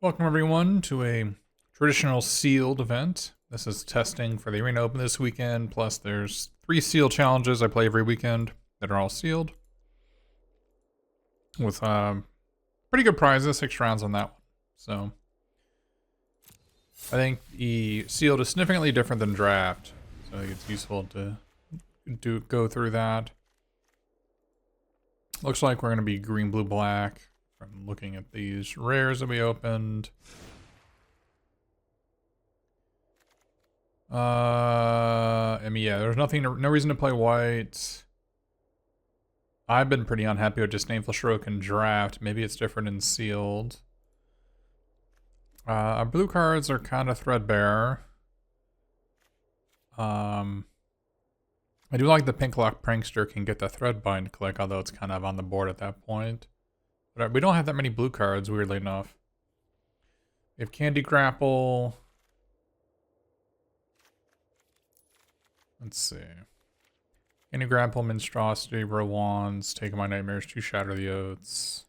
Welcome everyone to a traditional sealed event. This is testing for the Arena Open this weekend, plus there's 3 sealed challenges I play every weekend that are all sealed. With pretty good prizes, 6 rounds on that one. So I think the sealed is significantly different than draft. So I think it's useful to go through that. Looks like we're gonna be green, blue, black. From looking at these rares that we opened. I mean, yeah, there's no reason to play white. I've been pretty unhappy with just Disdainful Stroke and draft. Maybe it's different in sealed. Our blue cards are kind of threadbare. I do like the Pink Lock Prankster can get the Threadbind click, although it's kind of on the board at that point. But we don't have that many blue cards, weirdly enough. We have Candy Grapple. Let's see. Candy Grapple, Monstrosity, Rowands, Take My Nightmares, 2 Shatter the Oaths.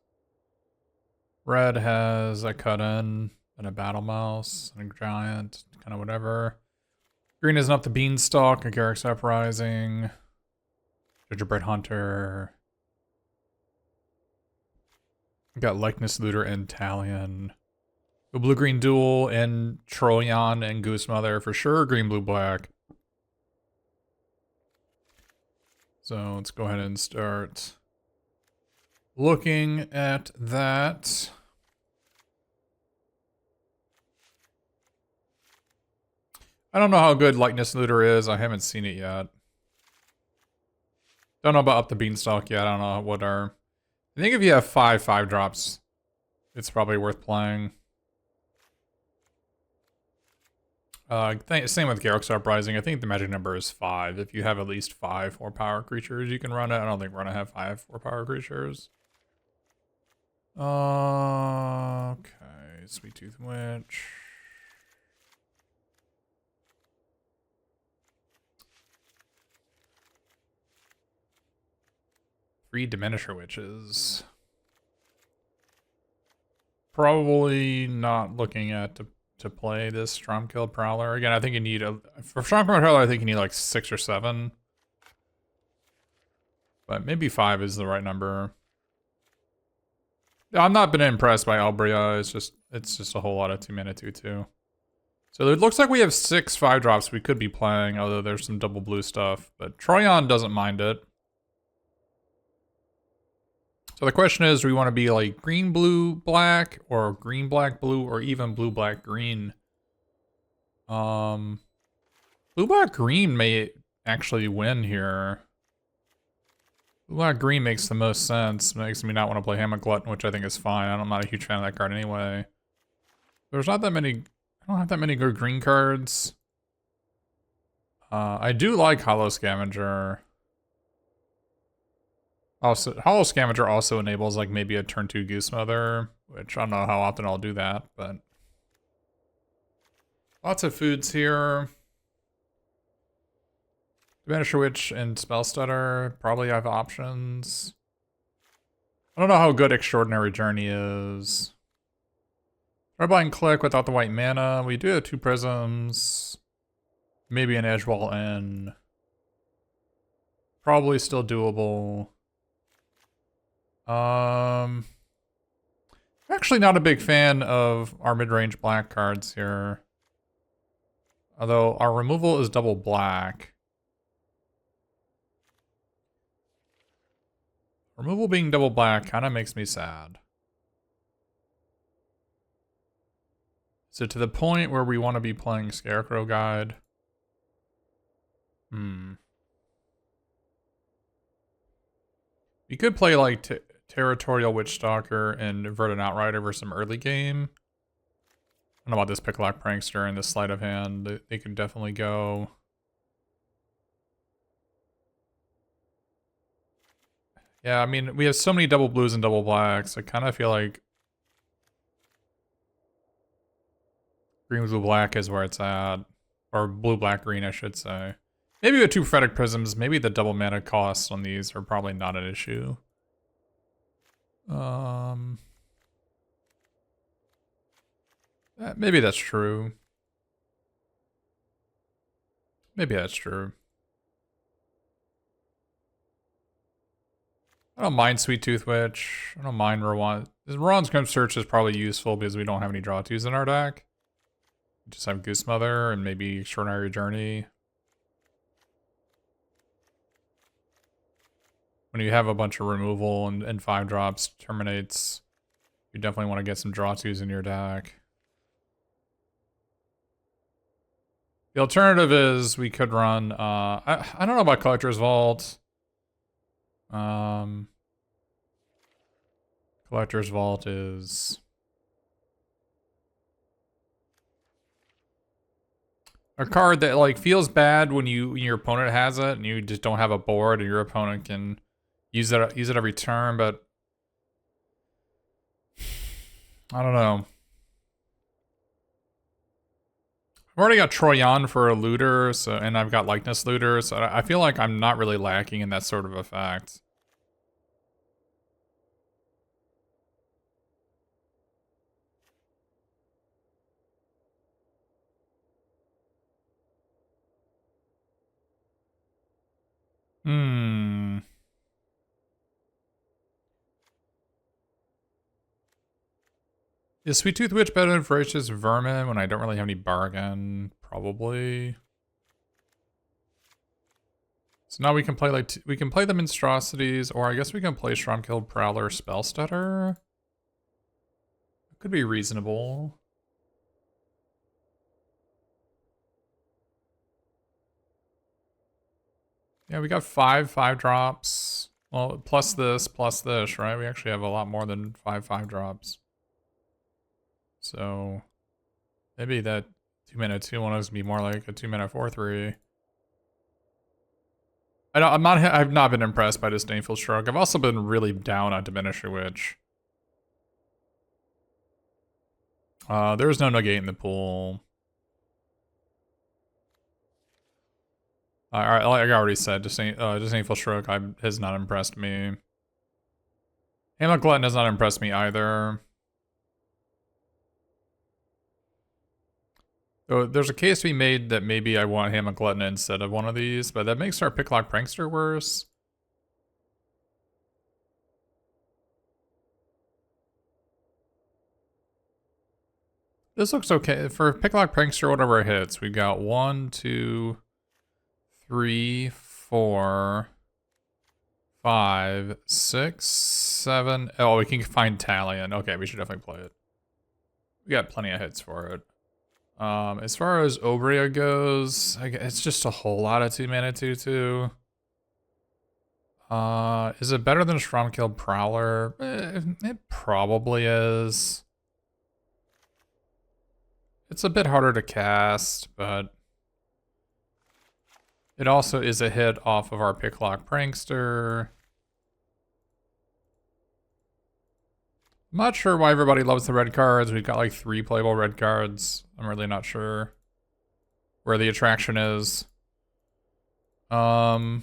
Red has a Cut-In and a Battle Mouse and a Giant, kind of whatever. Green is up the Beanstalk, a Garrick's Uprising, Gingerbread Hunter. We got Likeness Looter and Talion. The blue-green duel and Troyan and Goose Mother for sure. Green, blue, black. So let's go ahead and start looking at that. I don't know how good Likeness Looter is. I haven't seen it yet. Don't know about Up the Beanstalk yet. I don't know what our... I think if you have 5 drops, it's probably worth playing. Same with Garrick's Uprising. I think the magic number is 5. If you have at least 5 4-power creatures, you can run it. I don't think we're gonna have 5 4-power creatures. Okay, Sweet Tooth Witch. Three Diminisher Witches. Probably not looking at to play this Stromkill Prowler. Again, I think you need for Stromkill Prowler, I think you need like 6 or 7. But maybe 5 is the right number. Yeah, I've not been impressed by Albria. It's just a whole lot of 2-mana 2/2. So it looks like we have 6 5-drops we could be playing, although there's some double blue stuff. But Troyan doesn't mind it. So the question is, do we want to be like green, blue, black, or green, black, blue, or even blue, black, green? Blue, black, green may actually win here. Blue, black, green makes the most sense. Makes me not want to play Hammer Glutton, which I think is fine. I'm not a huge fan of that card anyway. There's not that many... I don't have that many good green cards. I do like Hollow Scavenger. Also, Hollow Scavenger also enables like maybe a turn 2 Goose Mother, which I don't know how often I'll do that, but lots of foods here. Diminisher Witch and Spell Stutter probably have options. I don't know how good Extraordinary Journey is. Redblind Click without the white mana. We do have 2 Prisms. Maybe an Edgewall Inn. Probably still doable. I'm actually not a big fan of our mid-range black cards here. Although our removal is double black. Removal being double black kind of makes me sad. So to the point where we want to be playing Scarecrow Guide. We could play like Territorial Witchstalker and Verdant Outrider for some early game. I don't know about this Pick Lock Prankster and this Sleight of Hand. They could definitely go. Yeah, I mean, we have so many double blues and double blacks. I kind of feel like green, blue, black is where it's at. Or blue, black, green, I should say. Maybe with 2 Prophetic Prisms, maybe the double mana costs on these are probably not an issue. Maybe that's true. Maybe that's true. I don't mind Sweet Tooth Witch. I don't mind Rowan. Rowan's Grim Search is probably useful because we don't have any draw twos in our deck. We just have Goose Mother and maybe Extraordinary Journey. When you have a bunch of removal and 5 drops terminates, you definitely want to get some draw twos in your deck. The alternative is we could run, I don't know about Collector's Vault. Collector's Vault is a card that like feels bad when your opponent has it and you just don't have a board and your opponent can use it every turn, but I don't know. I've already got Troyan for a looter, and I've got Likeness Looter, so I feel like I'm not really lacking in that sort of effect. Is Sweet Tooth Witch better than Voracious Vermin when I don't really have any bargain? Probably. So now we can play like we can play the Monstrosities, or I guess we can play Stromkilled Prowler Spellstutter. Could be reasonable. Yeah, we got 5 drops. Well, plus this, right? We actually have a lot more than 5 drops. So maybe that 2-mana 2-1 is gonna be more like a 2-mana 4-3. I've not been impressed by Disdainful Shrug. I've also been really down on Diminisher Witch. There's no negate in the pool. Like I already said, Disdainful Shrug has not impressed me. Hamlet Glutton has not impressed me either. So there's a case to be made that maybe I want Hamlet Glutton instead of one of these, but that makes our Picklock Prankster worse. This looks okay. For Picklock Prankster, whatever it hits, we got 1, 2, 3, 4, 5, 6, 7. Oh, we can find Talion. Okay, we should definitely play it. We got plenty of hits for it. As far as Obria goes, it's just a whole lot of 2-mana 2/2. Is it better than Stromkilled Prowler? It probably is. It's a bit harder to cast, but it also is a hit off of our Picklock Prankster. I'm not sure why everybody loves the red cards. We've got like 3 playable red cards. I'm really not sure where the attraction is. Other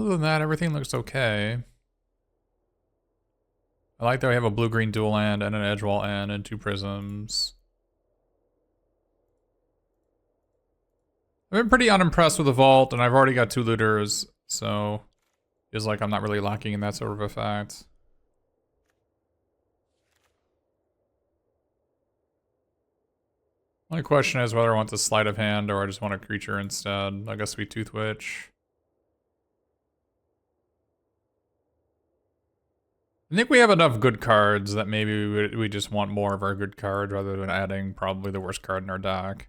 than that, everything looks okay. I like that we have a blue-green dual land and an Edgewall End and 2 prisms. I've been pretty unimpressed with the vault, and I've already got 2 looters, so feels like I'm not really lacking in that sort of effect. My question is whether I want the sleight of hand or I just want a creature instead, like a Sweet Tooth Witch. I think we have enough good cards that maybe we just want more of our good card rather than adding probably the worst card in our deck.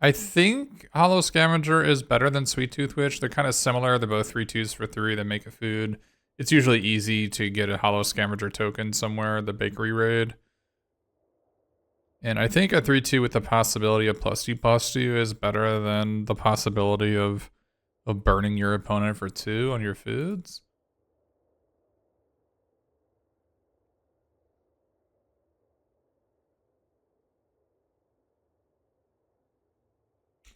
I think Hollow Scavenger is better than Sweet Tooth Witch. They're kind of similar. They're both 3/2s for 3 that make a food. It's usually easy to get a Hollow Scavenger token somewhere, the bakery raid. And I think a 3/2 with the possibility of +2/+2 is better than the possibility of of burning your opponent for 2 on your foods.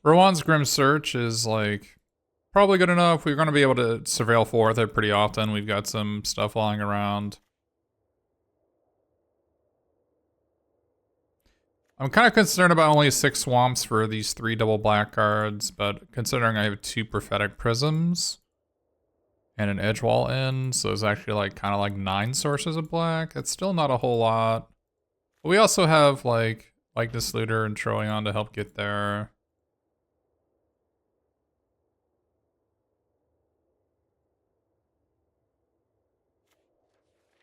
Rowan's Grim Search is like probably good enough. We're going to be able to surveil 4 with it pretty often. We've got some stuff lying around. I'm kind of concerned about only 6 swamps for these 3 double black cards, but considering I have 2 prophetic prisms and an edgewall in, so it's actually like kind of like 9 sources of black. It's still not a whole lot. But we also have like this Looter and Troion to help get there.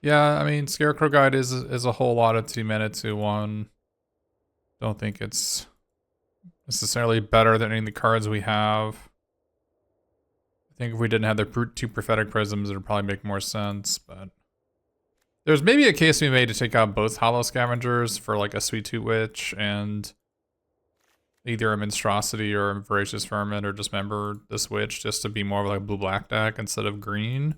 Yeah, I mean, Scarecrow Guide is a whole lot of 2 mana 2/1. Don't think it's necessarily better than any of the cards we have. I think if we didn't have the 2 Prophetic Prisms, it would probably make more sense, but there's maybe a case we made to take out both Hollow Scavengers for like a Sweet Tooth Witch and either a Monstrosity or a Voracious Vermin or Dismember this Witch just to be more of like a blue-black deck instead of green.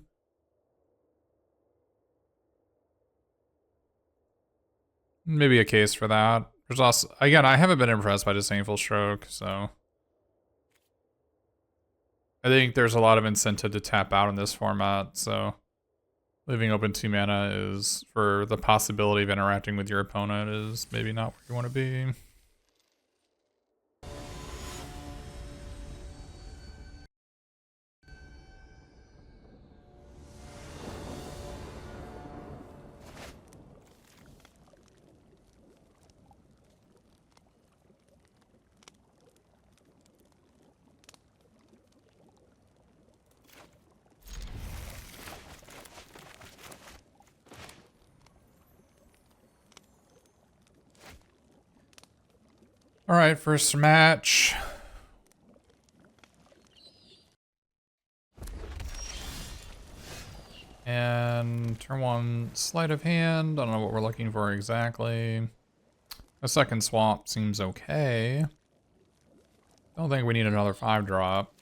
Maybe a case for that. There's also, again, I haven't been impressed by Disdainful Stroke, so I think there's a lot of incentive to tap out in this format, so leaving open 2 mana is, for the possibility of interacting with your opponent, is maybe not where you want to be. All right, first match. And turn 1, sleight of hand. I don't know what we're looking for exactly. A second swamp seems okay. Don't think we need another 5-drop.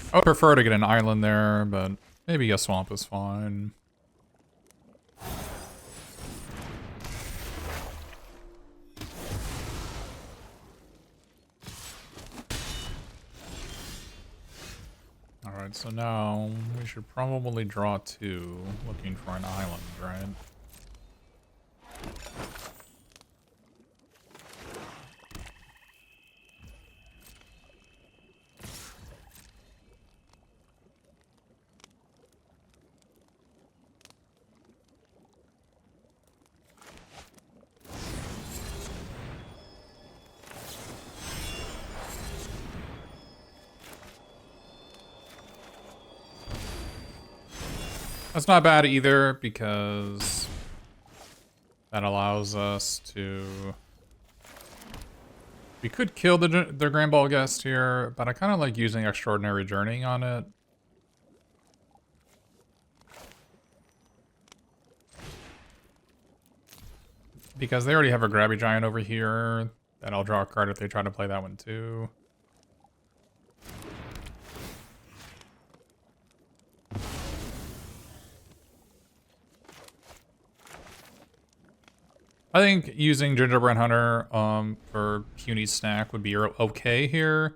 I would prefer to get an island there, but maybe a swamp is fine. Alright, so now we should probably draw 2, looking for an island, right? That's not bad either, because that allows us to... We could kill the Grand Ball Guest here, but I kind of like using Extraordinary Journeying on it. Because they already have a Grabby Giant over here, that I'll draw a card if they try to play that one too. I think using Gingerbread Hunter for Puny Snack would be okay here.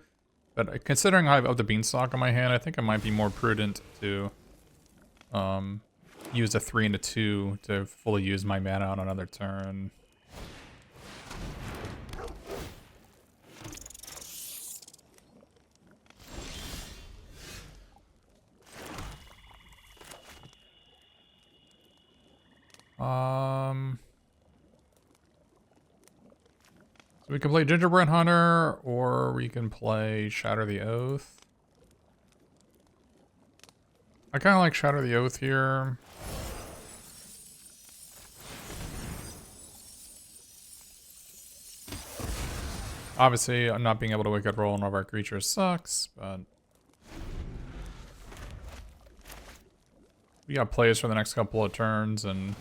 But considering I have the Beanstalk in my hand, I think it might be more prudent to use a 3 and a 2 to fully use my mana on another turn. So we can play Gingerbread Hunter, or we can play Shatter the Oath. I kind of like Shatter the Oath here. Obviously, not being able to Wicked Roll one of our creatures sucks, but... We got plays for the next couple of turns, and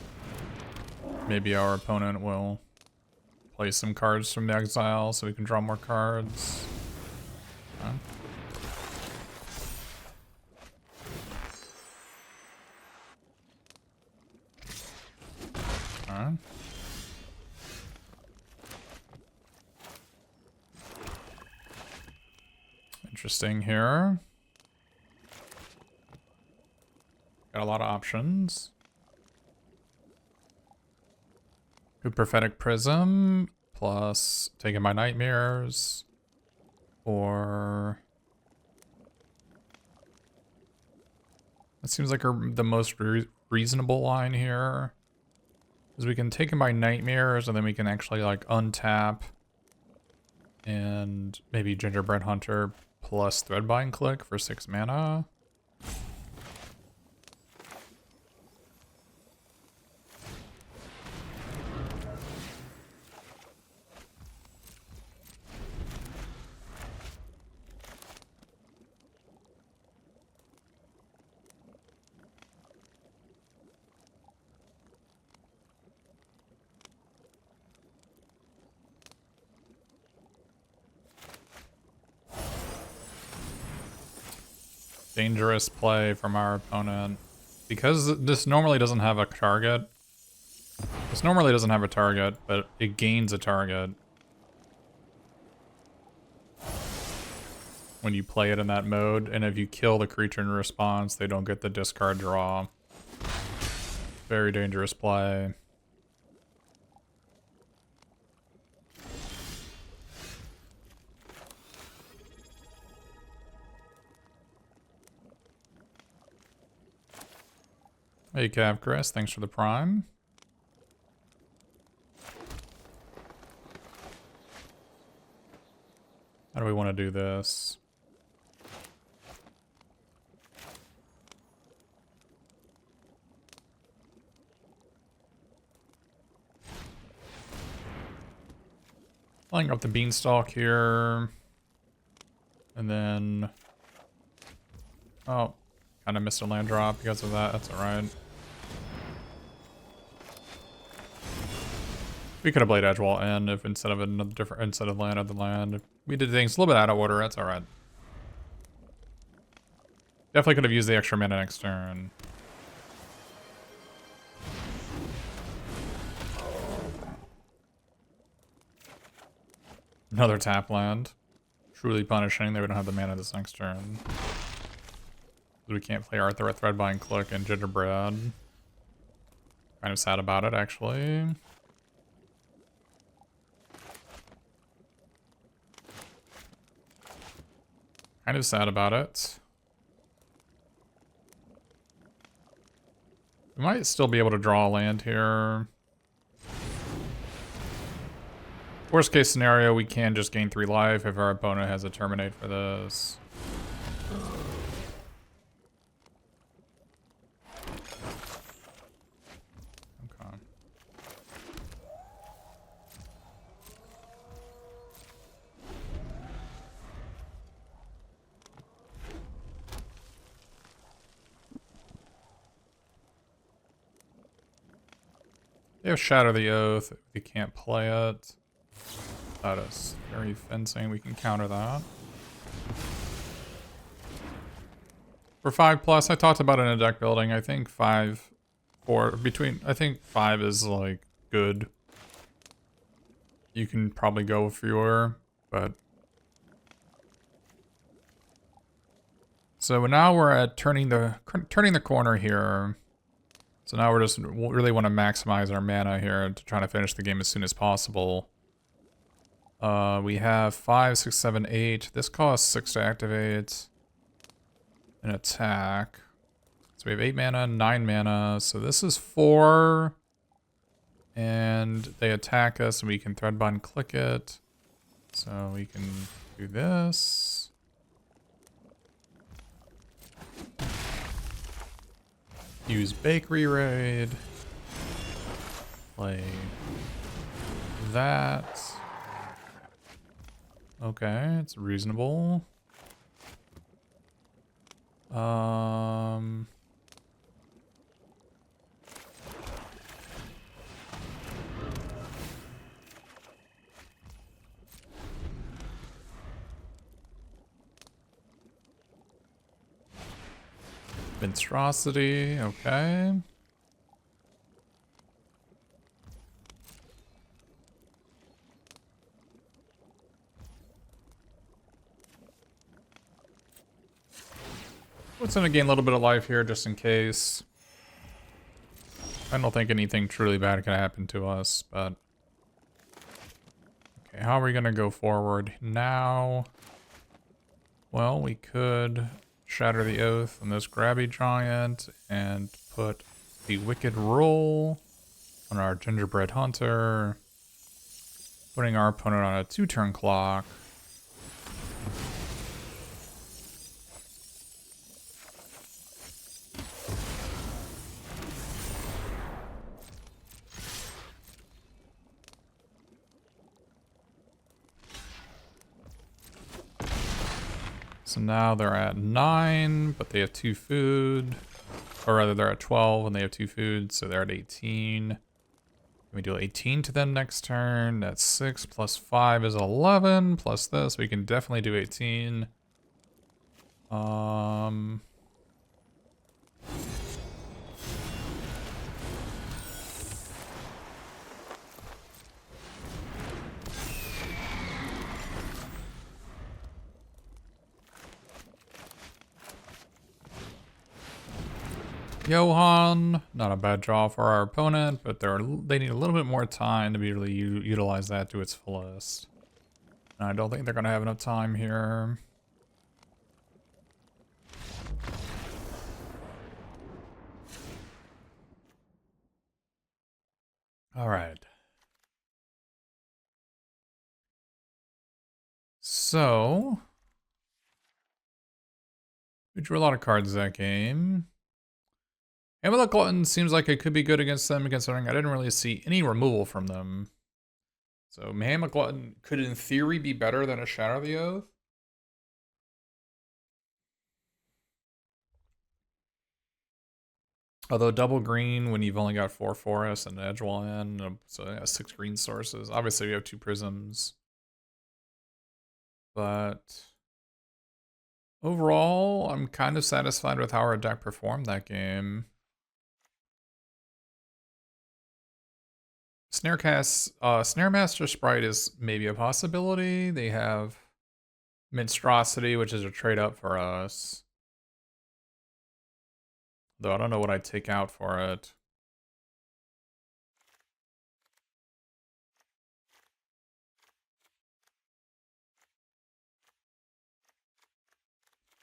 maybe our opponent will play some cards from the exile so we can draw more cards. Okay. Alright. Interesting here. Got a lot of options. Good Prophetic Prism, plus Taken by Nightmares, or... That seems like the most reasonable line here. Is we can Taken by Nightmares, and then we can actually like untap and maybe Gingerbread Hunter plus Threadbind Click for 6 mana. Dangerous play from our opponent. Because this normally doesn't have a target. This normally doesn't have a target, but it gains a target when you play it in that mode. And if you kill the creature in response, they don't get the discard draw. Very dangerous play. Hey, Cav Chris, thanks for the prime. How do we want to do this? Playing up the Beanstalk here. And then... Oh, kind of missed a land drop because of that. That's alright. We could have played Edgewall in if instead of another different instead of land of the land. We did things a little bit out of order, that's alright. Definitely could have used the extra mana next turn. Another tap land. Truly punishing that we don't have the mana this next turn. We can't play Arthur at Threadbind Click and Gingerbread. Kind of sad about it, actually. Kind of sad about it. We might still be able to draw a land here. Worst case scenario, we can just gain 3 life if our opponent has a Terminate for this. Okay. They have Shatter the Oath. We can't play it. That is very fencing. We can counter that. For 5+, I talked about it in a deck building. I think 5, 4, between, I think 5 is like good. You can probably go fewer, but. So now we're at turning the corner here. So now we're just really want to maximize our mana here to try to finish the game as soon as possible. We have 5, 6, 7, 8. This costs 6 to activate an attack. So we have 8 mana, 9 mana. So this is 4. And they attack us and we can Threadbind Click it. So we can do this. Use Bakery Raid. Play that. Okay, it's reasonable. Monstrosity, okay. What's gonna gain a little bit of life here just in case. I don't think anything truly bad can happen to us, but... Okay, how are we gonna go forward now? Well, we could shatter the oath on this grabby giant and put the wicked roll on our gingerbread hunter, putting our opponent on a 2-turn clock. So now they're at 9, but they have 2 food. Or rather, they're at 12 and they have 2 food, so they're at 18. Can we do 18 to them next turn? That's 6 plus 5 is 11. Plus this, we can definitely do 18. Johan, not a bad draw for our opponent, but they need a little bit more time to be able to utilize that to its fullest. And I don't think they're going to have enough time here. All right. So, we drew a lot of cards that game. Amulet Glutton seems like it could be good against them, considering I didn't really see any removal from them. So Amulet Glutton could in theory be better than a Shadow the Oath. Although double green when you've only got 4 forests and an Edgewall in, so yeah, 6 green sources. Obviously we have 2 prisms. But overall, I'm kind of satisfied with how our deck performed that game. Snare Master Sprite is maybe a possibility. They have Monstrosity, which is a trade up for us. Though I don't know what I'd take out for it.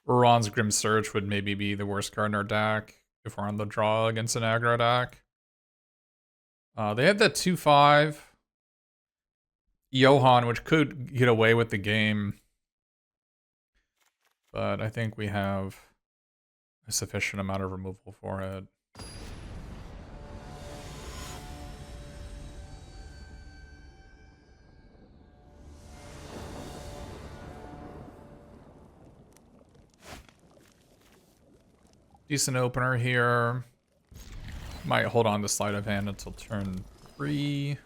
Ruron's Grim Search would maybe be the worst card in our deck if we're on the draw against an aggro deck. They have that 2/5 Johan, which could get away with the game. But I think we have a sufficient amount of removal for it. Decent opener here. Might hold on to Sleight of Hand until turn 3.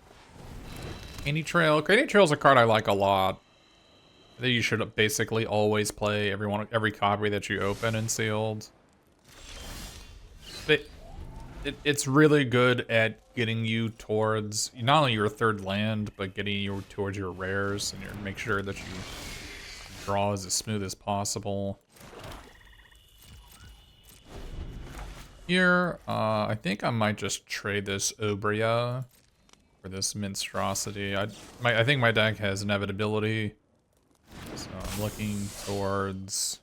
Candy Trail. Candy Trail is a card I like a lot. I think you should basically always play every copy that you open in sealed. It's really good at getting you towards not only your 3rd land, but getting you towards your rares and make sure that you draw as smooth as possible. Here, I think I might just trade this Obria for this Monstrosity. I think my deck has Inevitability, so I'm looking towards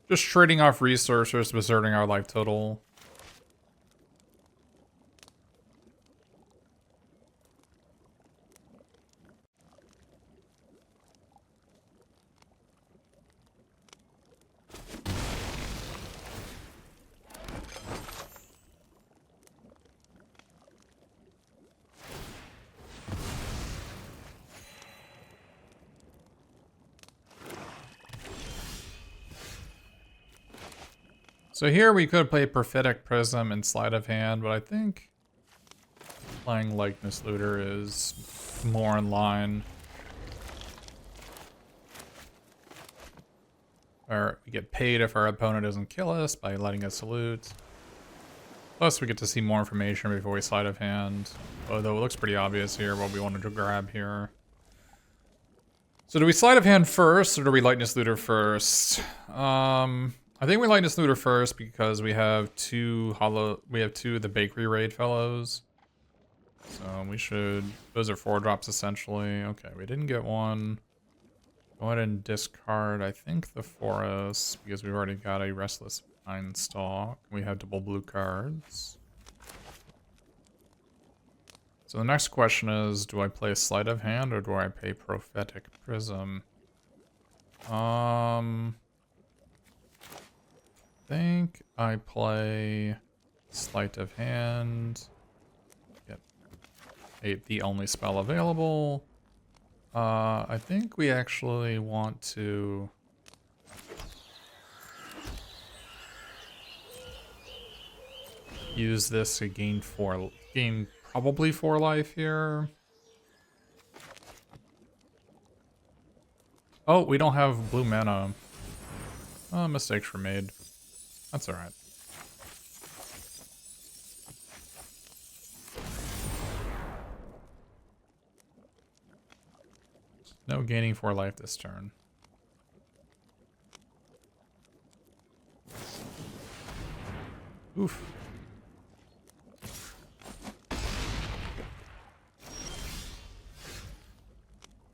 just trading off resources, asserting our life total. So here we could play Prophetic Prism and Sleight of Hand, but I think playing Likeness Looter is more in line. Or we get paid if our opponent doesn't kill us by letting us loot. Plus, we get to see more information before we sleight of hand. Although it looks pretty obvious here what we wanted to grab here. So do we sleight of hand first, or do we lightness looter first? I think we lightness looter first because we have two of the bakery raid fellows. So we should, those are 4-drops essentially. Okay, we didn't get one. Go ahead and discard, I think, the forest, because we've already got a restless pine stalk. We have double blue cards. So the next question is, do I play sleight of hand or do I play prophetic prism? I think I play sleight of hand. Get the only spell available. I think we actually want to use this to gain probably 4 life here. Oh, we don't have blue mana. Oh, mistakes were made. That's alright. No gaining 4 life this turn. Oof.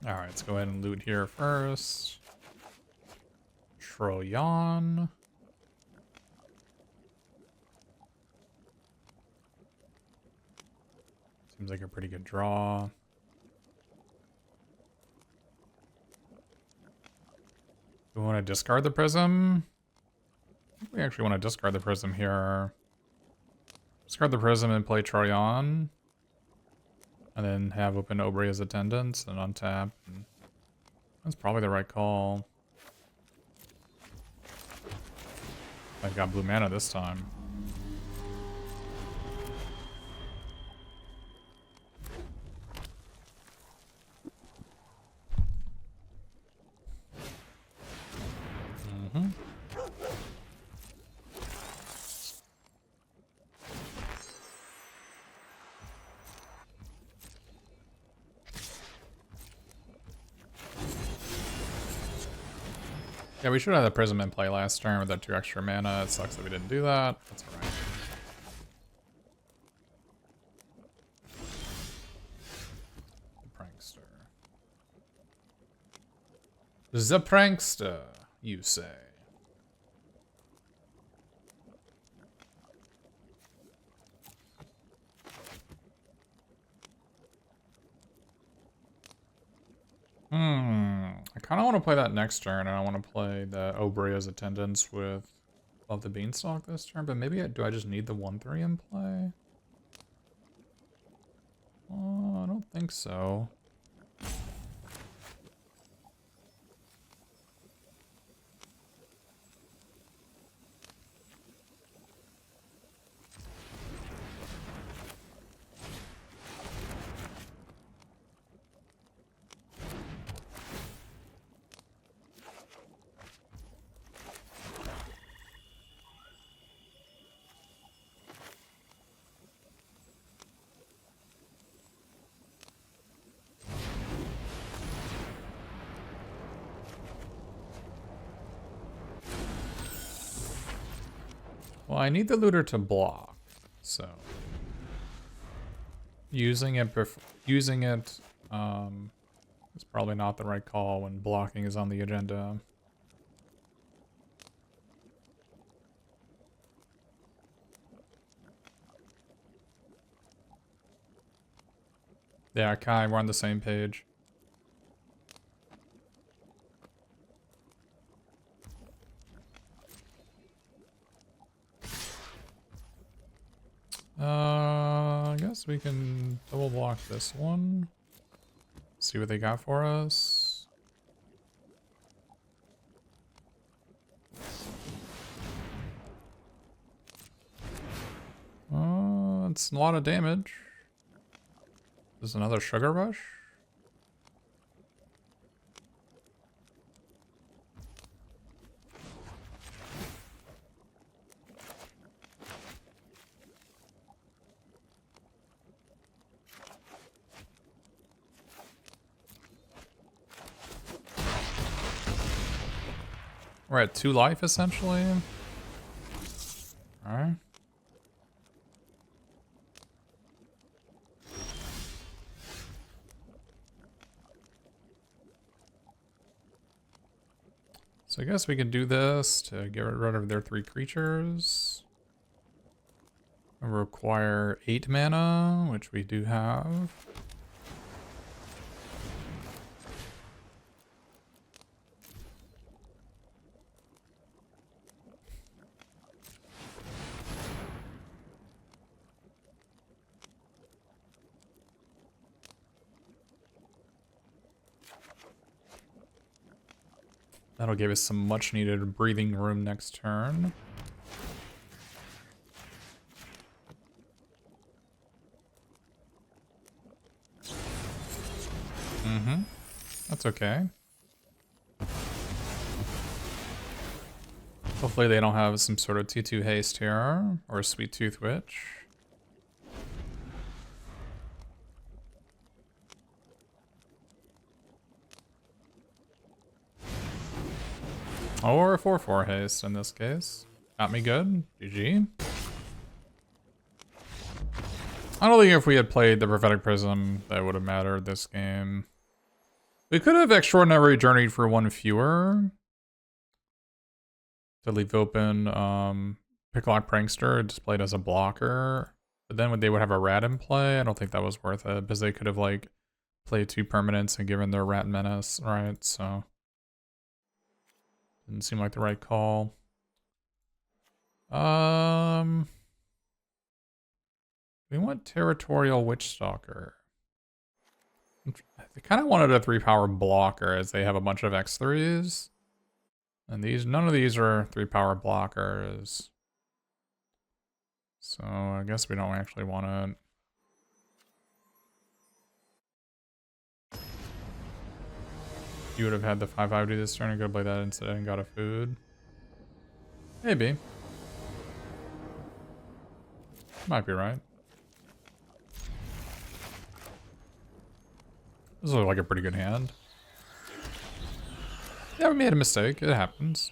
Alright, let's go ahead and loot here first. Troyan. Seems like a pretty good draw. Do we want to discard the prism? I think we actually want to discard the prism here. Discard the prism and play Troyan. And then have open Obri as attendants and untap. And that's probably the right call. I've got blue mana this time. Yeah, we should have the prism in play last turn with that 2 extra mana. It sucks that we didn't do that. That's alright. Prankster. The prankster, you say. I kind of want to play that next turn, and I want to play the Obria's Attendants with Love the Beanstalk this turn, but maybe do I just need the 1/3 in play? I don't think so. Well, I need the looter to block, so using it is probably not the right call when blocking is on the agenda. Yeah, Kai, we're on the same page. I guess we can double block this one. See what they got for us. It's a lot of damage. There's another Sugar Rush. We're at 2 life, essentially. Alright. So I guess we can do this to get rid of their 3 creatures. We require 8 mana, which we do have. That'll give us some much needed breathing room next turn. That's okay. Hopefully they don't have some sort of 2/2 haste here, or a Sweet Tooth Witch. Or a 4/4 haste in this case. Got me good. GG. I don't think if we had played the Prophetic Prism, that would have mattered this game. We could have Extraordinary Journeyed for 1 fewer. To leave open Picklock Prankster displayed as a blocker. But then they would have a rat in play. I don't think that was worth it, because they could have like played 2 permanents and given their rat menace, right? So didn't seem like the right call. We want Territorial Witchstalker. They kind of wanted a 3-power blocker, as they have a bunch of X3s. And none of these are 3-power blockers. So I guess we don't actually want it. You would have had the 5/5 do this turn and go play that instead and got a food. Maybe. Might be right. This looks like a pretty good hand. Yeah, we made a mistake. It happens.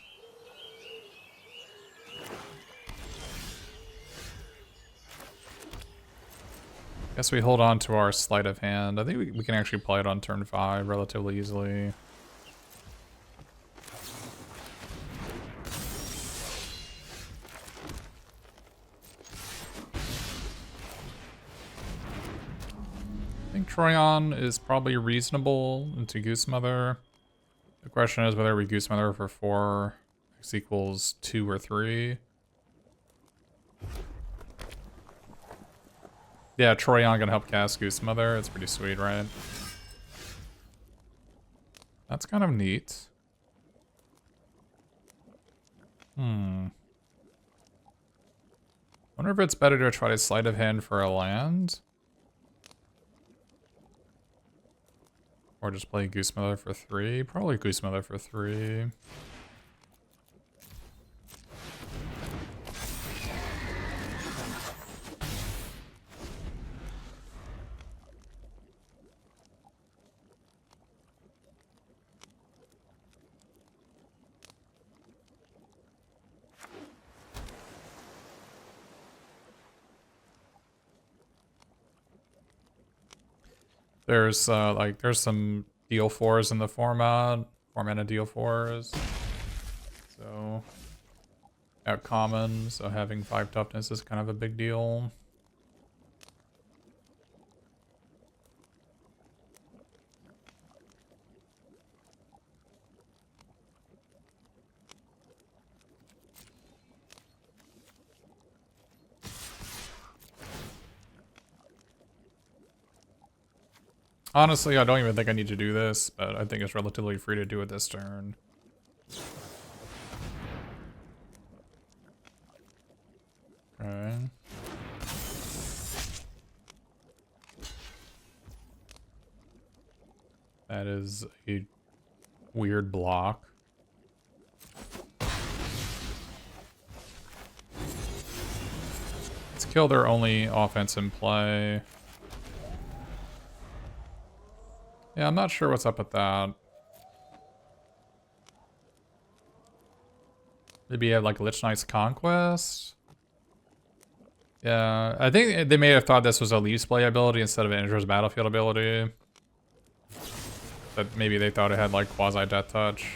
Guess we hold on to our sleight of hand. I think we can actually play it on turn 5 relatively easily. I think Troyan is probably reasonable into Goose Mother. The question is whether we Goose Mother for 4, x equals 2 or 3. Yeah, Troyan gonna help cast Goose Mother. It's pretty sweet, right? That's kind of neat. Wonder if it's better to try to sleight of hand for a land. Or just play Goose Mother for 3. Probably Goose Mother for 3. There's there's some deal 4s in the format. 4-mana deal 4s. So out common, so having 5 toughness is kind of a big deal. Honestly, I don't even think I need to do this, but I think it's relatively free to do it this turn. Okay. That is a weird block. Let's kill their only offense in play. Yeah, I'm not sure what's up with that. Maybe you have like Lich Knight's Conquest. Yeah, I think they may have thought this was a Leaf's Play ability instead of an Indra's Battlefield ability. But maybe they thought it had like quasi-death touch.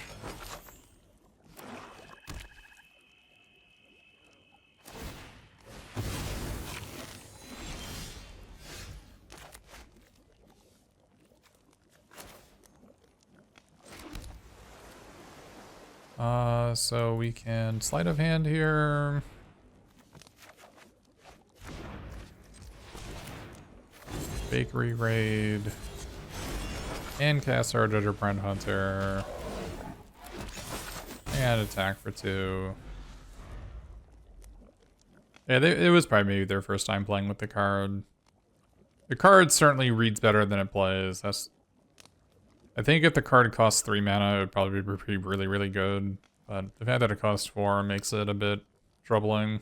So we can sleight of hand here. Bakery raid. And cast our Gingerbread Hunter. And attack for 2. Yeah, it was probably maybe their first time playing with the card. The card certainly reads better than it plays. I think if the card costs 3 mana, it would probably be really, really good. But the fact that it costs 4 makes it a bit troubling.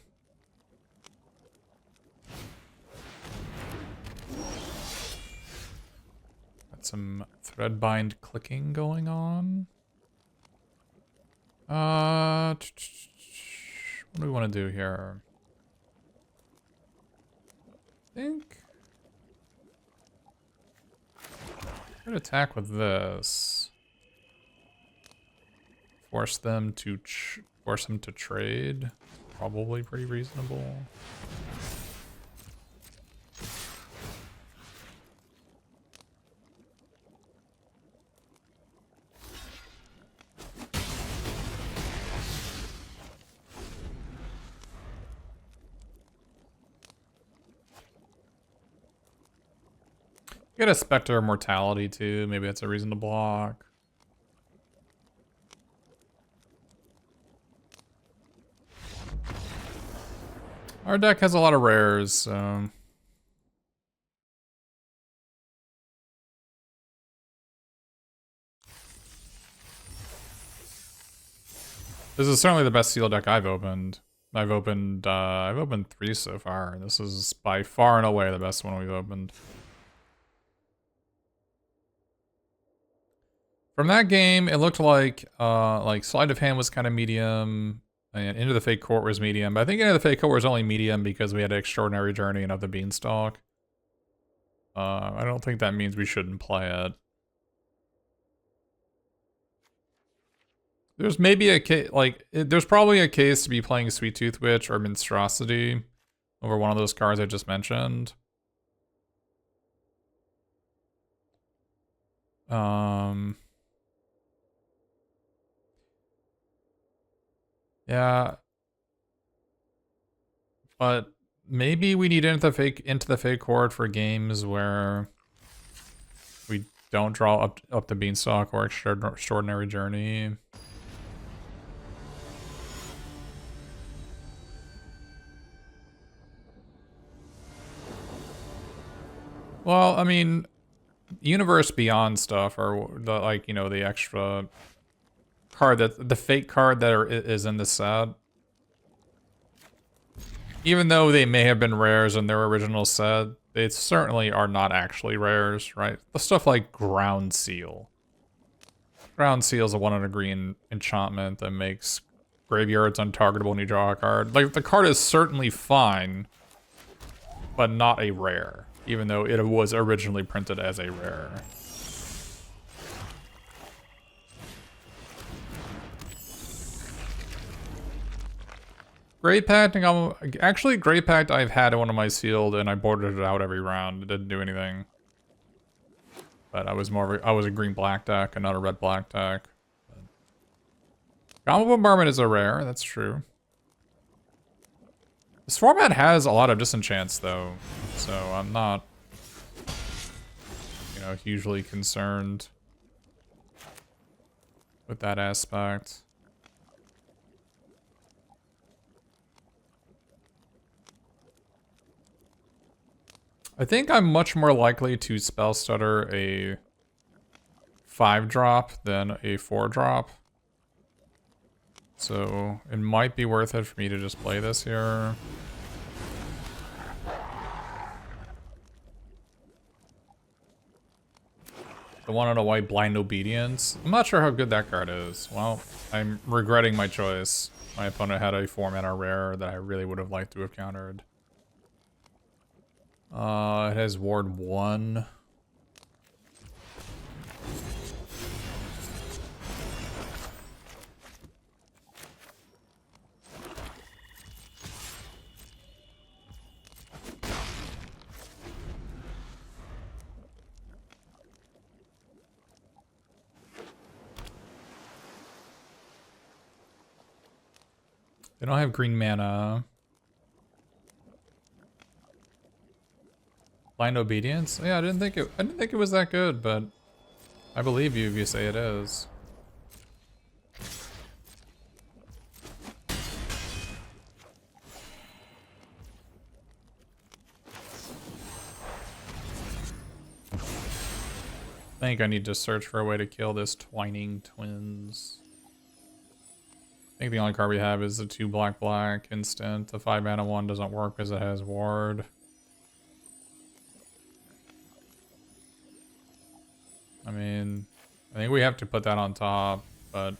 Got some threadbind clicking going on. What do we want to do here? I think could attack with this. Force them to trade. Probably pretty reasonable. Get a Spectre of Mortality too. Maybe that's a reason to block. Our deck has a lot of rares, so... This is certainly the best seal deck I've opened. I've opened 3 so far. This is by far and away the best one we've opened. From that game, it looked like Sleight of Hand was kind of medium, and Into the Fake Court was medium. But I think Into the Fake Court was only medium because we had an Extraordinary Journey and Of the Beanstalk. I don't think that means we shouldn't play it. There's maybe a case, there's probably a case to be playing Sweet Tooth Witch or Minstrosity over one of those cards I just mentioned. Yeah. But maybe we need into the fake court for games where we don't draw up the Beanstalk or Extraordinary Journey. Well, I mean, Universe Beyond stuff, or the the extra card the fake card that is in the set. Even though they may have been rares in their original set, they certainly are not actually rares, right? The stuff like Ground Seal. Ground Seal is a 1 and a green enchantment that makes graveyards untargetable when you draw a card. Like, the card is certainly fine, but not a rare, even though it was originally printed as a rare. Great Pact, actually Great Pact I've had in one of my sealed and I boarded it out every round. It didn't do anything. But I was a green-black deck and not a red-black deck. Gobble Bombardment is a rare, that's true. This format has a lot of disenchants though, so I'm not, hugely concerned with that aspect. I think I'm much more likely to spell stutter a 5-drop than a 4-drop. So it might be worth it for me to just play this here. The one on a white, Blind Obedience. I'm not sure how good that card is. Well, I'm regretting my choice. My opponent had a 4-mana rare that I really would have liked to have countered. It has Ward 1. They don't have green mana. Blind Obedience? Yeah, I didn't think it was that good, but I believe you if you say it is. I think I need to search for a way to kill this Twining Twins. I think the only card we have is the 2 black instant. The 5-mana one doesn't work because it has ward. I mean, I think we have to put that on top, but...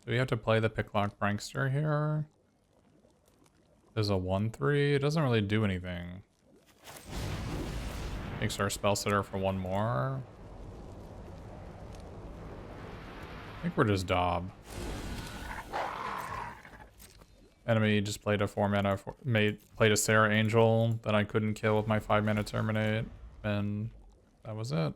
Do we have to play the Picklock Prankster here? There's a 1/3. It doesn't really do anything. Makes our spell sitter for 1 more. I think we're just Dob. Enemy just played a 4-mana, played a Sarah Angel that I couldn't kill with my 5-mana Terminate, and that was it.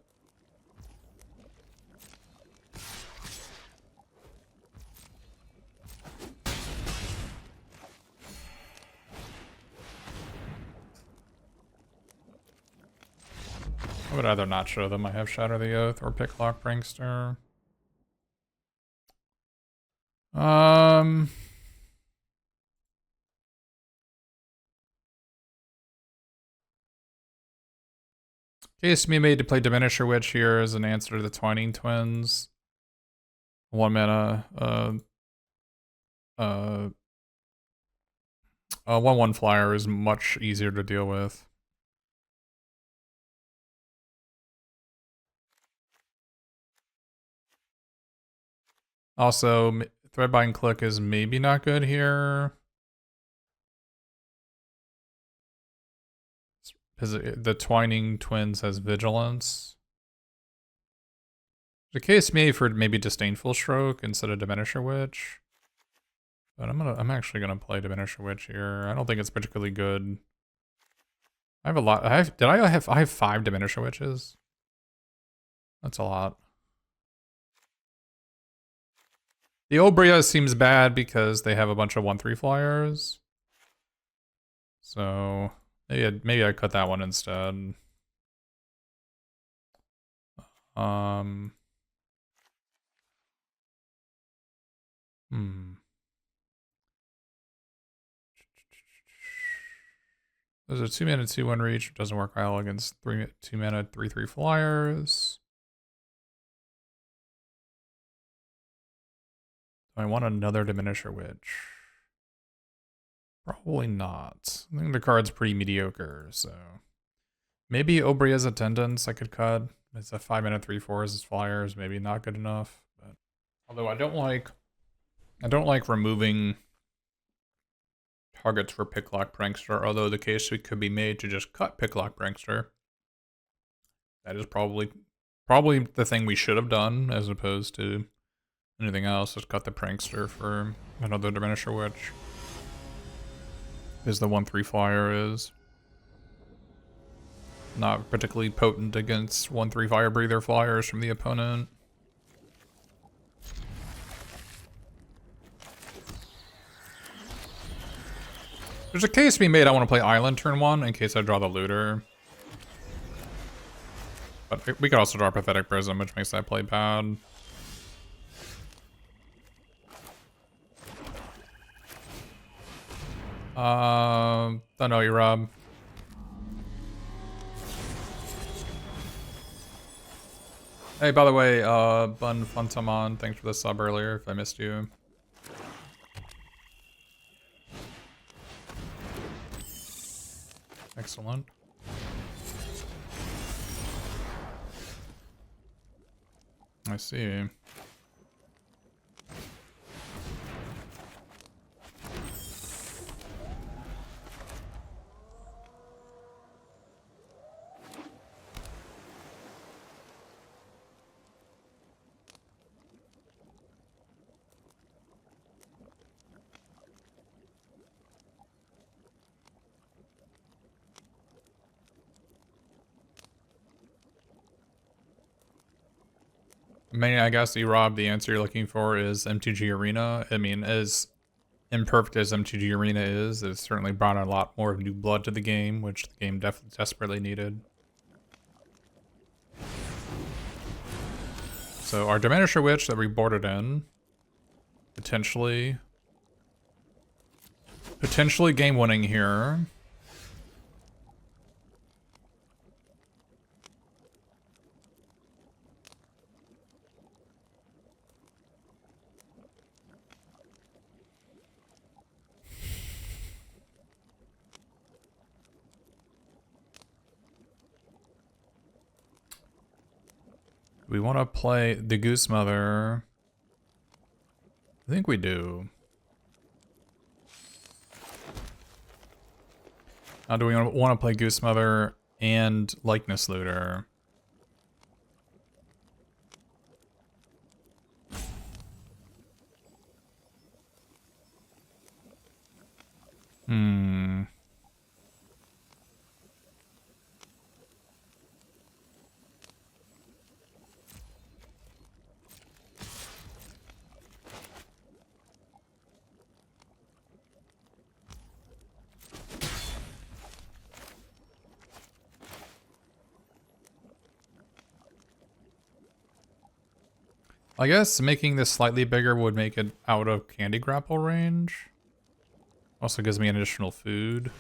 I would either not show them I have Shatter the Oath or Picklock Prankster. Case to be made to play Diminisher Witch here as an answer to the Twining Twins. 1 mana, 1/1 flyer is much easier to deal with. Also, Threadbind Click is maybe not good here. Because the Twining Twins has Vigilance. The case made for maybe Disdainful Stroke instead of Diminisher Witch. But I'm actually gonna play Diminisher Witch here. I don't think it's particularly good. I have a lot. I have 5 Diminisher Witches. That's a lot. The Obria seems bad because they have a bunch of 1/3 flyers. So maybe I cut that one instead. There's a 2-mana 2/1 reach. It doesn't work well against 2-mana 3/3 flyers. Do I want another Diminisher Witch? Probably not. I think the card's pretty mediocre, so maybe Obria's Attendance I could cut. It's a 5-mana 3/4s as flyers, maybe not good enough. But although I don't like removing targets for Picklock Prankster, although the case could be made to just cut Picklock Prankster. That is probably the thing we should have done as opposed to anything else. Just cut the Prankster for another Diminisher Witch. Because the 1/3 flyer is not particularly potent against 1/3 Fire Breather flyers from the opponent. There's a case to be made I want to play Island turn 1 in case I draw the Looter. But we could also draw Pathetic Prism, which makes that play bad. Don't know you, Rob. Hey, by the way, Bun Funtamon, thanks for the sub earlier if I missed you. Excellent. I see. I mean, I guess, E-Rob, the answer you're looking for is MTG Arena. I mean, as imperfect as MTG Arena is, it's certainly brought a lot more new blood to the game, which the game definitely desperately needed. So our Diminisher Witch that we boarded in, potentially game winning here. We want to play the Goose Mother. I think we do. Now, do we want to play Goose Mother and Likeness Looter? I guess making this slightly bigger would make it out of Candy Grapple range. Also gives me an additional food.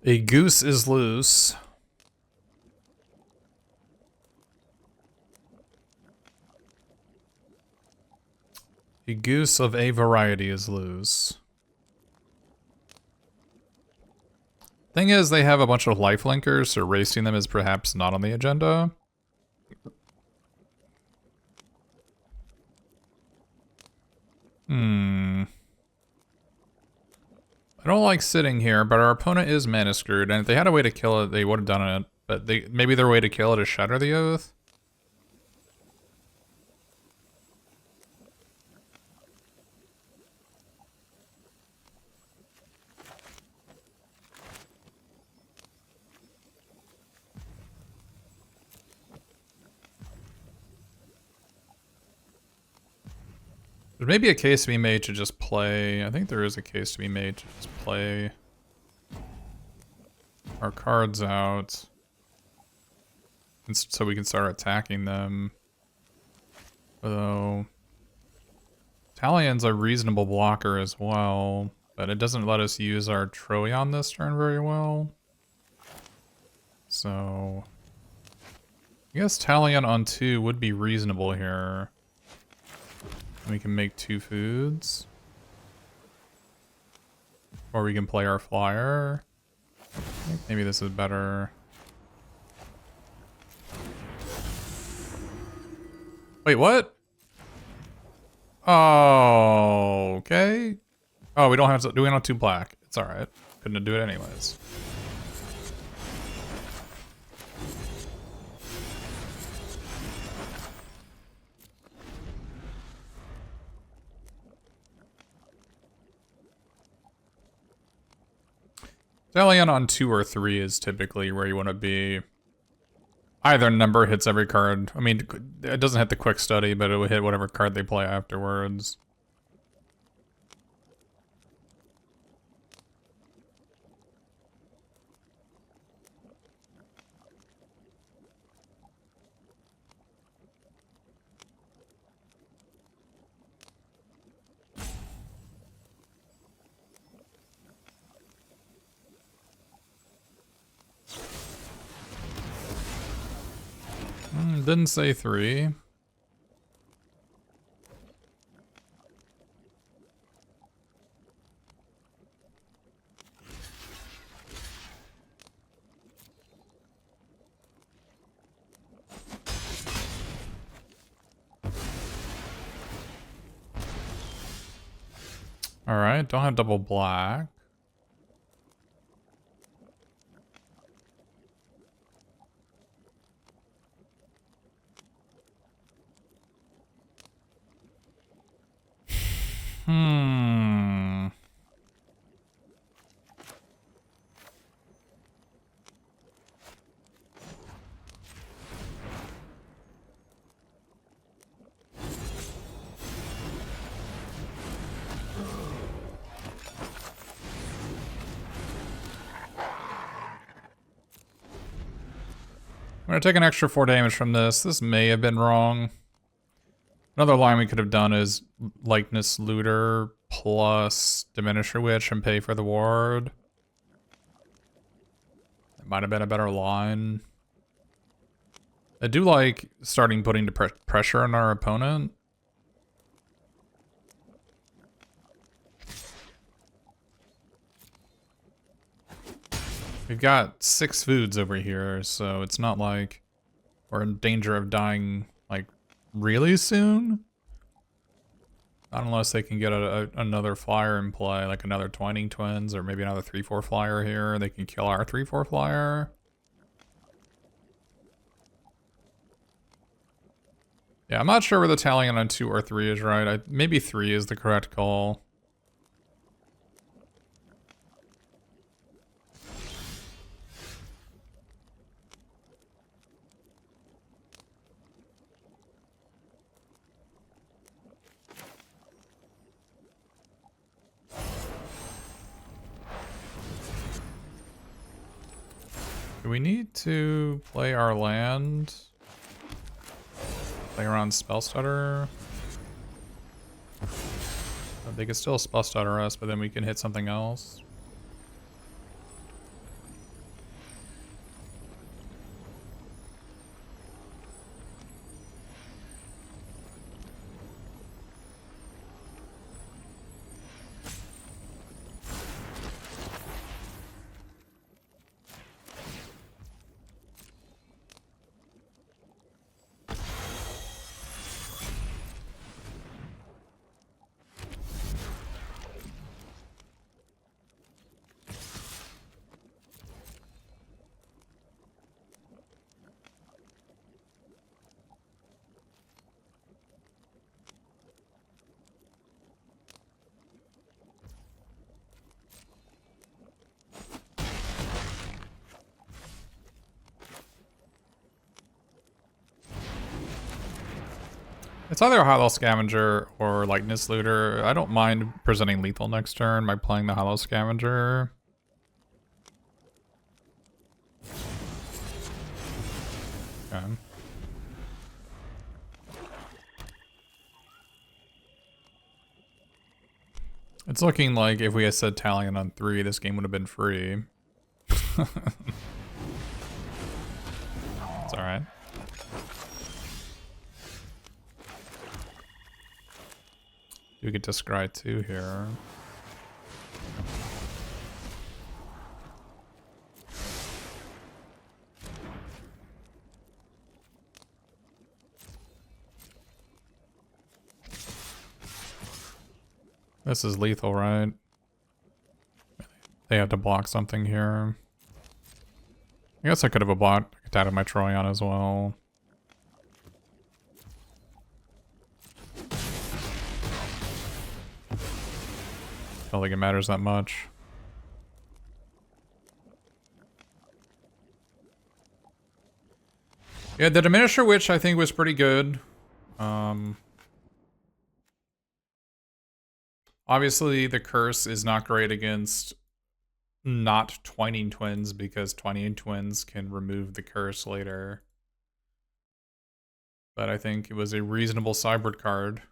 A goose is loose. A goose of a variety is loose. Thing is, they have a bunch of life linkers, so racing them is perhaps not on the agenda. I don't like sitting here, but our opponent is mana screwed, and if they had a way to kill it, they would have done it. But maybe their way to kill it is Shatter the Oath? There may be a case to be made to just play. I think there is a case to be made to just play our cards out, and so we can start attacking them. Although Talion's a reasonable blocker as well, but it doesn't let us use our Troion this turn very well. So I guess Talion on 2 would be reasonable here. We can make 2 foods. Or we can play our flyer. I think maybe this is better. Wait, what? Oh, okay. Oh, we don't have to. Do we not 2 black? It's alright. Couldn't do it anyways. Stallion on 2 or 3 is typically where you want to be. Either number hits every card. I mean, it doesn't hit the quick study, but it will hit whatever card they play afterwards. Didn't say 3. Alright, don't have double black. I'm gonna take an extra 4 damage from this. This may have been wrong. Another line we could have done is Likeness Looter plus Diminisher Witch and pay for the ward. It might have been a better line. I do like starting putting pressure on our opponent. We've got 6 foods over here, so it's not like we're in danger of dying, like, really soon. Not unless they can get another flyer in play, like another Twining Twins, or maybe another 3/4 flyer here. They can kill our 3/4 flyer. Yeah, I'm not sure where the tallying on 2 or 3 is right. Maybe 3 is the correct call. Do we need to play our land? Play around Spell Stutter? They could still Spell Stutter us, but then we can hit something else. It's either a Hollow Scavenger or Likeness Looter. I don't mind presenting lethal next turn by playing the Hollow Scavenger. Okay. It's looking like if we had said Talion on 3, this game would have been free. It's alright. You get to scry 2 here. This is lethal, right? they had to block something here. I guess I could have attacked my Troyan as well. Don't think it matters that much. Yeah, the Diminisher Witch I think was pretty good. Obviously the curse is not great against not Twining Twins because Twining Twins can remove the curse later. But I think it was a reasonable sideboard card.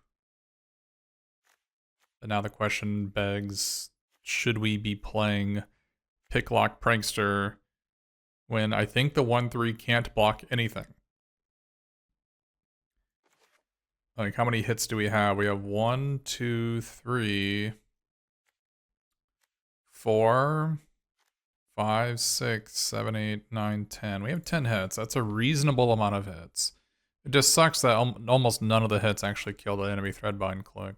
But now the question begs, should we be playing Picklock Prankster when I think the 1/3 can't block anything? Like, how many hits do we have? We have 1, 2, 3, 4, 5, 6, 7, 8, 9, 10. We have 10 hits. That's a reasonable amount of hits. It just sucks that almost none of the hits actually kill the enemy Threadbind click.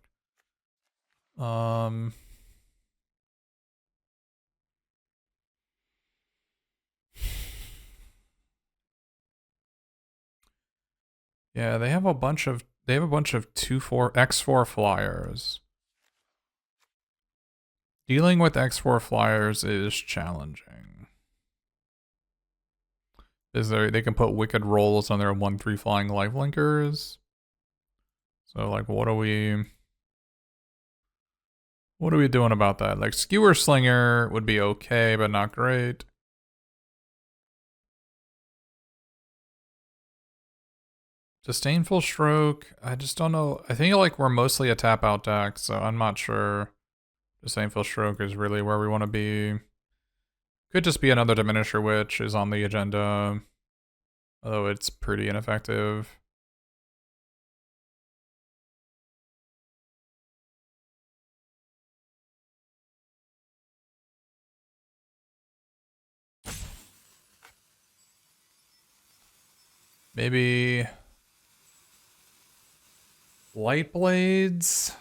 Yeah, they have a bunch of 2/4 X4 flyers. Dealing with X4 flyers is challenging. They can put wicked rolls on their 1/3 flying lifelinkers. So like what are we doing about that? Like Skewer Slinger would be okay, but not great. Disdainful Stroke, I just don't know. I think like we're mostly a tap out deck, so I'm not sure Disdainful Stroke is really where we want to be. Could just be another Diminisher Witch is on the agenda, although it's pretty ineffective. Maybe Light Blades?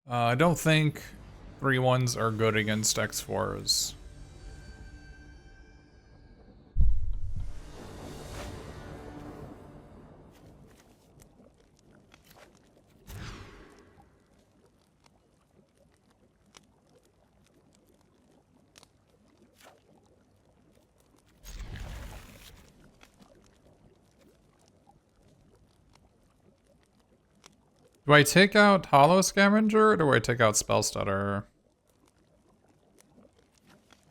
I don't think 3/1s are good against X4s. Do I take out Hollow Scavenger or do I take out Spell Stutter?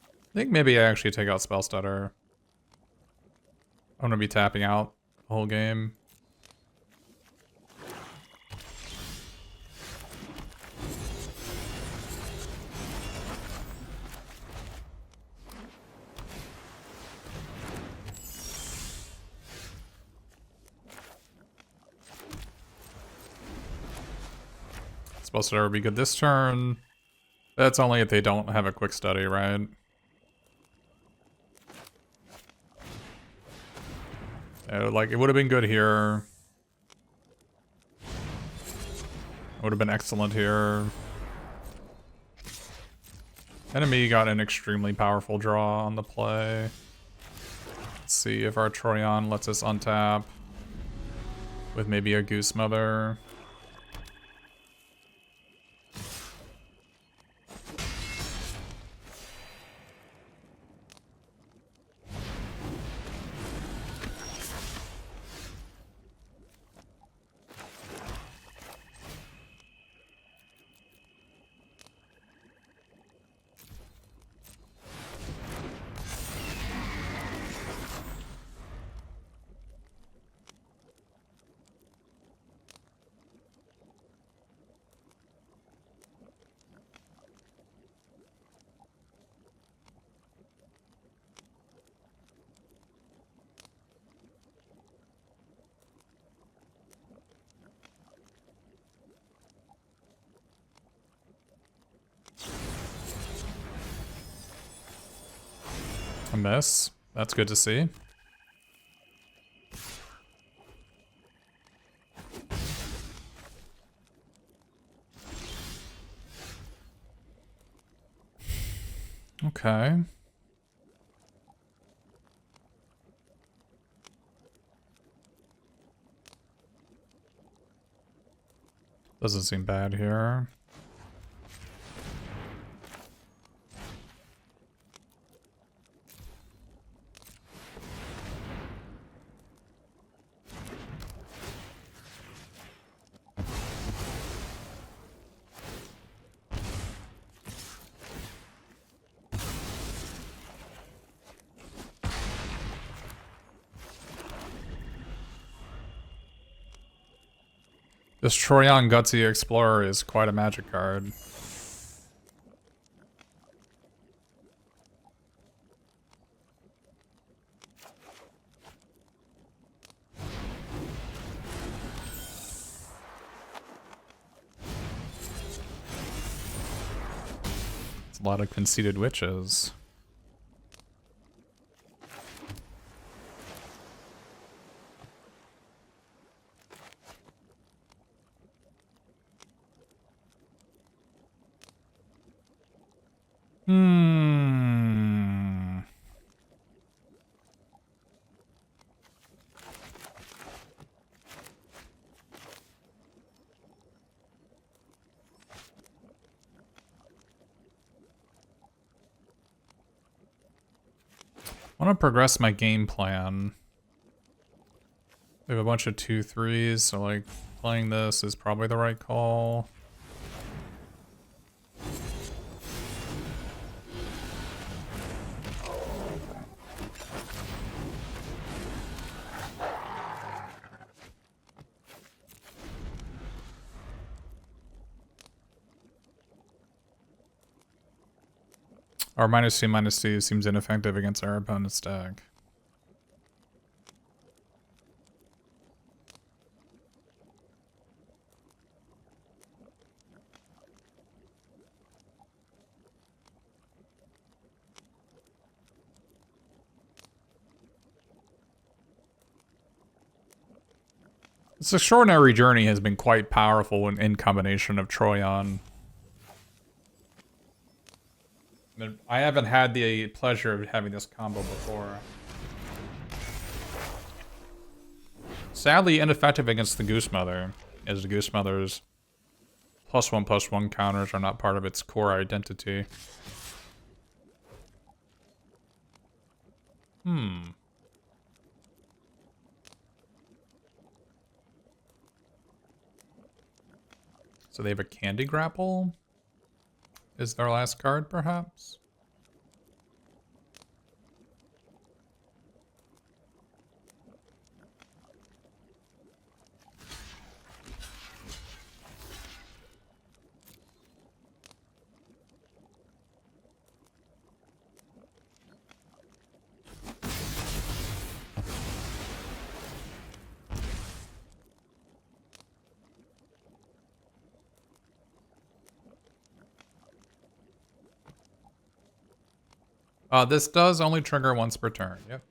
I think maybe I actually take out Spell Stutter. I'm gonna be tapping out the whole game. Spell Stutter would be good this turn. That's only if they don't have a quick study, right? Like, it would have been good here. It would have been excellent here. Enemy got an extremely powerful draw on the play. Let's see if our Troyan lets us untap with maybe a Goose Mother. A miss. That's good to see. Okay. Doesn't seem bad here. This Troyan Gutsy Explorer is quite a magic card. It's a lot of conceited witches. I want to progress my game plan. We have a bunch of 2/3s, so like playing this is probably the right call. Our -2/-2 seems ineffective against our opponent's deck. This extraordinary journey has been quite powerful in combination of Troyan. I haven't had the pleasure of having this combo before. Sadly ineffective against the Goose Mother, as the Goose Mother's +1/+1 counters are not part of its core identity. So they have a Candy Grapple? Is their last card, perhaps? This does only trigger once per turn, yep.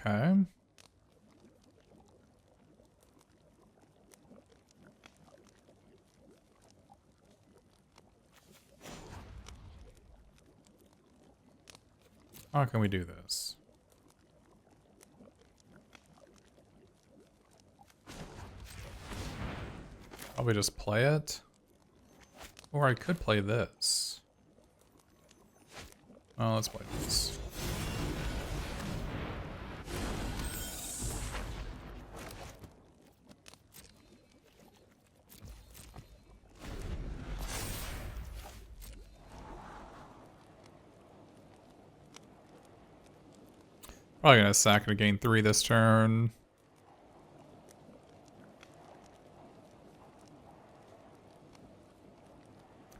Okay. How can we do this? Probably just play it. Or I could play this. Oh, let's play this. Probably gonna sack it to gain 3 this turn.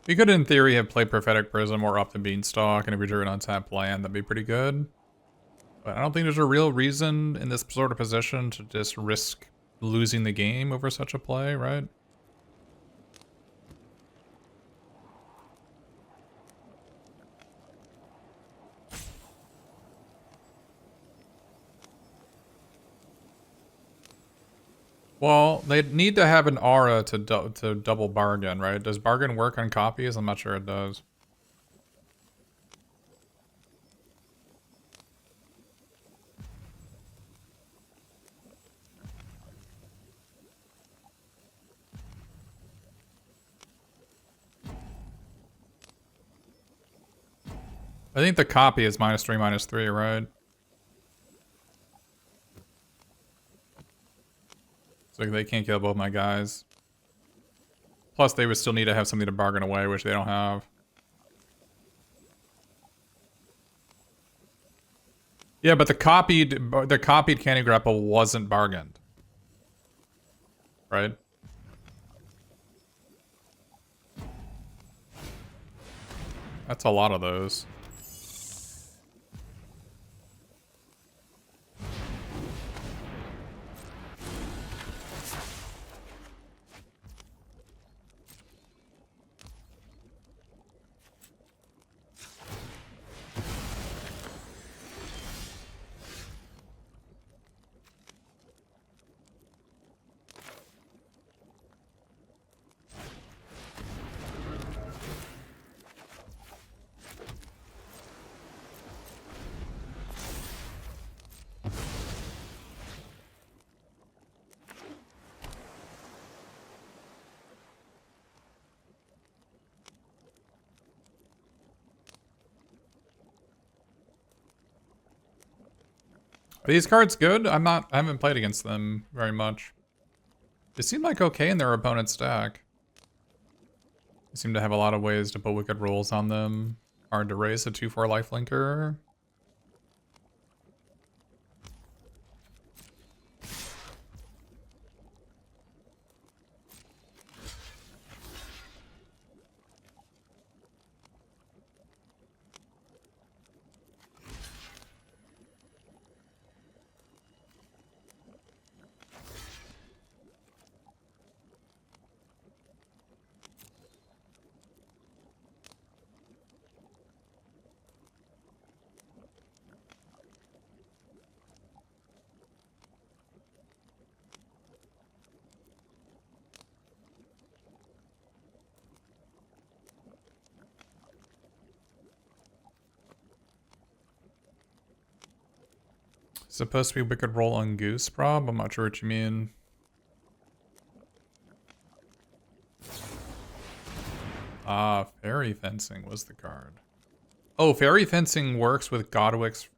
We could, in theory, have played Prophetic Prism or up the Beanstalk, and if we drew an untapped land, that'd be pretty good. But I don't think there's a real reason in this sort of position to just risk losing the game over such a play, right? Well, they'd need to have an aura to double bargain, right? Does bargain work on copies? I'm not sure it does. I think the copy is -3/-3, right? So they can't kill both my guys. Plus, they would still need to have something to bargain away, which they don't have. Yeah, but the copied Candy Grapple wasn't bargained, right? That's a lot of those. Are these cards good? I haven't played against them very much. They seem like okay in their opponent's deck. They seem to have a lot of ways to put wicked rolls on them. Hard to raise a 2/4 lifelinker. Supposed to be wicked roll on Goose Prob? I'm not sure what you mean. Ah, Fairy Fencing was the card. Oh, Fairy Fencing works with Godwic's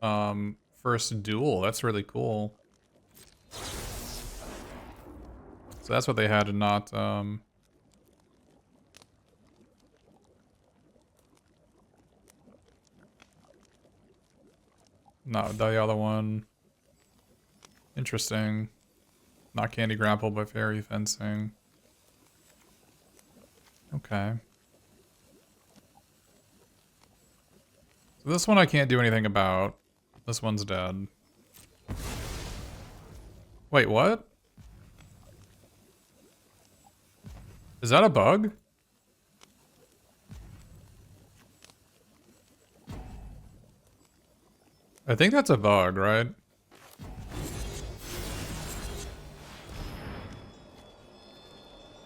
first duel. That's really cool. So that's what they had to not not the other one. Interesting. Not Candy Grapple, but Fairy Fencing. Okay. So this one I can't do anything about. This one's dead. Wait, what? Is that a bug? I think that's a bug, right?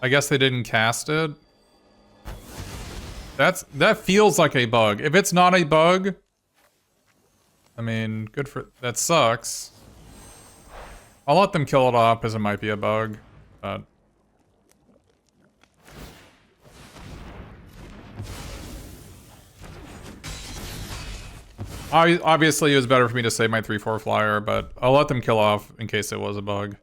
I guess they didn't cast it. That feels like a bug. If it's not a bug, I mean, good for that sucks. I'll let them kill it off because it might be a bug, but obviously it was better for me to save my 3/4 flyer, but I'll let them kill off in case it was a bug.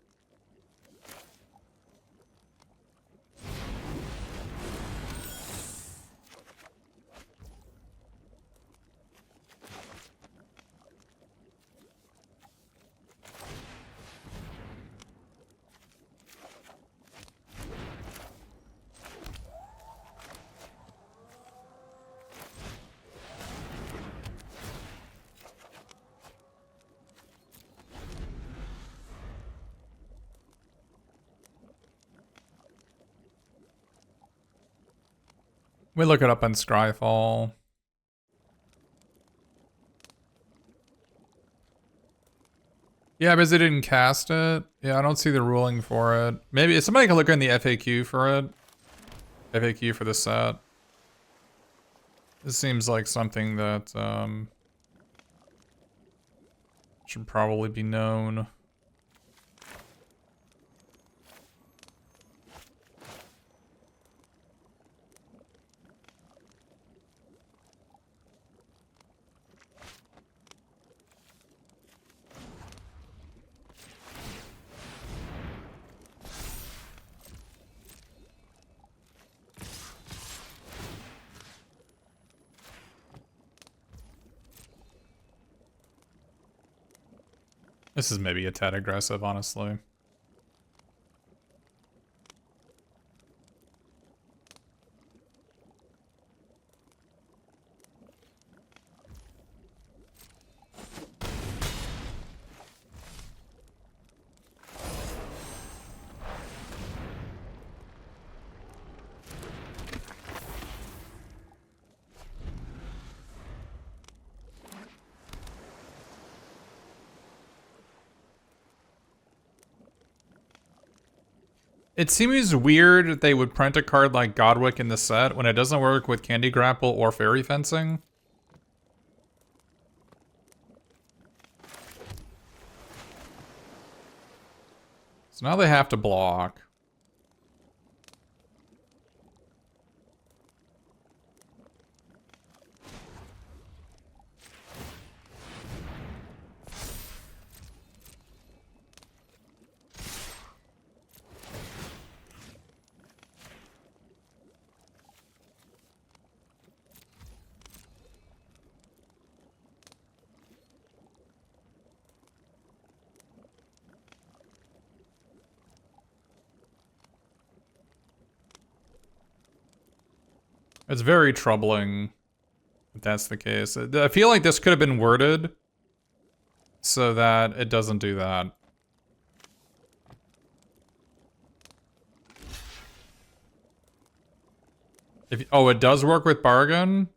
We look it up on Scryfall. Yeah, because they didn't cast it. Yeah, I don't see the ruling for it. Maybe somebody can look in the FAQ for it. FAQ for the set. This seems like something that should probably be known. This is maybe a tad aggressive, honestly. It seems weird that they would print a card like Godwick in the set when it doesn't work with Candy Grapple or Fairy Fencing. So now they have to block. It's very troubling if that's the case. I feel like this could have been worded so that it doesn't do that. Oh, it does work with Bargain?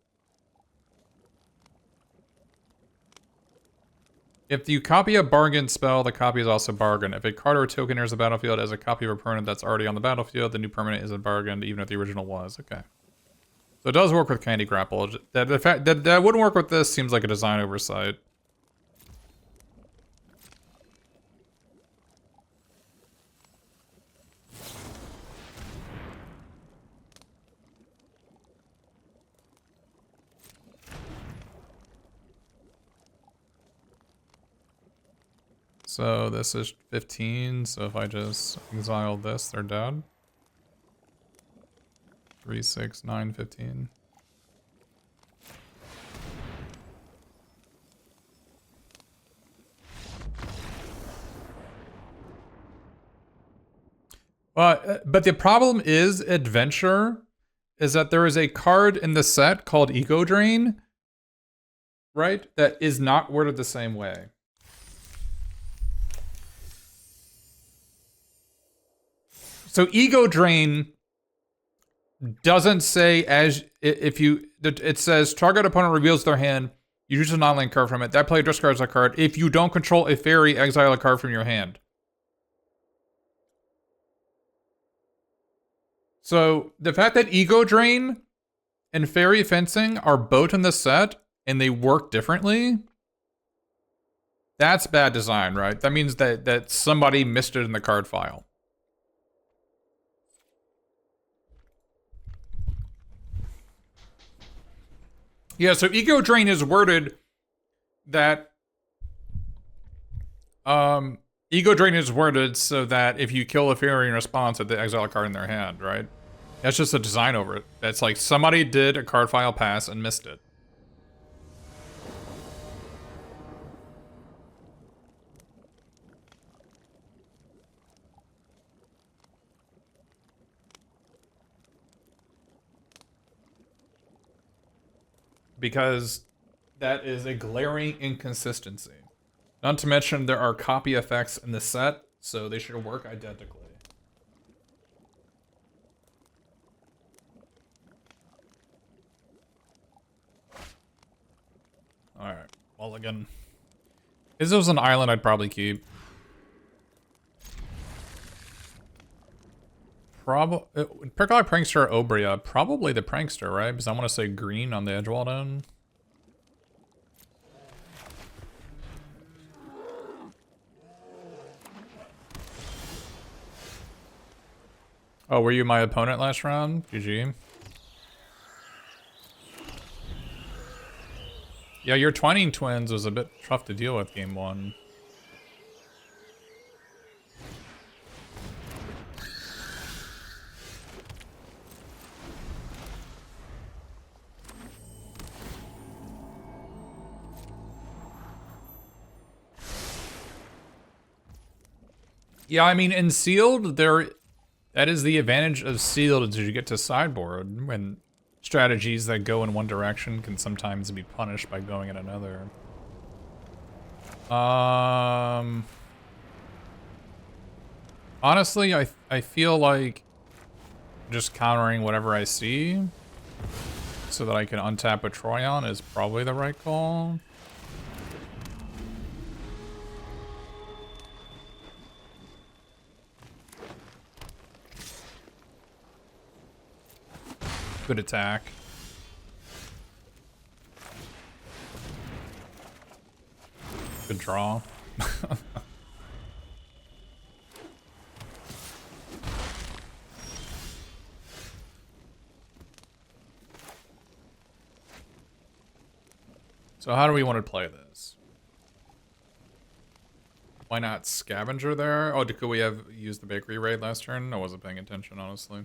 If you copy a Bargain spell, the copy is also Bargain. If a card or a token enters the battlefield as a copy of a permanent that's already on the battlefield, the new permanent isn't Bargained, even if the original was. Okay. So it does work with Candy Grapple. The fact that wouldn't work with this seems like a design oversight. So this is 15, so if I just exile this, they're dead. 3, 6, 9, 15. But the problem is, Adventure, is that there is a card in the set called Ego Drain, right? That is not worded the same way. So Ego Drain doesn't say it says target opponent reveals their hand, you choose a non-land card from it. That player discards that card. If you don't control a fairy, exile a card from your hand. So the fact that Ego Drain and Fairy Fencing are both in the set and they work differently, that's bad design, right? That means that somebody missed it in the card file. Yeah, so Ego Drain is worded that Ego Drain is worded so that if you kill a fairy in response, they exile a card in their hand, right? That's just a design over it. That's like somebody did a card file pass and missed it. Because that is a glaring inconsistency. Not to mention there are copy effects in the set, so they should work identically. Alright, mulligan. If this was an island, I'd probably keep. Perkalock Prankster or Obria? Probably the Prankster, right? Because I want to say green on the Edgewald end. Oh, were you my opponent last round? GG. Yeah, your Twining Twins was a bit tough to deal with game 1. Yeah, I mean, in Sealed, that is the advantage of Sealed, is you get to sideboard, when strategies that go in one direction can sometimes be punished by going in another. Honestly, I feel like just countering whatever I see so that I can untap a Troyan is probably the right call. Good attack. Good draw. So how do we want to play this? Why not Scavenger there? Oh, could we have used the bakery raid last turn? I wasn't paying attention, honestly.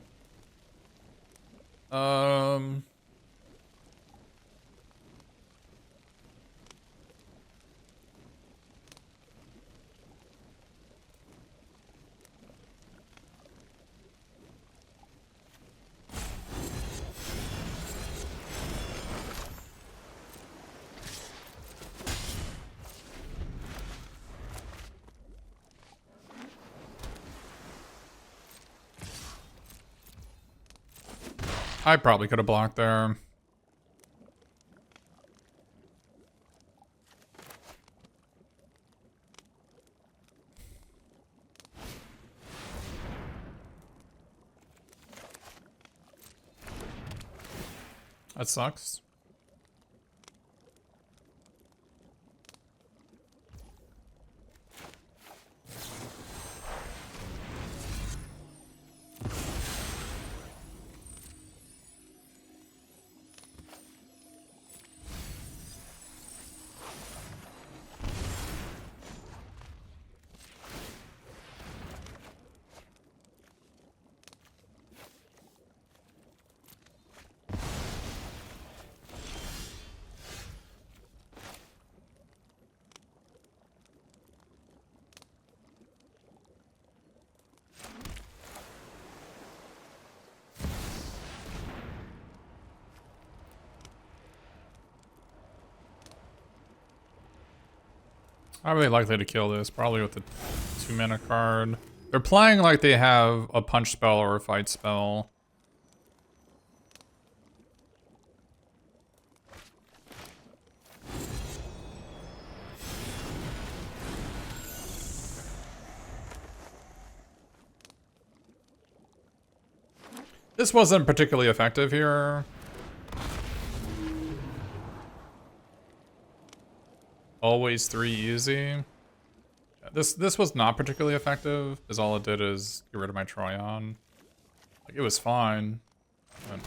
I probably could have blocked there. That sucks. I'm really likely to kill this, probably with the 2-mana card. They're playing like they have a punch spell or a fight spell. This wasn't particularly effective here. Always 3 easy. This was not particularly effective, because all it did is get rid of my Troyan. Like, it was fine. But...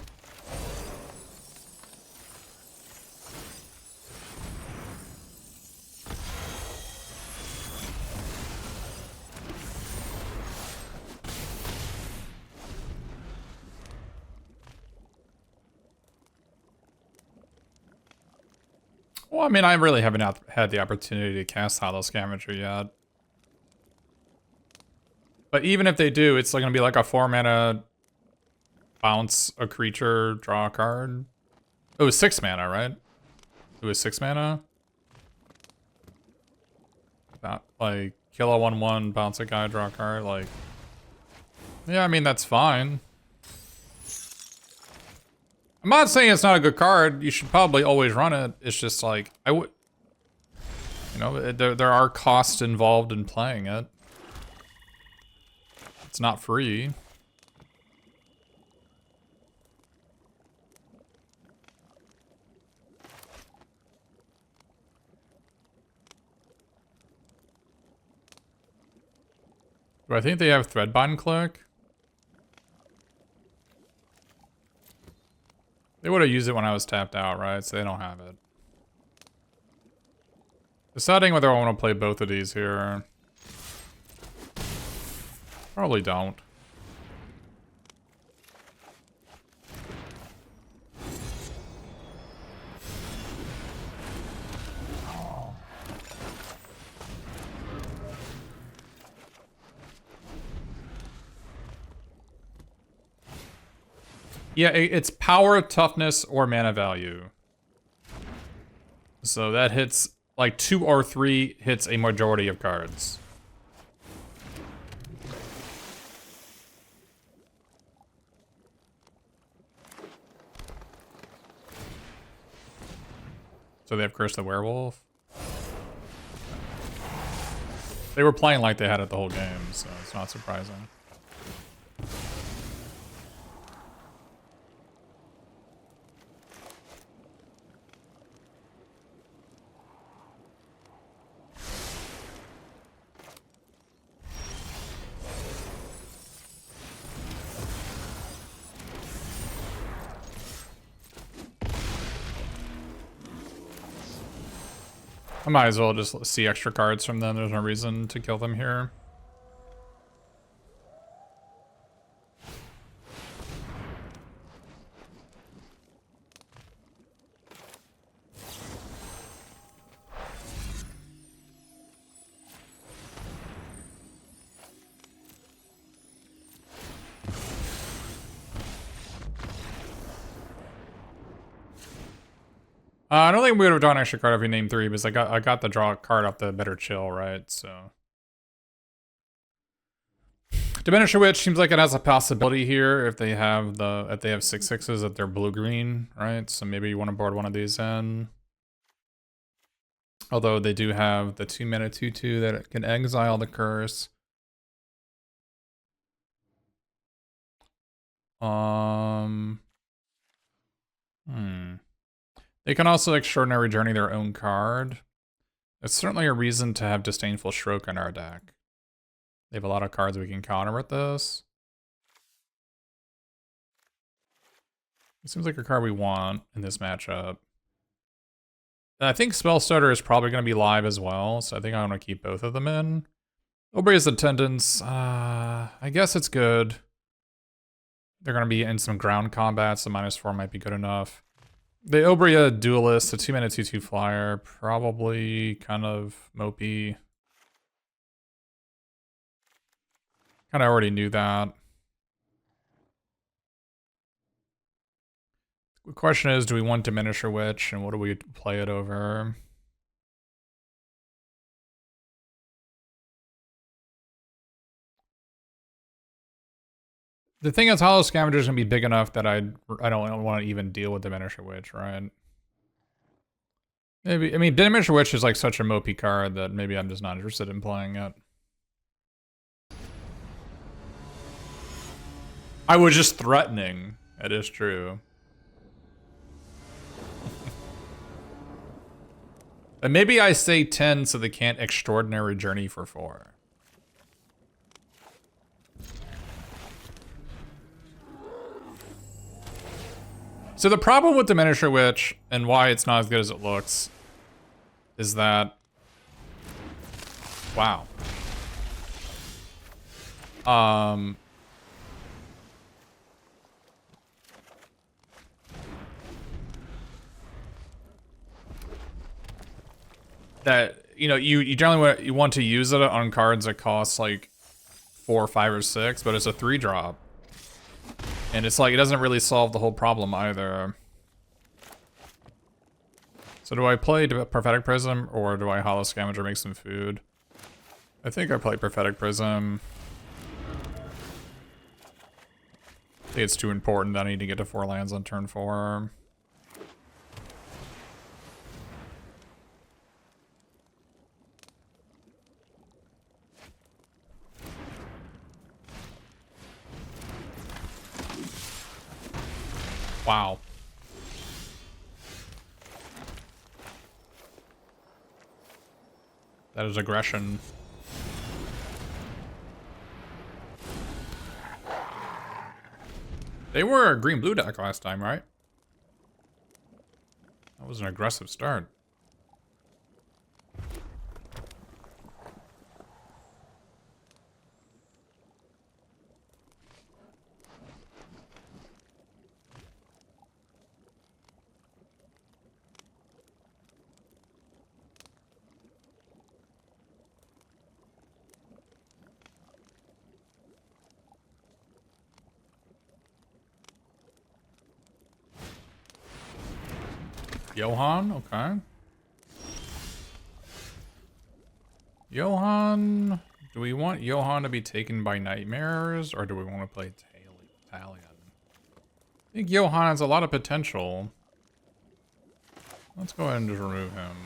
Well, I mean, I really haven't had the opportunity to cast Hollow Scavenger yet. But even if they do, it's going to be like a 4-mana bounce a creature, draw a card. It was 6 mana, right? It was 6 mana? Not like kill a 1/1, bounce a guy, draw a card. Like, yeah, I mean, that's fine. I'm not saying it's not a good card. You should probably always run it. It's just like, You know, there are costs involved in playing it. It's not free. Do I think they have Threadbind click? They would have used it when I was tapped out, right? So they don't have it. Deciding whether I want to play both of these here. Probably don't. Yeah, it's power, toughness, or mana value. So that hits, like 2 or 3 hits a majority of cards. So they have Curse the Werewolf. They were playing like they had it the whole game, so it's not surprising. I might as well just see extra cards from them. There's no reason to kill them here. I don't think we would have drawn an extra card if we named 3, because I got the draw card off the Better Chill, right? So Diminisher Witch seems like it has a possibility here if they have 6/6s that they're blue-green, right? So maybe you want to board one of these in. Although they do have the 2-mana 2/2 that can exile the curse. They can also Extraordinary Journey their own card. It's certainly a reason to have Disdainful Stroke in our deck. They have a lot of cards we can counter with this. It seems like a card we want in this matchup. And I think Spellstutter is probably going to be live as well, so I think I want to keep both of them in. Obria's Attendance, I guess it's good. They're going to be in some ground combat, so -4 might be good enough. The Obria Duelist, a 2-mana 2/2 flyer, probably kind of mopey. Kind of already knew that. The question is, do we want Diminisher Witch, and what do we play it over? The thing is, Hollow Scavenger's gonna be big enough that I don't want to even deal with Diminisher Witch, right? Maybe, I mean, Diminisher Witch is like such a mopey card that maybe I'm just not interested in playing it. I was just threatening. That is true. And maybe I say 10 so they can't Extraordinary Journey for 4. So the problem with Diminisher Witch, and why it's not as good as it looks, is that... Wow. That, you know, you generally want to use it on cards that cost like 4, 5, or 6, but it's a 3-drop. And it's like, it doesn't really solve the whole problem either. So do I play Prophetic Prism, or do I Hollow Scavenger make some food? I think I play Prophetic Prism. I think it's too important that I need to get to 4 lands on turn 4. Wow. That is aggression. They were a green-blue deck last time, right? That was an aggressive start. Johan, okay. Johan, do we want Johan to be taken by nightmares, or do we want to play Talion? I think Johan has a lot of potential. Let's go ahead and just remove him.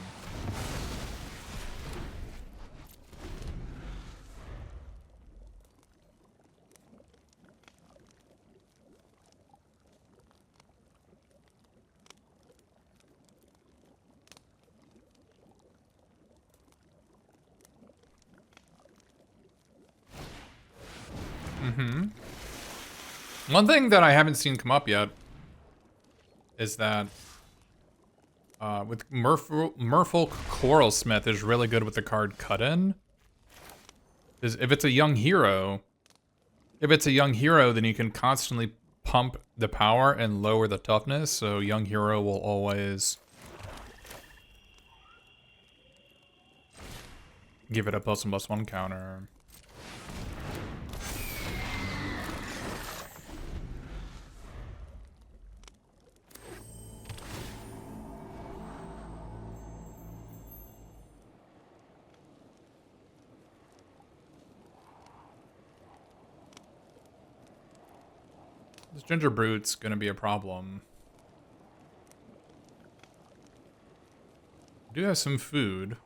One thing that I haven't seen come up yet is that with Merfolk Quarrelsmith is really good with the card Cut In. Because if it's a young hero, then you can constantly pump the power and lower the toughness, so young hero will always give it a +1/+1 counter. This Ginger Brute's gonna be a problem. I do have some food.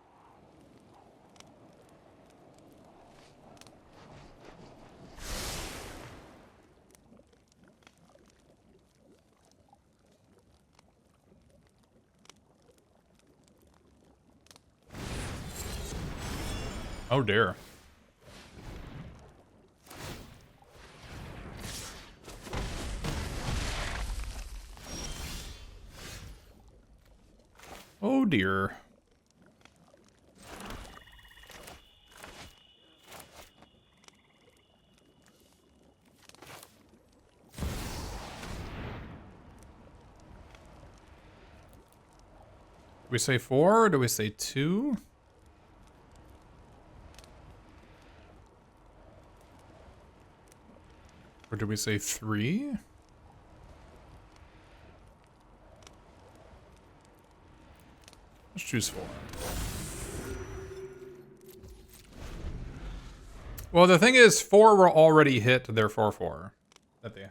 Oh dear. Oh dear. Do we say 4 or do we say 2? Or do we say 3? Let's choose 4. Well, the thing is, 4 were already hit their 4/4 that they have.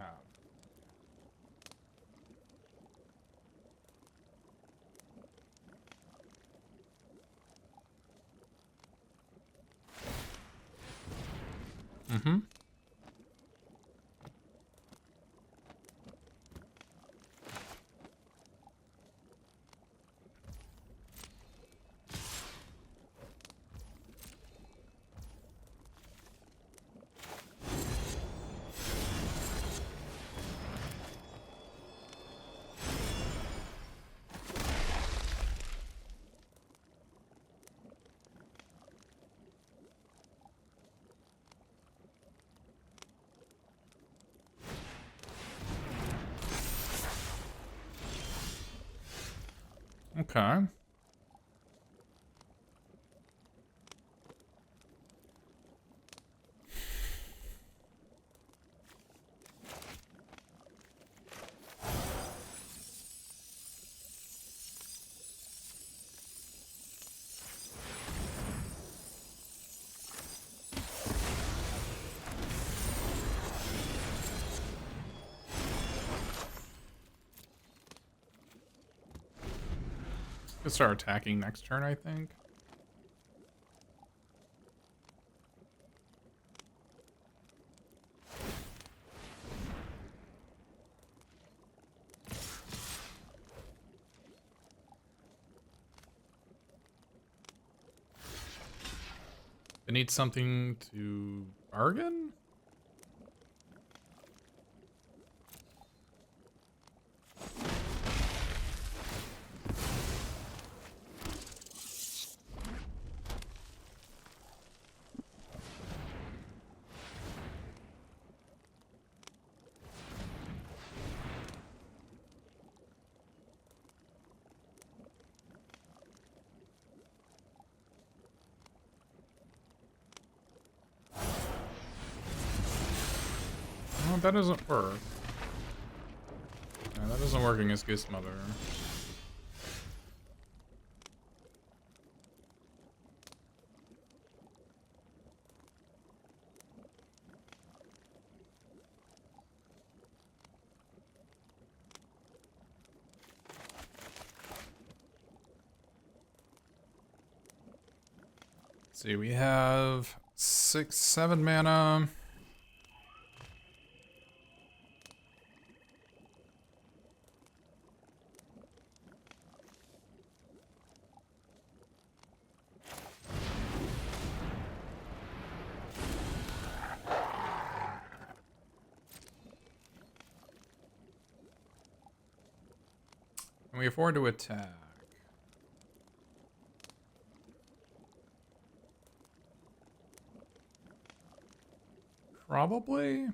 Mm-hmm. Okay. Let's start attacking next turn, I think. I need something to bargain? Oh, that doesn't work. Yeah, that doesn't work against Ghost Mother. Let's see, we have 6, 7 mana. Can we afford to attack? Probably.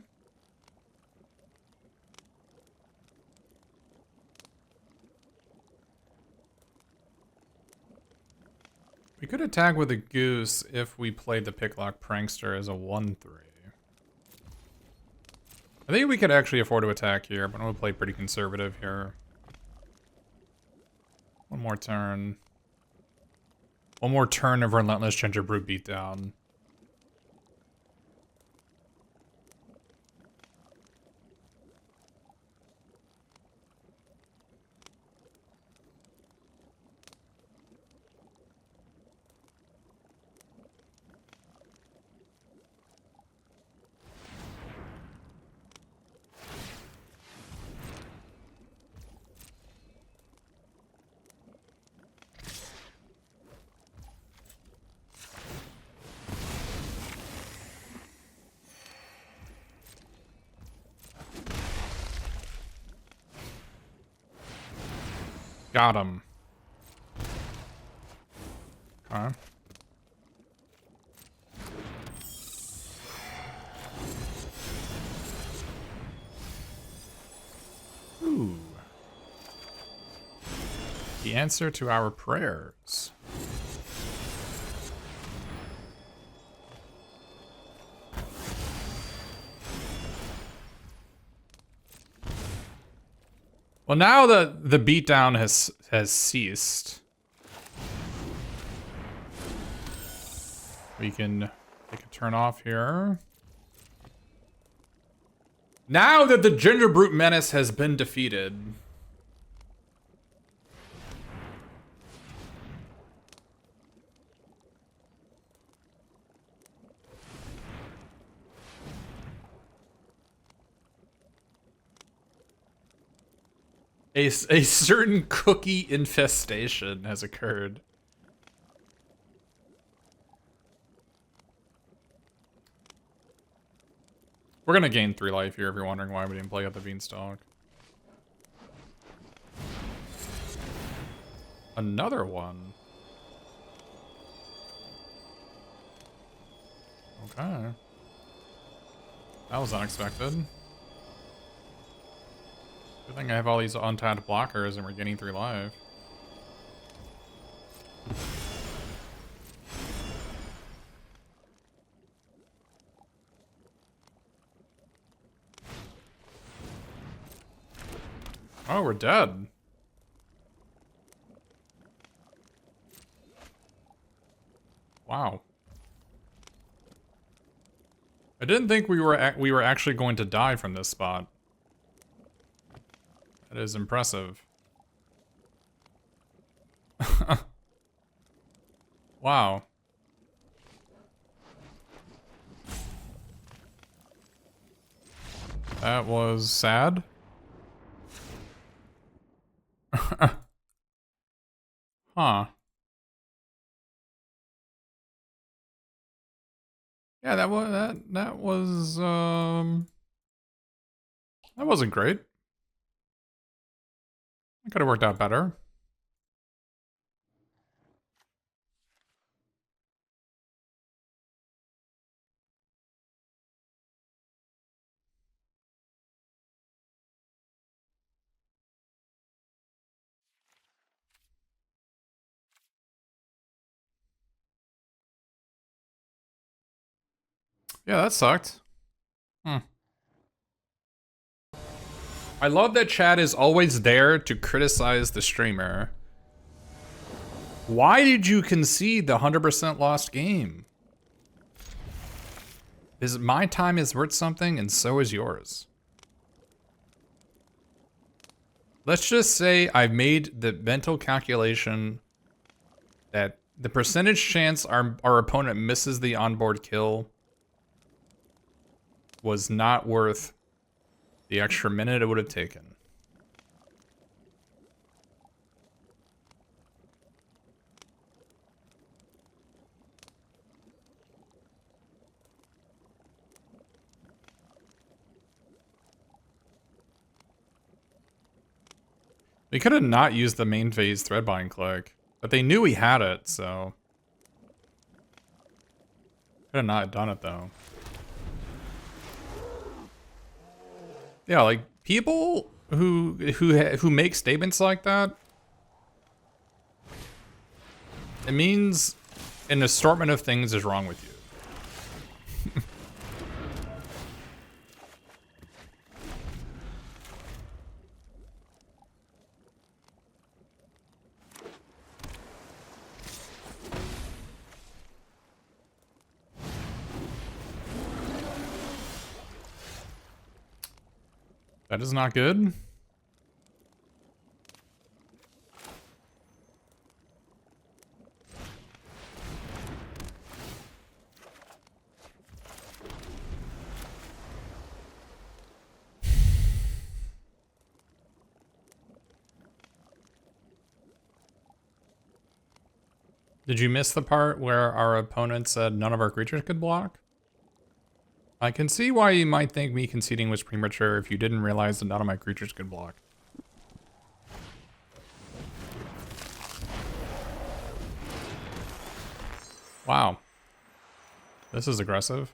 We could attack with a goose if we played the Picklock Prankster as a 1/3. I think we could actually afford to attack here, but I'm gonna play pretty conservative here. One more turn. One more turn of Relentless Gingerbrute Beatdown. Got him. Okay. Ooh. The answer to our prayers. Well, now that the beatdown has ceased, we can take a turn off here. Now that the Gingerbrute menace has been defeated, a certain cookie infestation has occurred. We're gonna gain 3 life here if you're wondering why we didn't play out the Beanstalk. Another one. Okay. That was unexpected. Good thing I have all these untapped blockers and we're getting 3 life. Oh, we're dead. Wow. I didn't think we were actually going to die from this spot. That is impressive. Wow. That was sad. Huh. Yeah, that wasn't great. It could have worked out better. Yeah, that sucked. Hmm. I love that chat is always there to criticize the streamer. Why did you concede the 100% lost game? Is my time is worth something and so is yours. Let's just say I've made the mental calculation that the percentage chance our opponent misses the onboard kill was not worth the extra minute it would have taken. They could have not used the main phase threadbind click, but they knew he had it, so could have not done it though. Yeah, like people who make statements like that, it means an assortment of things is wrong with you. That is not good. Did you miss the part where our opponent said none of our creatures could block? I can see why you might think me conceding was premature if you didn't realize that none of my creatures could block. Wow. This is aggressive.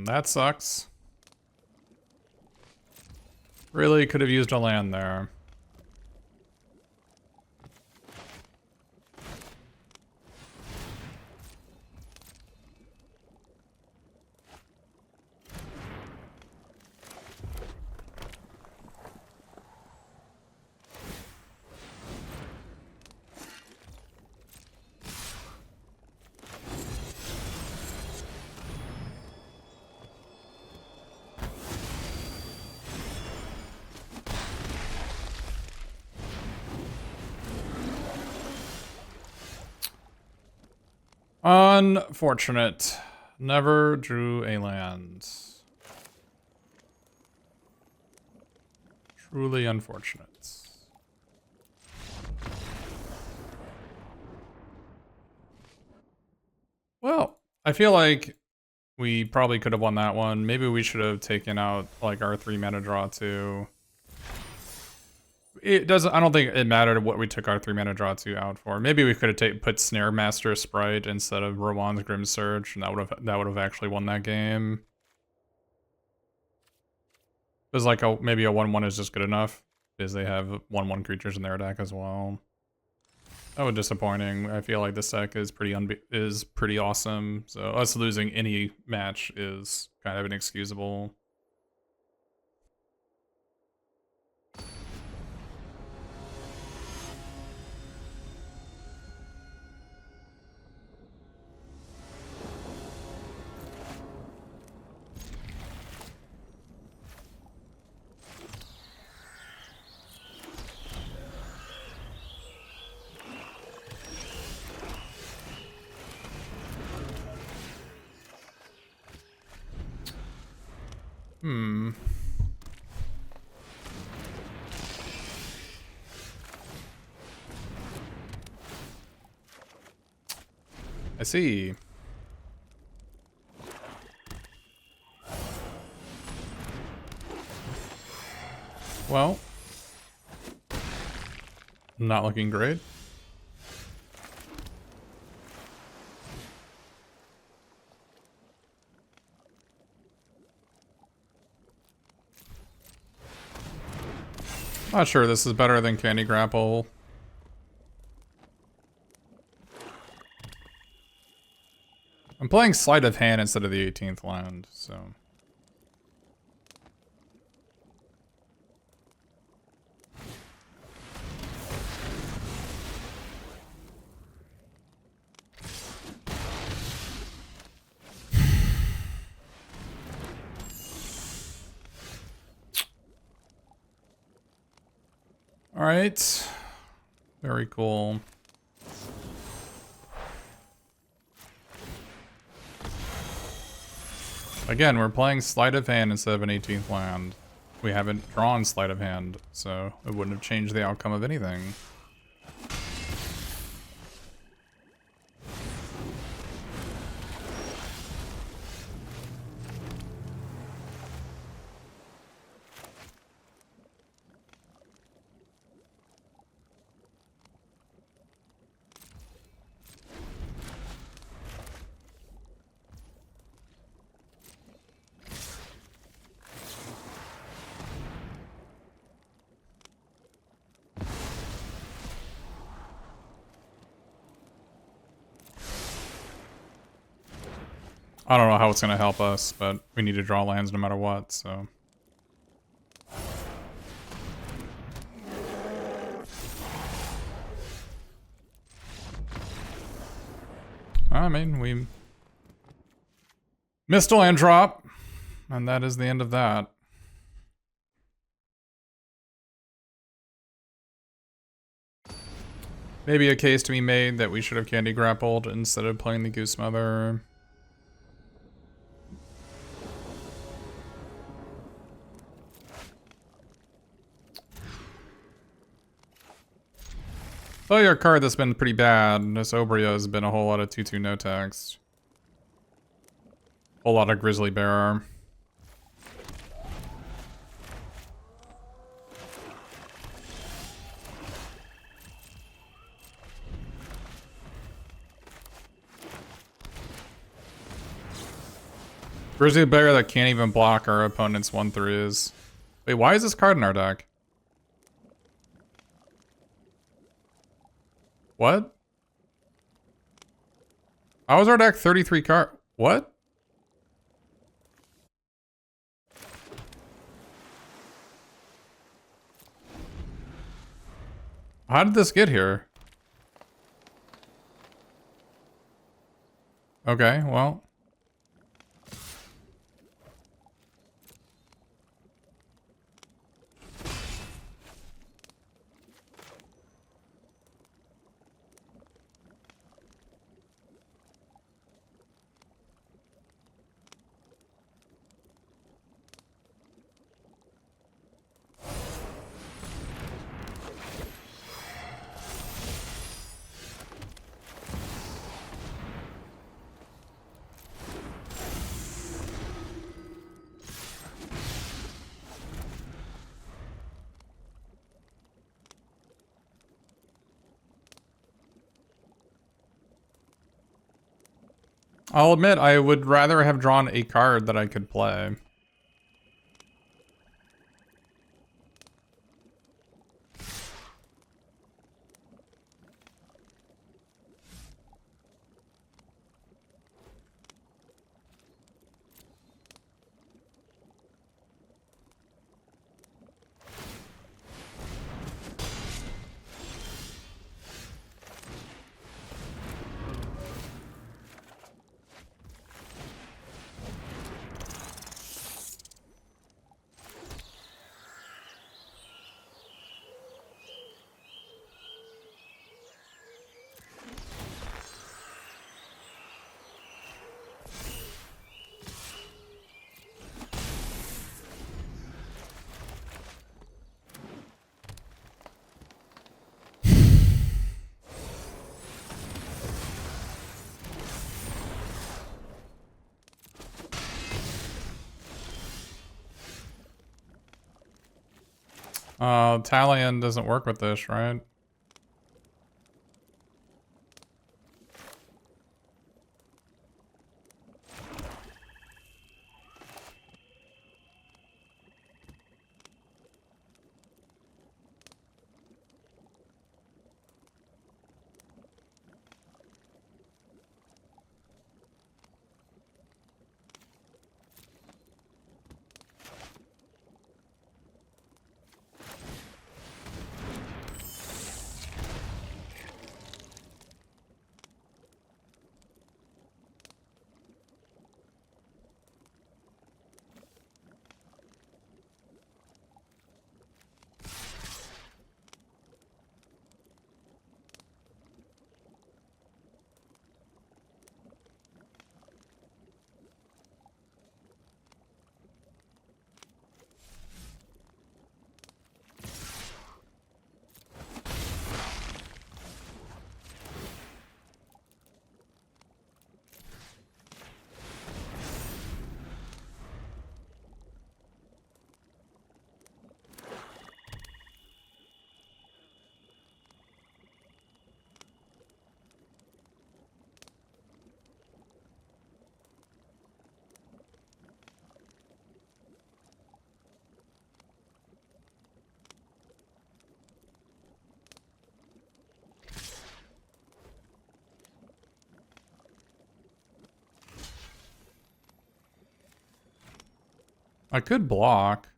That sucks. Really could have used a land there. Unfortunate. Never drew a land. Truly unfortunate. Well, I feel like we probably could have won that one. Maybe we should have taken out like our 3 mana draw too. It doesn't. I don't think it mattered what we took our 3 mana draw 2 out for. Maybe we could have put Snare Master Sprite instead of Rowan's Grim Surge, and that would have actually won that game. There's like maybe a 1/1 is just good enough, because they have 1/1 creatures in their deck as well. That was disappointing. I feel like this deck is pretty awesome. So us losing any match is kind of inexcusable. I see. Well, not looking great. Not sure this is better than Candy Grapple. I'm playing Sleight of Hand instead of the 18th land, so... Alright. Very cool. Again, we're playing Sleight of Hand instead of an 18th land. We haven't drawn Sleight of Hand, so it wouldn't have changed the outcome of anything. I don't know how it's going to help us, but we need to draw lands no matter what, so... I mean, we... missed a land drop, and that is the end of that. Maybe a case to be made that we should have Candy Grappled instead of playing the Goose Mother. Oh, your card that's been pretty bad. This Obria has been a whole lot of 2/2 no text. Whole lot of Grizzly Bearer. Grizzly Bear that can't even block our opponent's 1/3s. Wait, why is this card in our deck? What? How is our deck 33 card? What? How did this get here? Okay, well. I'll admit, I would rather have drawn a card that I could play. Talion doesn't work with this, right? I could block.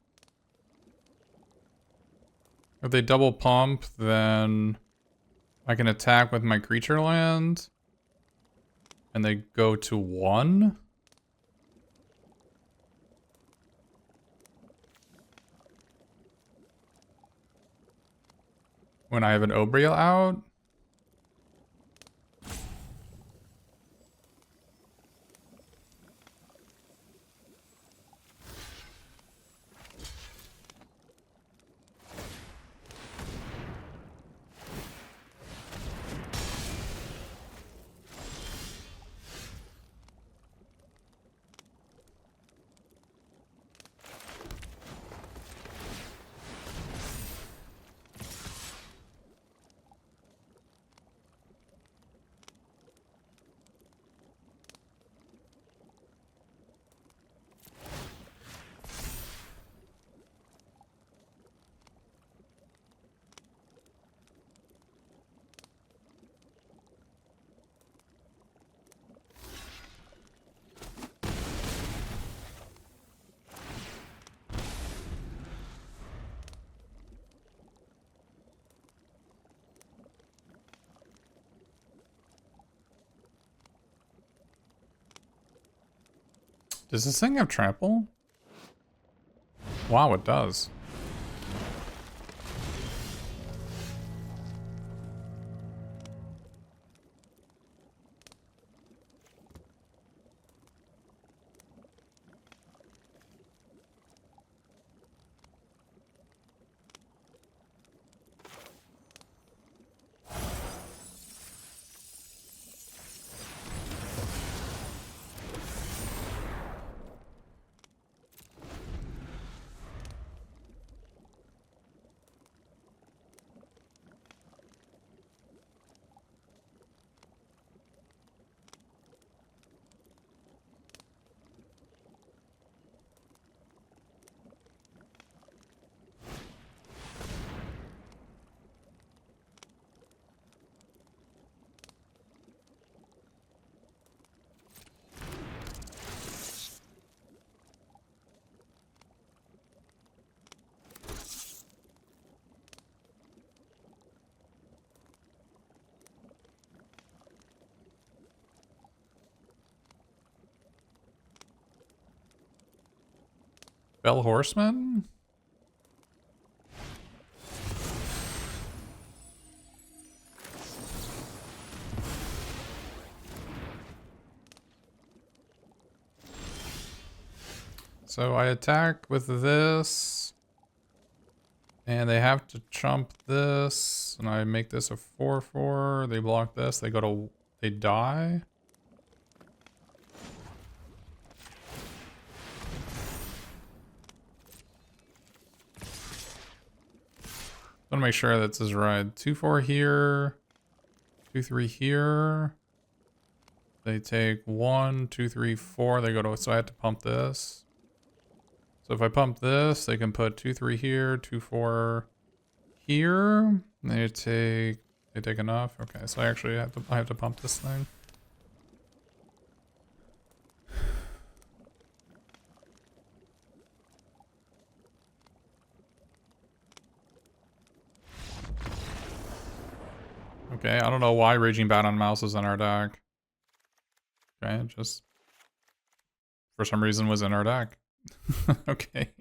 If they double pump, then I can attack with my creature land. And they go to 1. When I have an Obriel out. Does this thing have trample? Wow, it does. Bell Horseman? So I attack with this. And they have to chump this. And I make this a 4/4. They block this. They go to... They die. Want to make sure that's his right. 2-4 here. 2-3 here. They take 1, 2, 3, 4. They go to, so I have to pump this. So if I pump this, they can put 2-3 here, 2-4 here. They take enough. Okay, so I actually have to pump this thing. Okay, I don't know why Raging Bat on Mouse is in our deck. Okay, just for some reason was in our deck. Okay.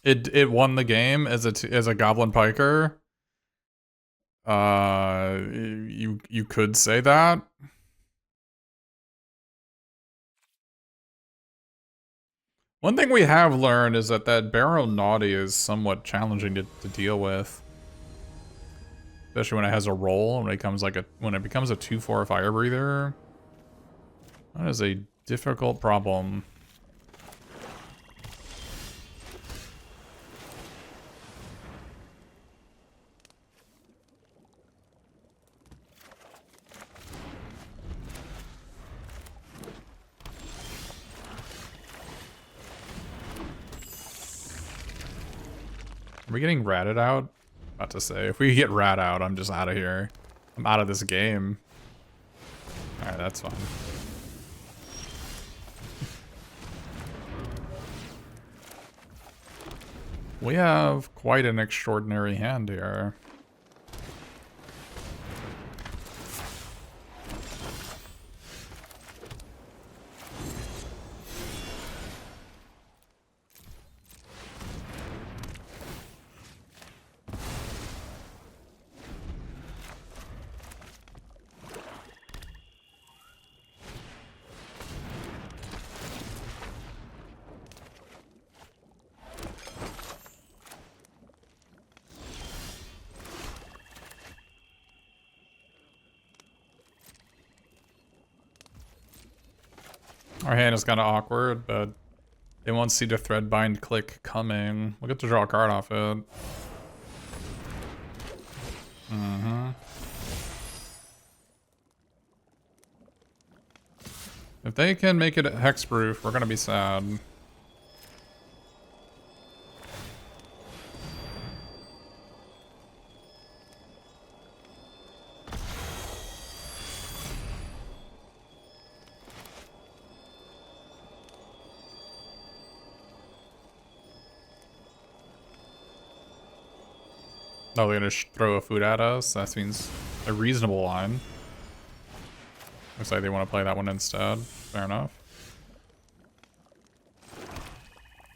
It won the game as a Goblin Piker. You could say that. One thing we have learned is that Barrow Naughty is somewhat challenging to deal with. Especially when it has a roll, when it becomes a 2/4 fire breather. That is a difficult problem. Are we getting ratted out? About to say, if we get rat out, I'm just out of here. I'm out of this game. Alright, that's fine. We have quite an extraordinary hand here. Our hand is kind of awkward, but they won't see the Threadbind click coming. We'll get to draw a card off it. If they can make it hexproof, we're gonna be sad. Oh, they're gonna throw a food at us? That seems a reasonable line. Looks like they want to play that one instead. Fair enough.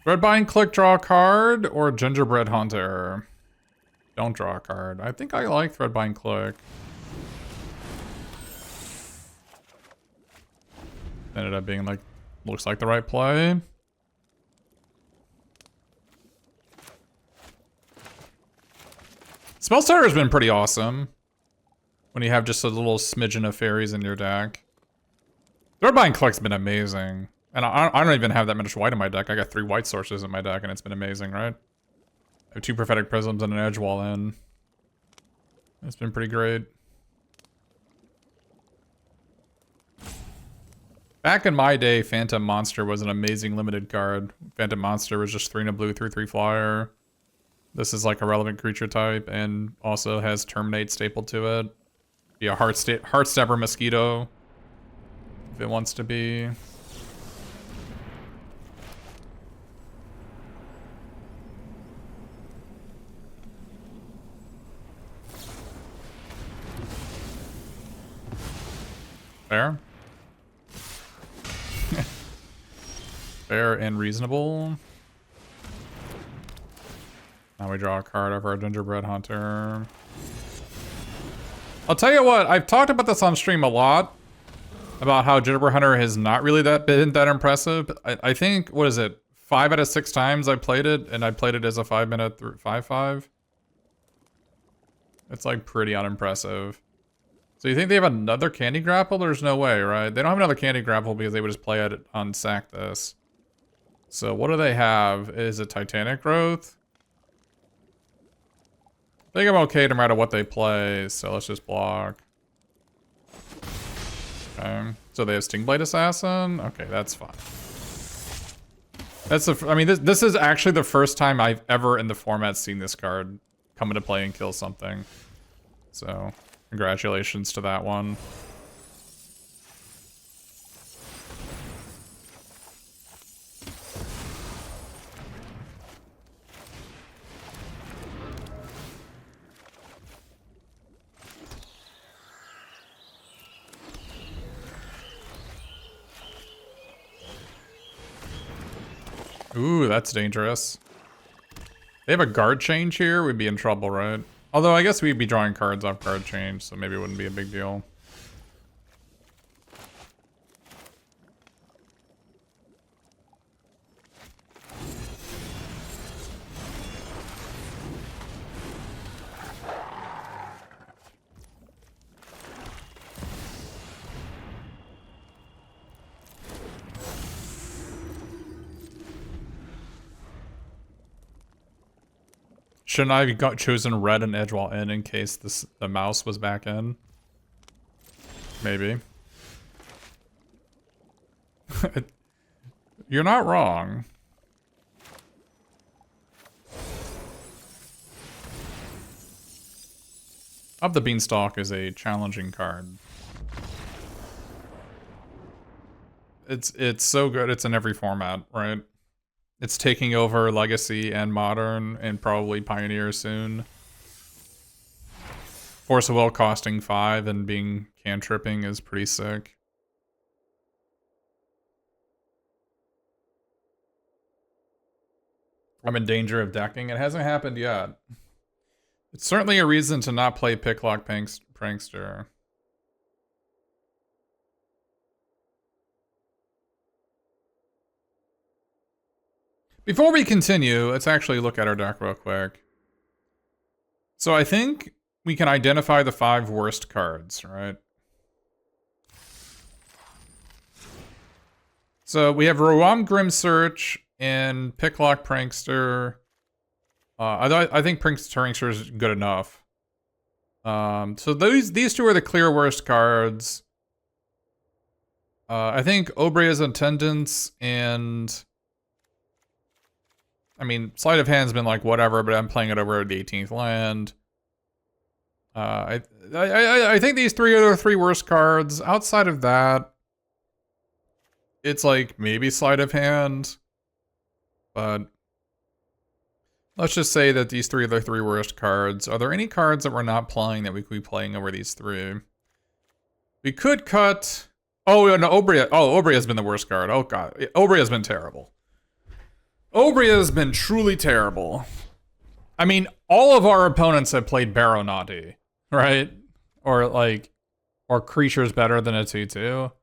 Threadbind, click, draw a card, or Gingerbread Hunter? Don't draw a card. I think I like Threadbind, click. Ended up being like, looks like the right play. Spellstarter's been pretty awesome. When you have just a little smidgen of fairies in your deck. Threadbind Click's been amazing. And I don't even have that much white in my deck. I got 3 white sources in my deck and it's been amazing, right? I have 2 Prophetic Prisms and an Edge Wall in. It's been pretty great. Back in my day, Phantom Monster was an amazing limited card. Phantom Monster was just 3 and a blue, 3/3 flyer. This is like a relevant creature type and also has Terminate stapled to it. Be a Heartstabber Mosquito if it wants to be. Fair. Fair and reasonable. Now we draw a card of our Gingerbread Hunter. I'll tell you what, I've talked about this on stream a lot. About how Gingerbread Hunter has not really been that impressive. I think, what is it? 5 out of 6 times I played it, and I played it as a 5-minute 5/5. It's like pretty unimpressive. So you think they have another candy grapple? There's no way, right? They don't have another candy grapple because they would just play it on sack this. So what do they have? Is it Titanic Growth? I think I'm okay no matter what they play, so let's just block. Okay. So they have Stingblade Assassin? Okay, that's fine. That's I mean, this is actually the first time I've ever in the format seen this card come into play and kill something. So, congratulations to that one. Ooh, that's dangerous. They have a guard change here, we'd be in trouble, right? Although I guess we'd be drawing cards off guard change, so maybe it wouldn't be a big deal. Shouldn't I have chosen red and edge while in case the mouse was back in? Maybe. You're not wrong. Up the Beanstalk is a challenging card. It's so good, it's in every format, right? It's taking over Legacy and Modern and probably Pioneer soon. Force of Will costing 5 and being cantripping is pretty sick. I'm in danger of decking. It hasn't happened yet. It's certainly a reason to not play Picklock Prankster. Before we continue, let's actually look at our deck real quick. So I think we can identify the 5 worst cards, right? So we have Roam Grimsearch and Picklock Prankster. I think Prankster is good enough. So these two are the clear worst cards. I think Obria's Attendants and... I mean, Sleight of Hand's been like whatever, but I'm playing it over the 18th land. I think these 3 are the 3 worst cards. Outside of that, it's like maybe Sleight of Hand, but let's just say that these 3 are the 3 worst cards. Are there any cards that we're not playing that we could be playing over these 3? We could cut. Oh no, Obria. Oh, Obria's been the worst card. Oh god, Obria's been terrible. Obria's been truly terrible. I mean, all of our opponents have played Baronati, right? Or creatures better than a 2/2.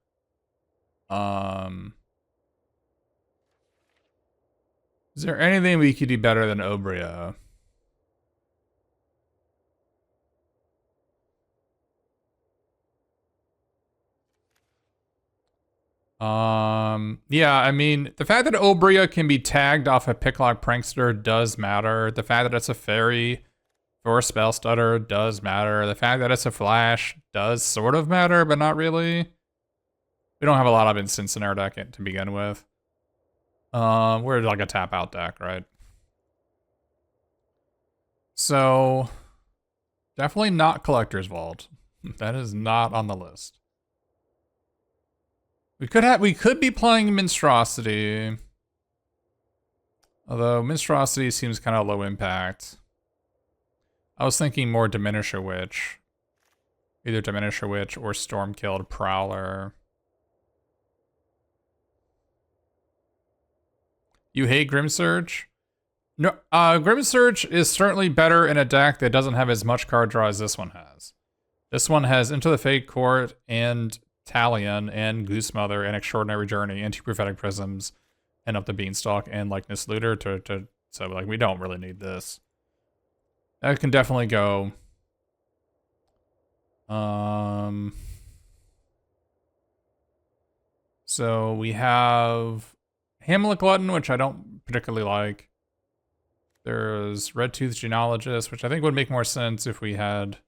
Is there anything we could do better than Obria? Yeah, I mean, the fact that Obria can be tagged off a Picklock Prankster does matter. The fact that it's a fairy for Spell Stutter does matter. The fact that it's a flash does sort of matter, but not really. We don't have a lot of instants in our deck to begin with. We're like a tap out deck, right? So, definitely not Collector's Vault. That is not on the list. We could be playing Minstrosity. Although Minstrosity seems kind of low impact. I was thinking more Diminisher Witch. Either Diminisher Witch or Storm-Killed Prowler. You hate Grimsearch? No, Grimsearch is certainly better in a deck that doesn't have as much card draw as this one has. This one has Into the Fate Court and Talion and Goose Mother and Extraordinary Journey and 2 Prophetic Prisms. and up the beanstalk and likeness looter to so like we don't really need this. That can definitely go. So we have Hamlet Glutton, which I don't particularly like. There's Red Tooth Genealogist, which I think would make more sense if we had.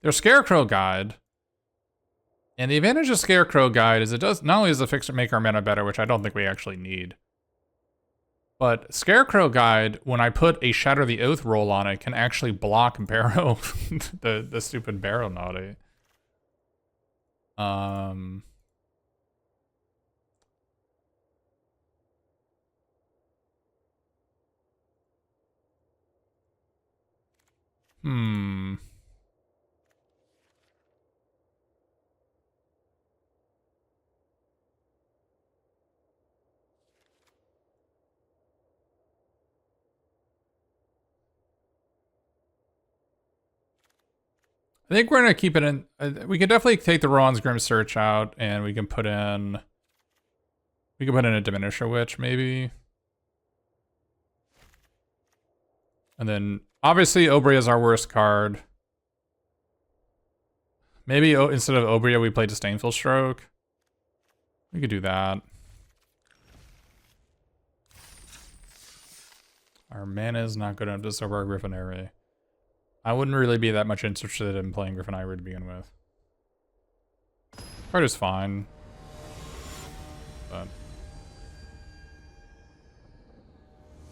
There's Scarecrow Guide. And the advantage of Scarecrow Guide is it does not only does the fixer make our mana better, which I don't think we actually need. But Scarecrow Guide, when I put a Shatter the Oath roll on it, can actually block Barrow, the stupid Barrow Naughty. I think we're gonna keep it in. We can definitely take the Rowan's Grim Search out, and we can put in. We can put in a Diminisher Witch, maybe. And then, obviously, Obria is our worst card. Maybe instead of Obria, we play Disdainful Stroke. We could do that. Our mana is not good enough to serve our Griffin-Airy. I wouldn't really be that much interested in playing Griffin-Airy to begin with. Card is fine. But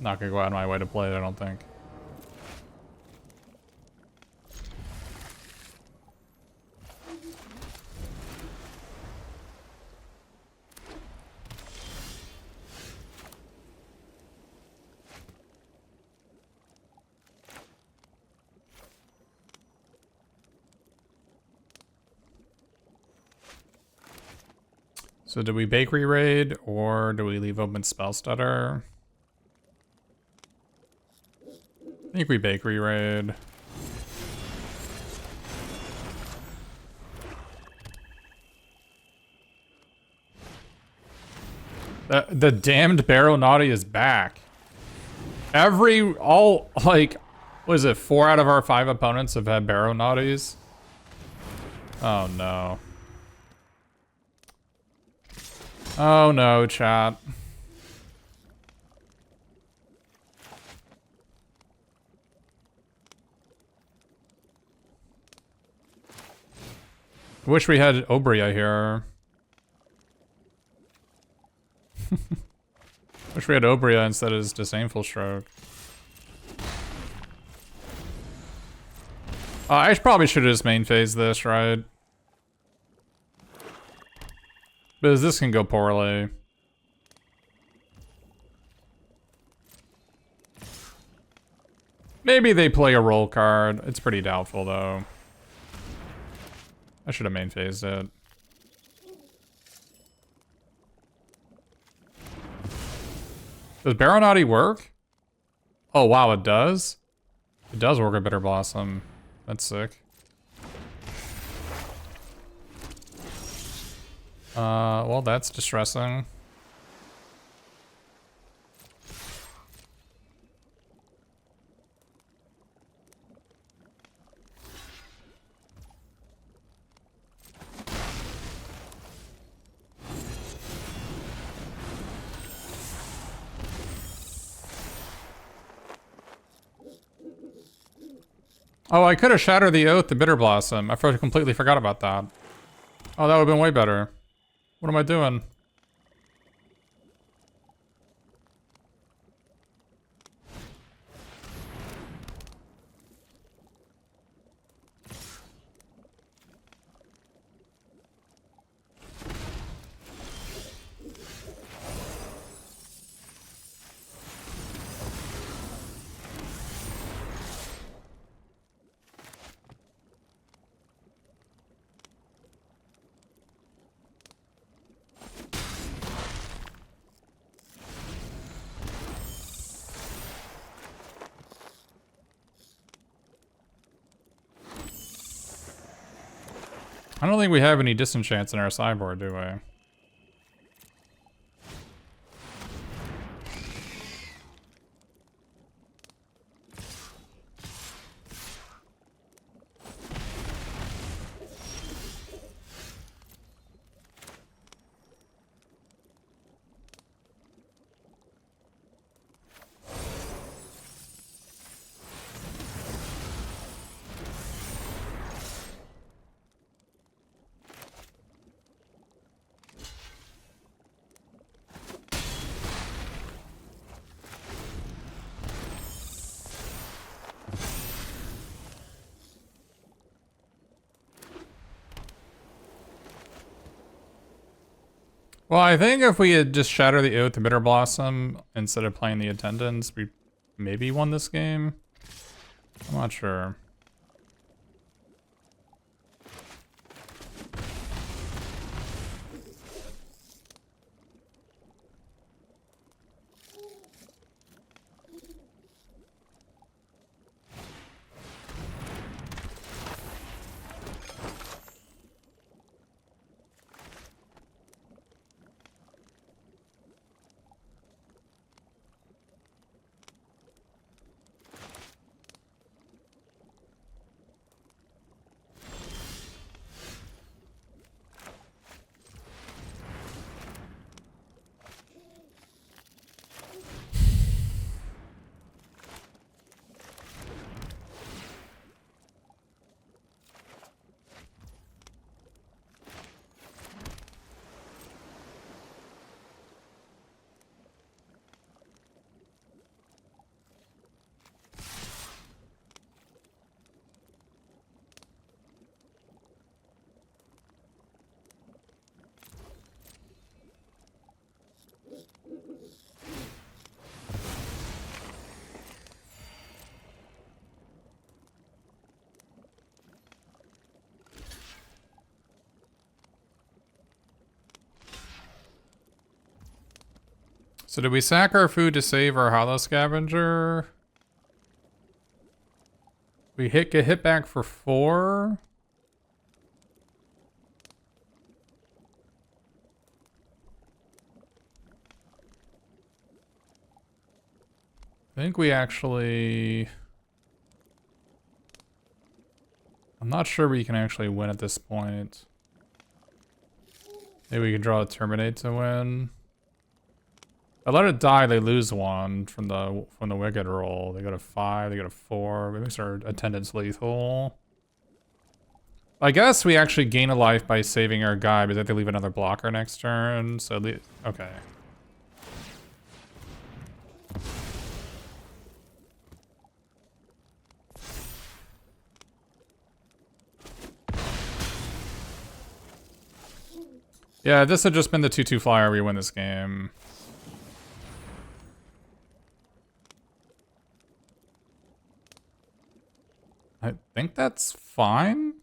not gonna go out of my way to play it, I don't think. So do we Bakery Raid, or do we leave open Spell Stutter? I think we Bakery Raid. The damned Barrow Naughty is back. Like, what is it, 4 out of our 5 opponents have had Barrow Naughties? Oh no. Oh no, chat. Wish we had Obria here. Wish we had Obria instead of Disdainful Stroke. I probably should have just main phased this, right? Because this can go poorly. Maybe they play a roll card. It's pretty doubtful, though. I should have main phased it. Does Barrow Naughty work? Oh, wow, it does? It does work with Bitter Blossom. That's sick. Well, that's distressing. Oh, I could have Shattered the Oath to Bitter Blossom. I completely forgot about that. Oh, that would have been way better. What am I doing? I don't think we have any disenchants in our sideboard, do we? Well, I think if we had just Shatter the Oath and Bitter Blossom instead of playing the Attendants, we maybe won this game. I'm not sure. So did we sack our food to save our Hollow Scavenger? We get hit back for 4. I think we actually... I'm not sure we can actually win at this point. Maybe we can draw a Terminate to win. I let it die, they lose 1 from the Wicked roll. They go to 5, they go to 4. Maybe our Attendants lethal. I guess we actually gain a life by saving our guy, but they have to leave another blocker next turn. So, okay. Yeah, this had just been the 2/2 flyer, we win this game. I think that's fine.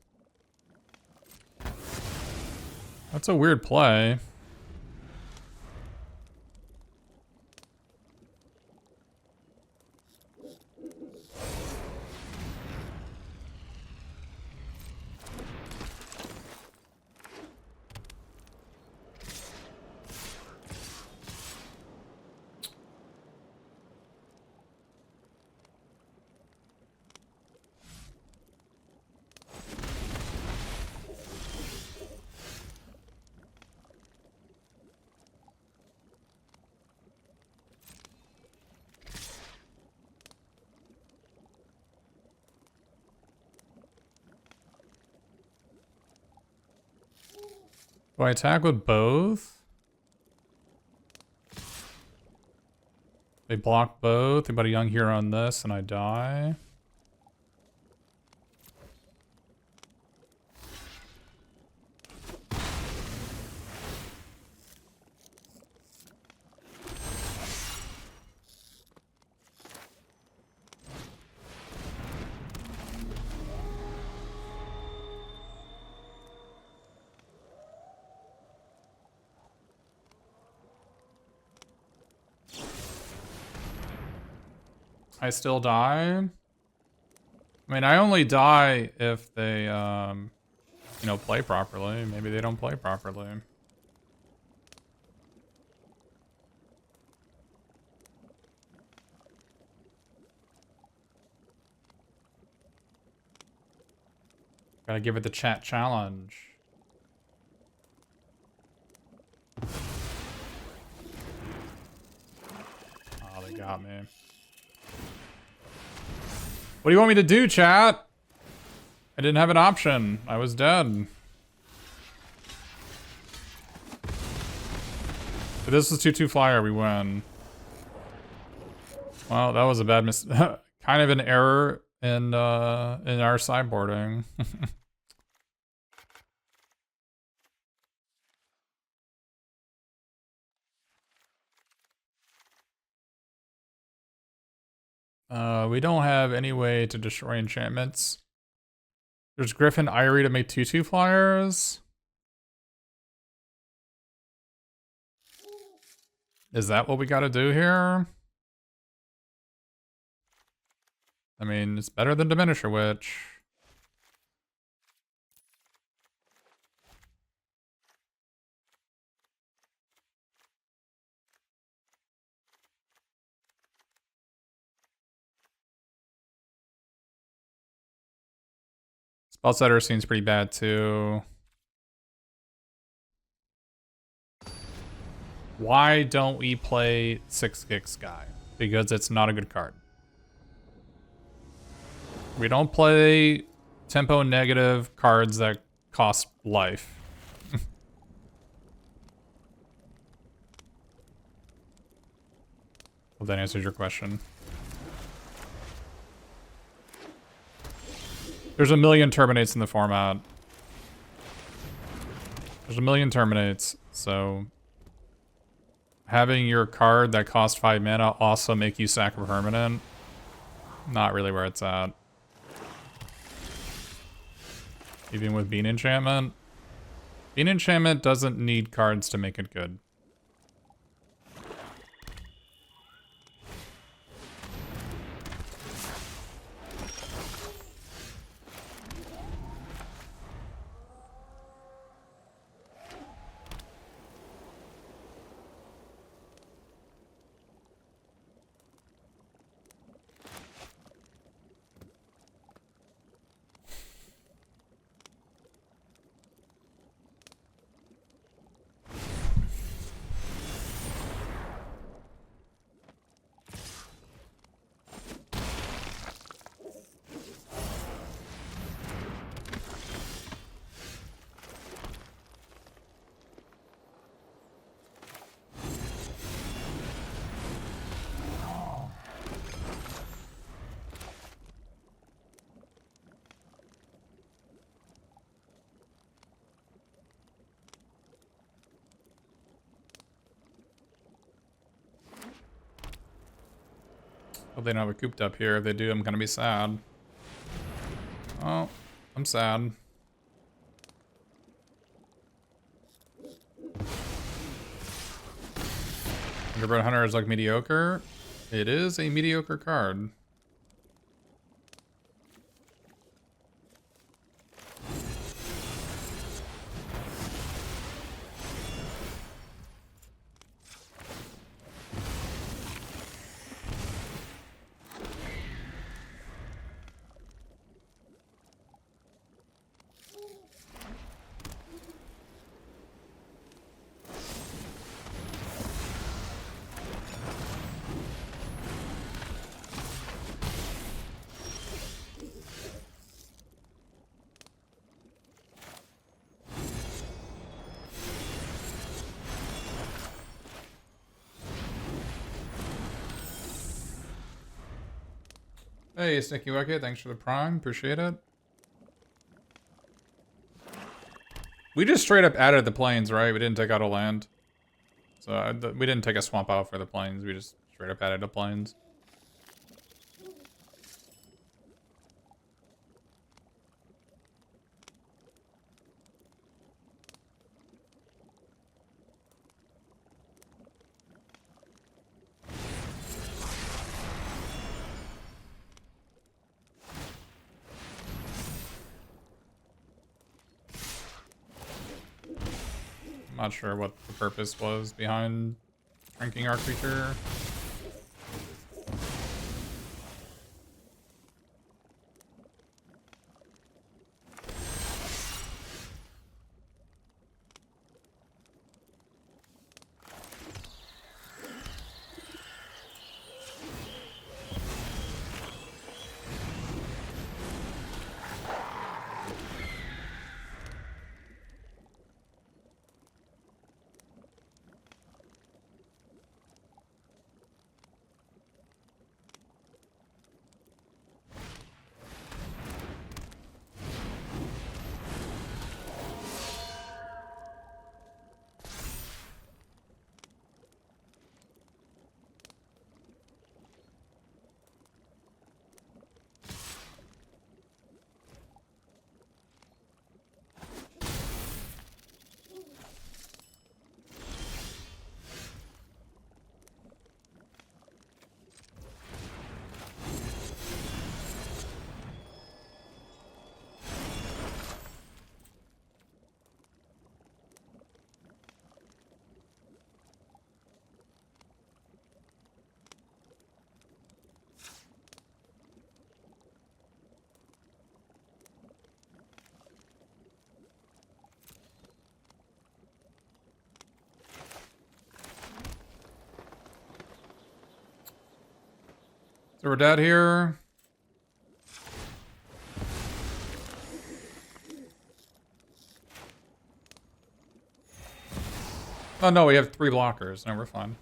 That's a weird play. Do I attack with both? They block both. They put a young hero on this and I die. I still die. I mean, I only die if they, you know, play properly. Maybe they don't play properly. Gotta give it the chat challenge. Oh, they got me. What do you want me to do, chat? I didn't have an option. I was dead. If this was 2/2 flyer, we win. Well, that was a bad kind of an error in our sideboarding. We don't have any way to destroy enchantments. There's Griffin Eyrie to make 2/2 flyers. Is that what we gotta do here? I mean, it's better than Diminisher Witch. Spellsetter seems pretty bad too. Why don't we play 6 Sky? Because it's not a good card. We don't play tempo negative cards that cost life. Well, that answers your question. There's a million Terminates in the format. There's a million Terminates, so having your card that costs 5 mana also make you sack a permanent, not really where it's at. Even with Bean Enchantment. Bean Enchantment doesn't need cards to make it good. Hope they don't have it cooped up here. If they do, I'm gonna be sad. Oh, I'm sad. Underbird Hunter is like mediocre. It is a mediocre card. Hey, Sticky Wicket, thanks for the prime. Appreciate it. We just straight up added the plains, right? We didn't take out a land. So we didn't take a swamp out for the plains. We just straight up added the plains. I'm not sure what the purpose was behind shrinking our creature. So we're dead here. Oh no, we have 3 blockers. No, we're fine.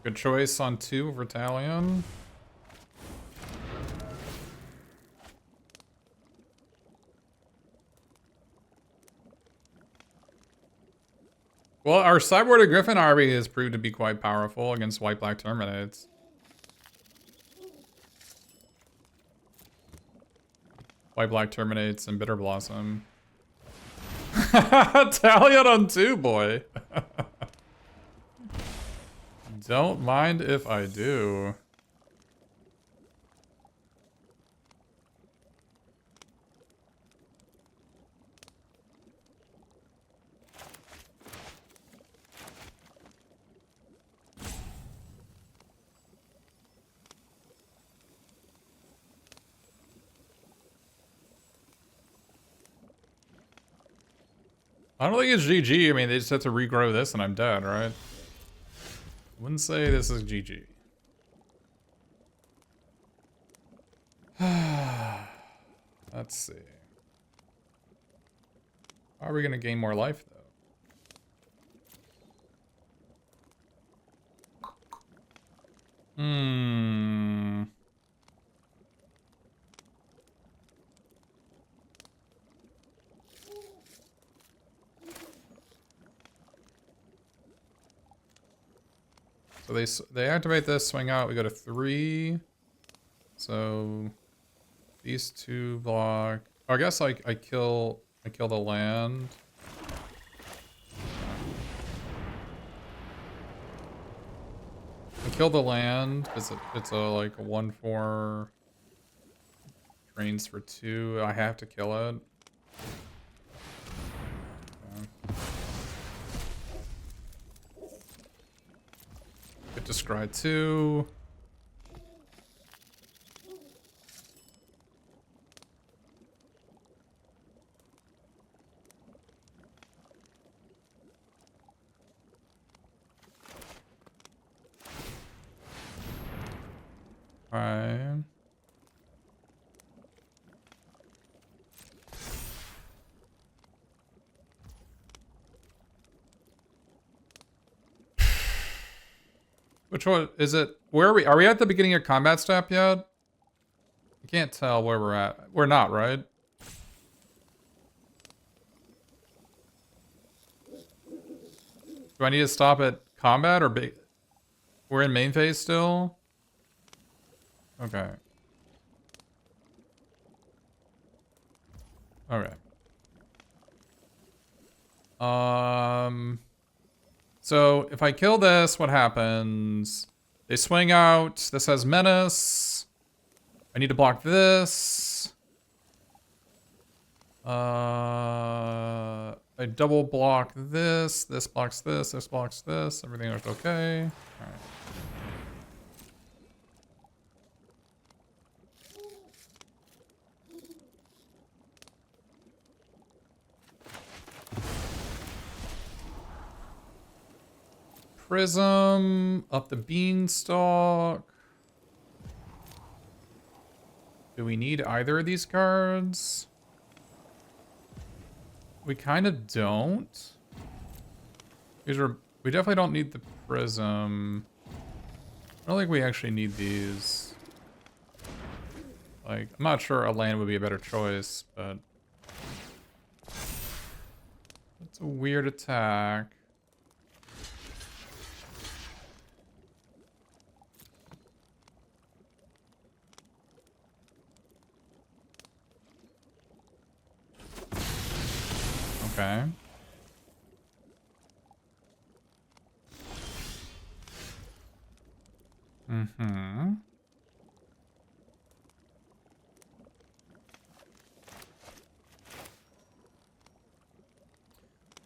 Good choice on 2 of Retalion. Well, our sideboarded Griffin army has proved to be quite powerful against white-black Terminates. White-black Terminates and Bitter Blossom. Talion on 2, boy. Don't mind if I do. I don't think it's GG. I mean, they just have to regrow this and I'm dead, right? Wouldn't say this is GG. Let's see. How are we going to gain more life, though? So they activate this, swing out, we go to 3. So these 2 block. Oh, I guess I kill the land. I kill the land. It's a like a 1/4 drains for 2. I have to kill it. Get to scry 2. Alright. Which one is it? Where are we? Are we at the beginning of combat step yet? I can't tell where we're at. We're not, right? Do I need to stop at combat or big? We're in main phase still? Okay. Okay. So if I kill this, what happens? They swing out. This has menace. I need to block this. I double block this. This blocks this. This blocks this. Everything looks okay. All right. Prism, up the beanstalk. Do we need either of these cards? We kind of don't. We definitely don't need the prism. I don't think we actually need these. Like, I'm not sure a land would be a better choice, but it's a weird attack. Okay. Mm-hmm.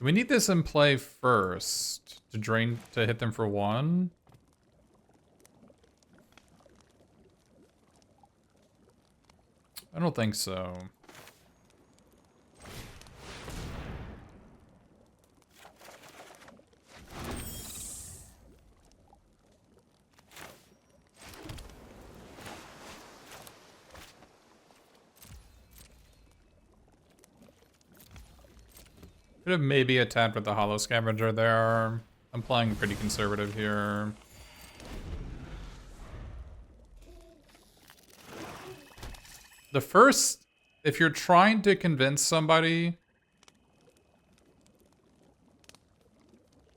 We need this in play first to hit them for 1. I don't think so. Could have maybe attacked with the Hollow Scavenger there. I'm playing pretty conservative here. The first, if you're trying to convince somebody,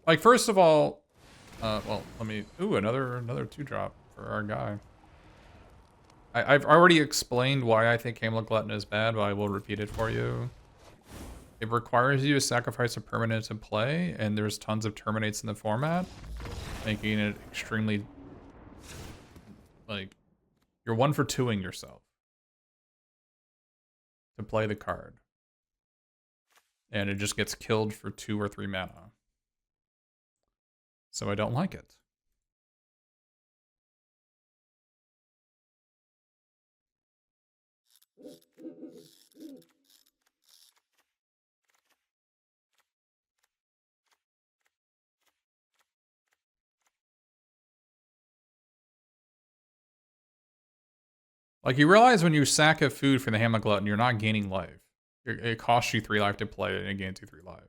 like first of all, well, let me, ooh, another 2-drop for our guy. I've already explained why I think Hamlet Glutton is bad, but I will repeat it for you. It requires you to sacrifice a permanent to play, and there's tons of terminates in the format, making it extremely, like, you're 1 for 2ing yourself to play the card. And it just gets killed for 2 or 3 mana. So I don't like it. Like, you realize when you sack a food for the Hamlet Glutton, you're not gaining life. It costs you 3 life to play it, and it gains you 3 life.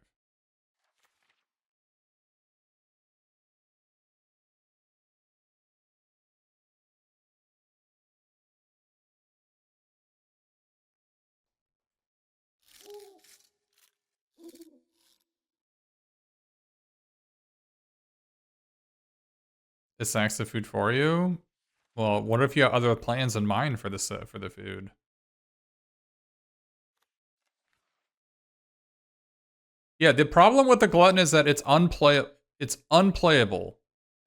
It sacks the food for you? Well, what if you have other plans in mind for this for the food? Yeah, the problem with the Glutton is that it's unplayable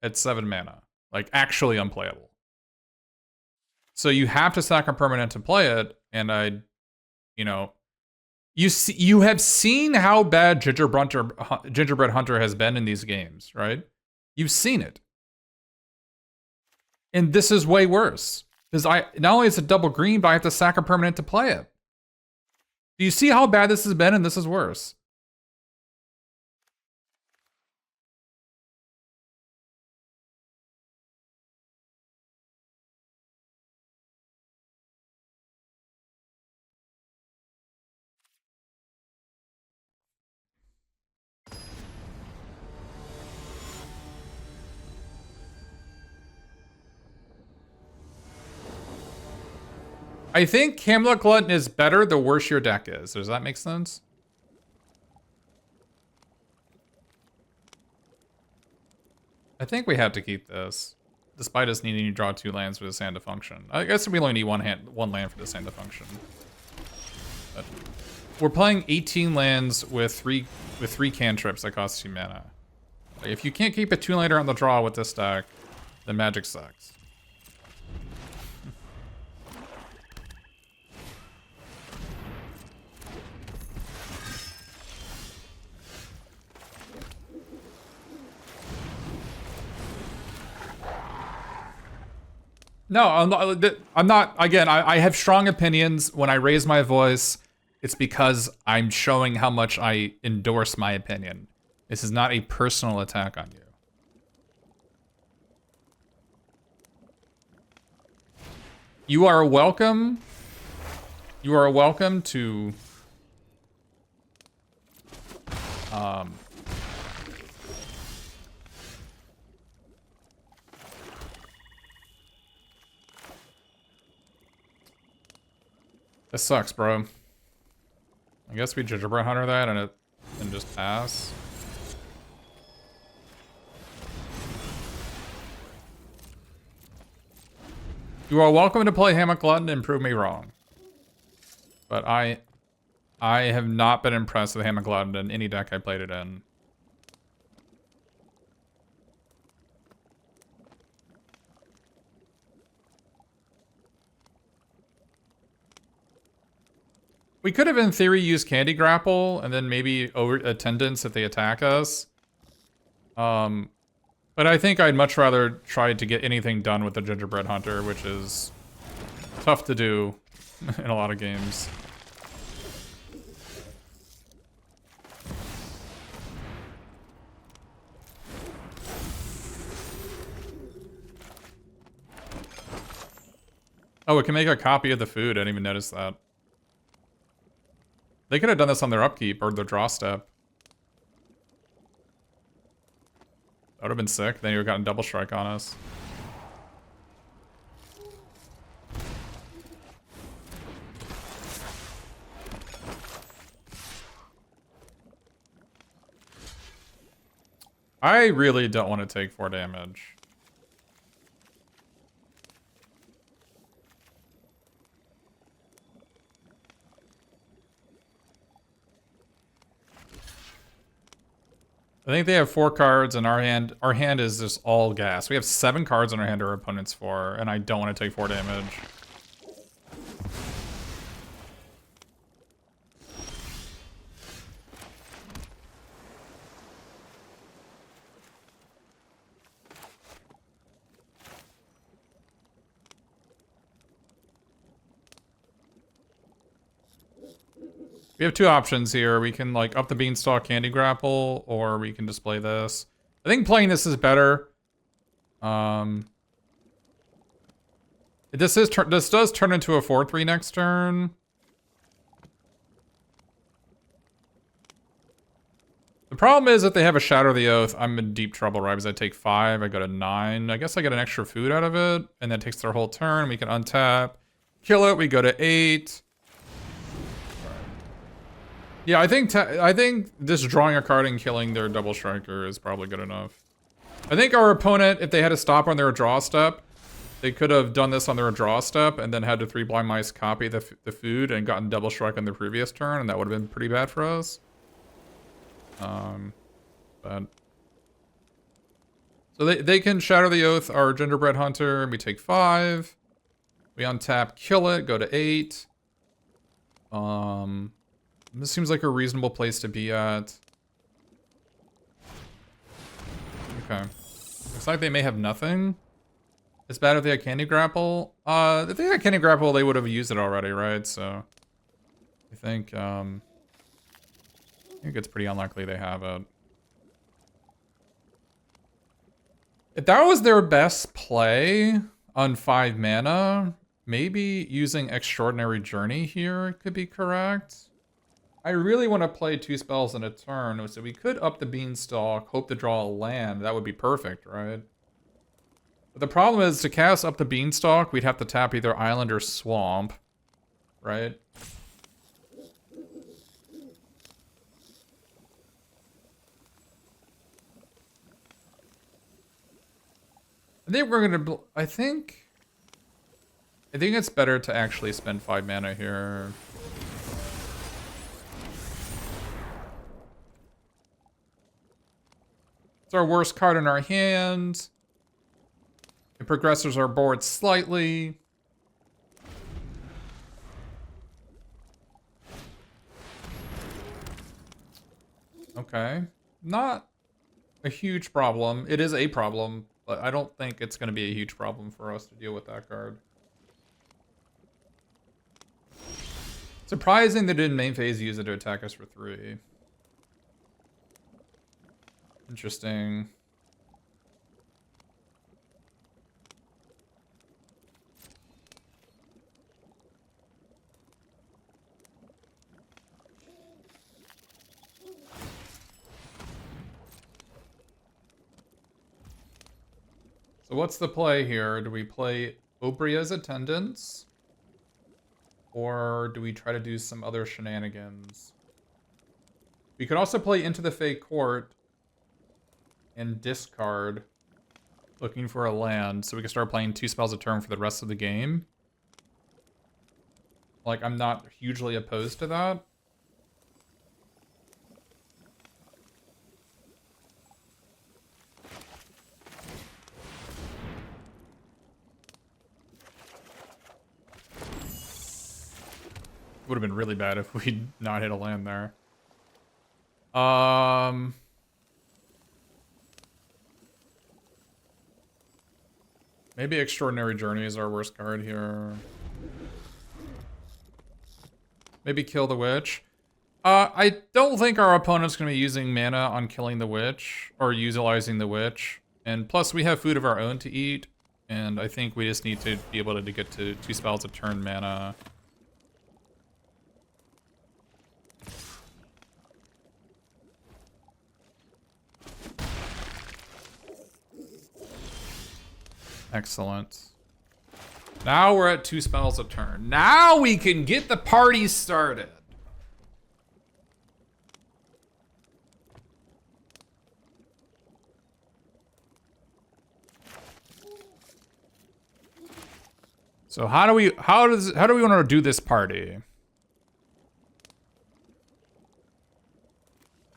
at 7 mana. Like, actually unplayable. So you have to sack a permanent to play it, and you know, you have seen how bad Gingerbread Hunter has been in these games, right? You've seen it. And this is way worse. Because not only is it double green, but I have to sack a permanent to play it. Do you see how bad this has been, and this is worse? I think Hamlet Glutton is better the worse your deck is. Does that make sense? I think we have to keep this, despite us needing to draw 2 lands for this hand to function. I guess we only need one land for this hand to function. But we're playing 18 lands with three cantrips that cost 2 mana. Like, if you can't keep a 2-lander on the draw with this deck, then Magic sucks. No, I'm not. Again, I have strong opinions. When I raise my voice, it's because I'm showing how much I endorse my opinion. This is not a personal attack on you. You are welcome. You are welcome to this sucks, bro. I guess we Gingerbread Hunter that and just pass. You are welcome to play Hamlet Glutton and prove me wrong. But I I have not been impressed with Hand of Cloud in any deck I played it in. We could have, in theory, used Candy Grapple and then maybe over Attendance if they attack us. But I think I'd much rather try to get anything done with the Gingerbread Hunter, which is tough to do in a lot of games. Oh, it can make a copy of the food. I didn't even notice that. They could have done this on their upkeep or their draw step. That would have been sick. Then you would have gotten double strike on us. I really don't want to take 4 damage. I think they have 4 cards in our hand. Our hand is just all gas. We have 7 cards in our hand, our opponent's 4, and I don't want to take 4 damage. We have 2 options here. We can like up the Beanstalk, Candy Grapple, or we can display this. I think playing this is better. This does turn into a 4/3 next turn. The problem is if they have a Shatter the Oath, I'm in deep trouble, right? Because I take 5, I go to 9. I guess I get an extra food out of it, and that takes their whole turn. We can untap, kill it. We go to 8. Yeah, I think just drawing a card and killing their double striker is probably good enough. I think our opponent, if they had to stop on their draw step, they could have done this on their draw step and then had to 3 blind mice copy the food and gotten double strike on their previous turn, and that would have been pretty bad for us. But so they can Shatter the Oath our Gingerbread Hunter, and we take 5. We untap, kill it, go to 8. This seems like a reasonable place to be at. Okay. Looks like they may have nothing. It's bad if they had Candy Grapple. If they had Candy Grapple, they would have used it already, right? So I think it's pretty unlikely they have it. If that was their best play on 5 mana, maybe using Extraordinary Journey here could be correct. I really want to play 2 spells in a turn, so we could up the Beanstalk, hope to draw a land. That would be perfect, right? But the problem is, to cast up the Beanstalk, we'd have to tap either Island or Swamp, right? I think we're gonna. I think it's better to actually spend 5 mana here. It's our worst card in our hand. It progresses our board slightly. Okay. Not a huge problem. It is a problem, but I don't think it's going to be a huge problem for us to deal with that card. Surprising they didn't main phase use it to attack us for 3. Interesting. So what's the play here? Do we play Obria's Attendance? Or do we try to do some other shenanigans? We could also play Into the Fey Court and discard, looking for a land, so we can start playing 2 spells a turn for the rest of the game. Like, I'm not hugely opposed to that. Would have been really bad if we'd not hit a land there. Maybe Extraordinary Journey is our worst card here. Maybe kill the witch. I don't think our opponent's going to be using mana on killing the witch or utilizing the witch. And plus, we have food of our own to eat. And I think we just need to be able to get to 2 spells a turn mana. Excellent. Now we're at 2 spells a turn. Now we can get the party started. So how do we want to do this party?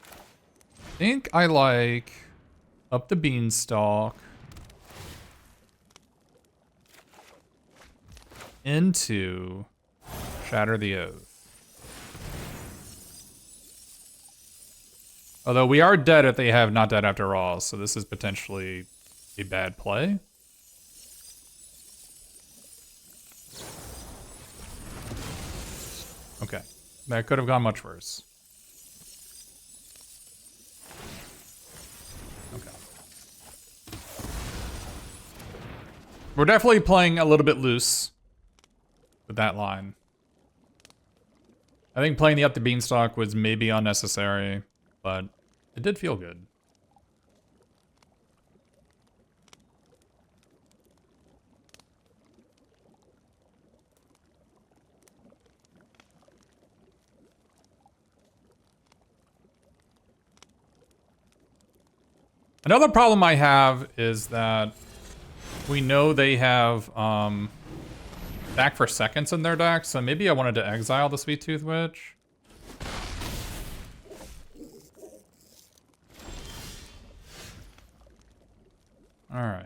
I think I like up the beanstalk into Shatter the Oath. Although we are dead if they have not dead after all, so this is potentially a bad play. Okay, that could have gone much worse. Okay. We're definitely playing a little bit loose with that line. I think playing the up the beanstalk was maybe unnecessary, but it did feel good. Another problem I have is that we know they have back for seconds in their deck, so maybe I wanted to exile the Sweet Tooth Witch. All right.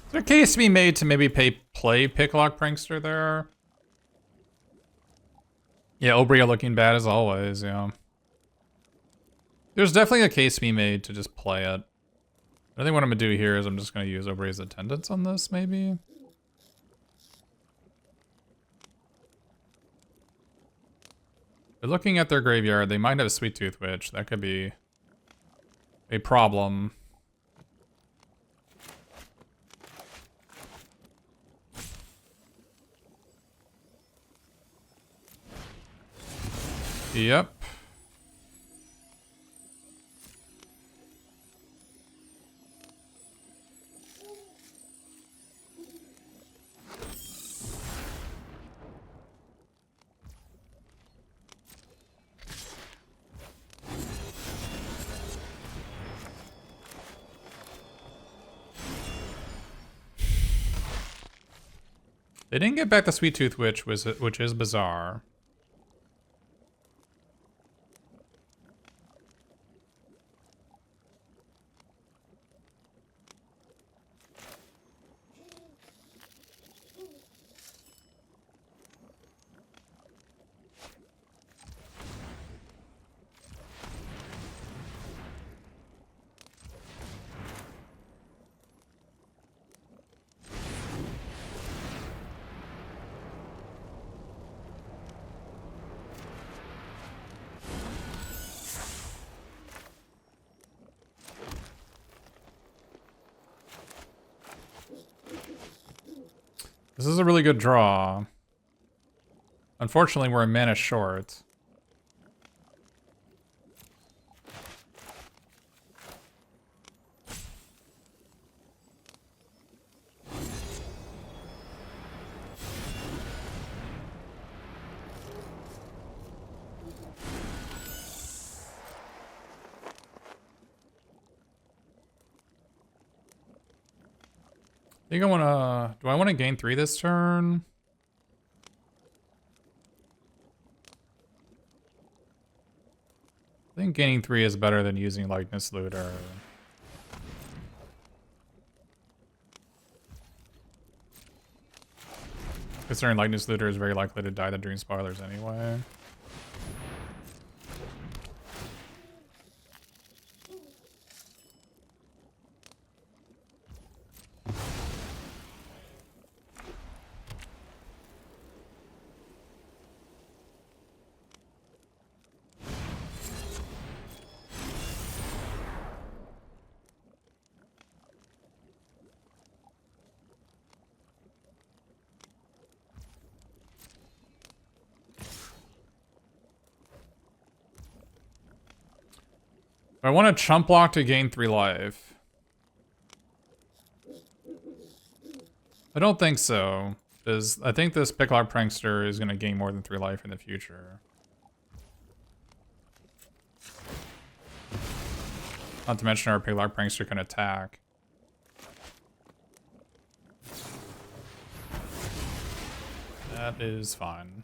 Is there a case to be made to maybe play Picklock Prankster there? Yeah, Obria looking bad as always, yeah. There's definitely a case to be made to just play it. I think what I'm gonna do here is I'm just gonna use Obria's Attendance on this, maybe? They're looking at their graveyard. They might have a Sweet Tooth Witch. That could be a problem. Yep. They didn't get back the Sweet Tooth Witch, which is bizarre. This is a really good draw. Unfortunately, we're a mana short. I think I wanna... Do I want to gain 3 this turn? I think gaining 3 is better than using Likeness Looter. Considering Likeness Looter is very likely to die the Dream Spoilers anyway. I want to chump block to gain 3 life. I don't think so, because I think this Picklock Prankster is going to gain more than 3 life in the future. Not to mention our Picklock Prankster can attack. That is fine.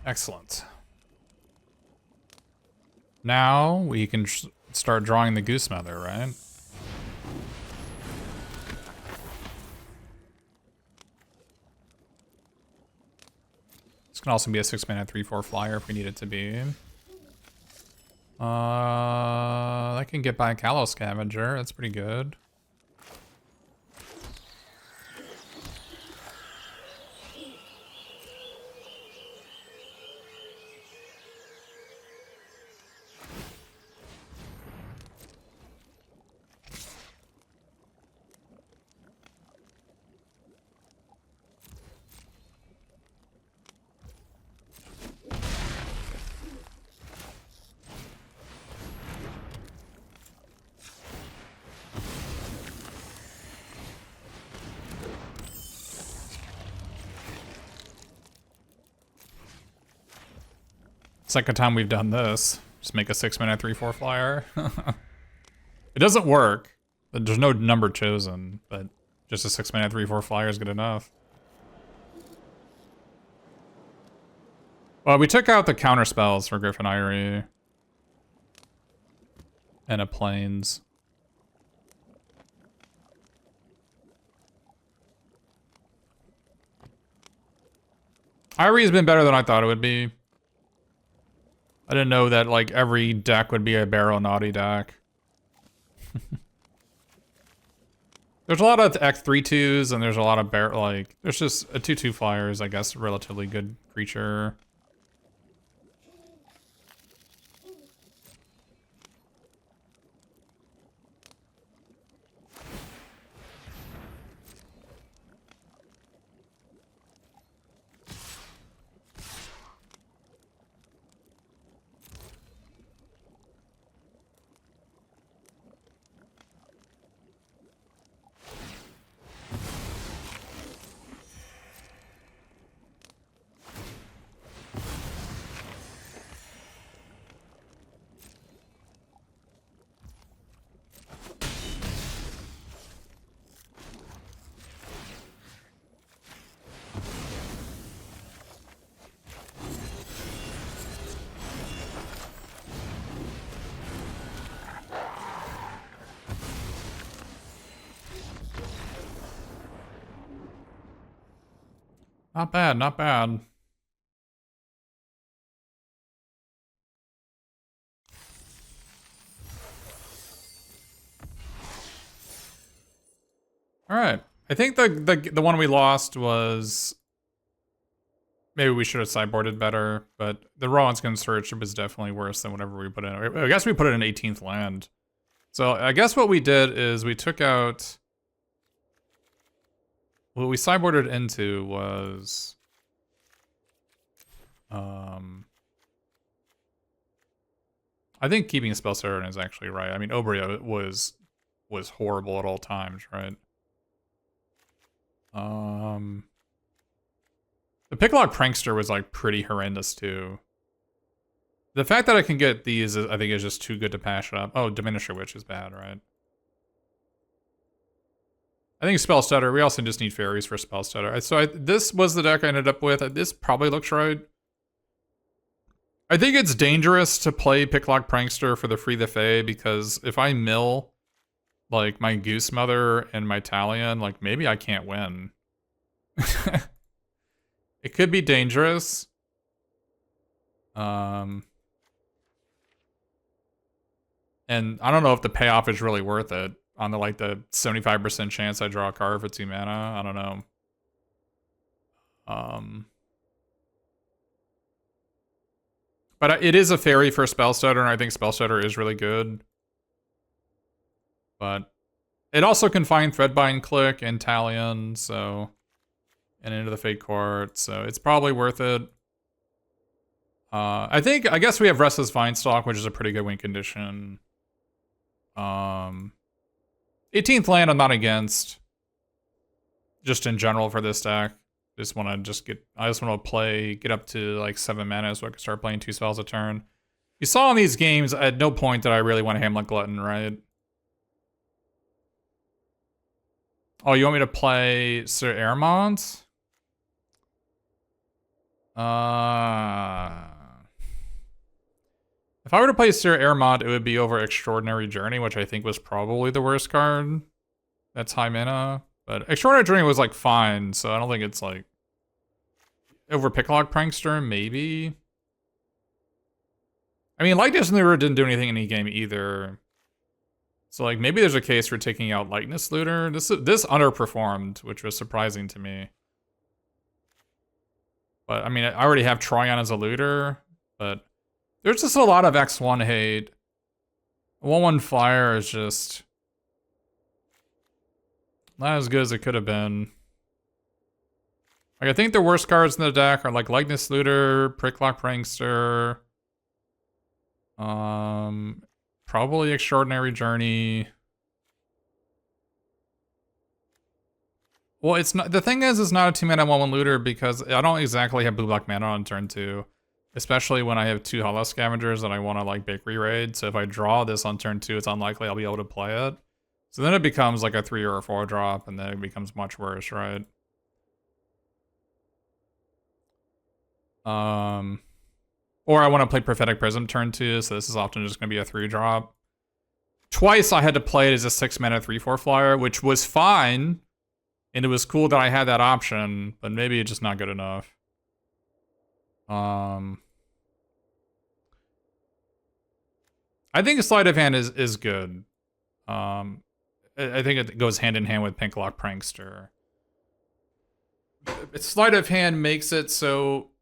Excellent. Now we can start drawing the Goose Mother, right? This can also be a 6-mana 3/4 flyer if we need it to be. That can get by Callow Scavenger. That's pretty good. Second time we've done this. Just make a 6-mana 3/4 flyer. It doesn't work. There's no number chosen, but just a 6-mana 3/4 flyer is good enough. Well, we took out the counter spells for Griffin Eyrie. And a Plains. Eirie's been better than I thought it would be. I didn't know that, like, every deck would be a Barrow Naughty deck. There's a lot of X3/2s, and there's a lot of there's just a 2/2 flyer is, I guess, a relatively good creature. Not bad, not bad. All right. I think the one we lost was maybe we should have sideboarded better, but the Rowan's Consortium was definitely worse than whatever we put in. I guess we put it in 18th land. So I guess what we did is we took out what we sideboarded into was I think keeping Spell Certain is actually right. I mean, Obria was horrible at all times, right? The Picklock Prankster was like pretty horrendous too. The fact that I can get these, I think, is just too good to pass it up. Oh, Diminisher Witch is bad, right? I think Spell Stutter. We also just need fairies for Spell Stutter. So this was the deck I ended up with. This probably looks right. I think it's dangerous to play Picklock Prankster for the Free the Fae because if I mill like my Goose Mother and my Talion, like maybe I can't win. It could be dangerous. And I don't know if the payoff is really worth it on the like the 75% chance I draw a card for 2 mana. I don't know. But it is a fairy for Spellstutter, and I think Spellstutter is really good. But it also can find Threadbind Click and Talion, so and into the Fate Court, so it's probably worth it. I guess we have Restless Vinestalk, which is a pretty good win condition. 18th land I'm not against. Just in general for this deck. I just want to get up to like 7 mana so I can start playing 2 spells a turn. You saw in these games, at no point did I really want to Hamlet Glutton, right? Oh, you want me to play Sir Airmont? If I were to play Sir Airmont, it would be over Extraordinary Journey, which I think was probably the worst card. That's high mana. But Extraordinary Journey was like fine, so I don't think it's like over Picklock Prankster, maybe. I mean, Likeness Looter didn't do anything in any game either. So like maybe there's a case for taking out Likeness Looter. This underperformed, which was surprising to me. But I mean, I already have Tryon as a looter, but there's just a lot of X1 hate. 1/1 Flyer is just not as good as it could have been. Like, I think the worst cards in the deck are like Likeness Looter, Picklock Prankster, probably Extraordinary Journey. Well, it's not. The thing is, it's not a 2-mana 1/1 looter because I don't exactly have blue black mana on turn 2, especially when I have 2 Hollow Scavengers that I want to like Bakery Raid. So if I draw this on turn 2, it's unlikely I'll be able to play it. So then it becomes like a 3 or a 4 drop, and then it becomes much worse, right? Or I want to play Prophetic Prism turn 2, so this is often just going to be a 3 drop. Twice I had to play it as a 6 mana 3/4 flyer, which was fine. And it was cool that I had that option, but maybe it's just not good enough. I think a Sleight of Hand is good. I think it goes hand in hand with Picklock Prankster. Sleight of Hand makes it so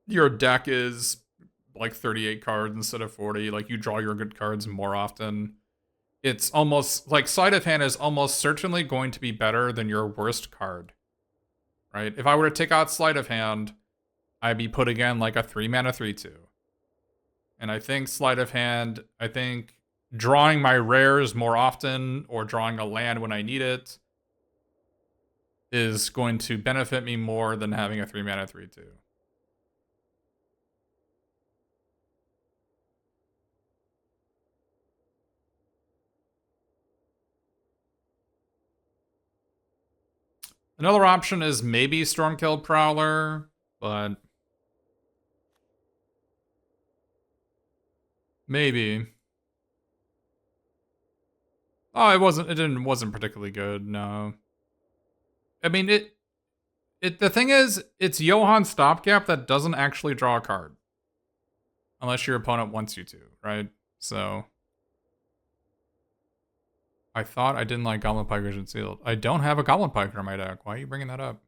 your deck is like 38 cards instead of 40. Like, you draw your good cards more often. It's almost like Sleight of Hand is almost certainly going to be better than your worst card, right? If I were to take out Sleight of Hand, I'd be putting in like a 3 mana 3/2. And I think Sleight of Hand, I think drawing my rares more often or drawing a land when I need it is going to benefit me more than having a 3 mana 3/2. Another option is maybe Stormkill Prowler, but maybe. Oh, it wasn't particularly good, no. I mean, The thing is, it's Johann Stopgap that doesn't actually draw a card. Unless your opponent wants you to, right? So I thought I didn't like Goblin Pike Vision Sealed. I don't have a Goblin Pike in my deck. Why are you bringing that up?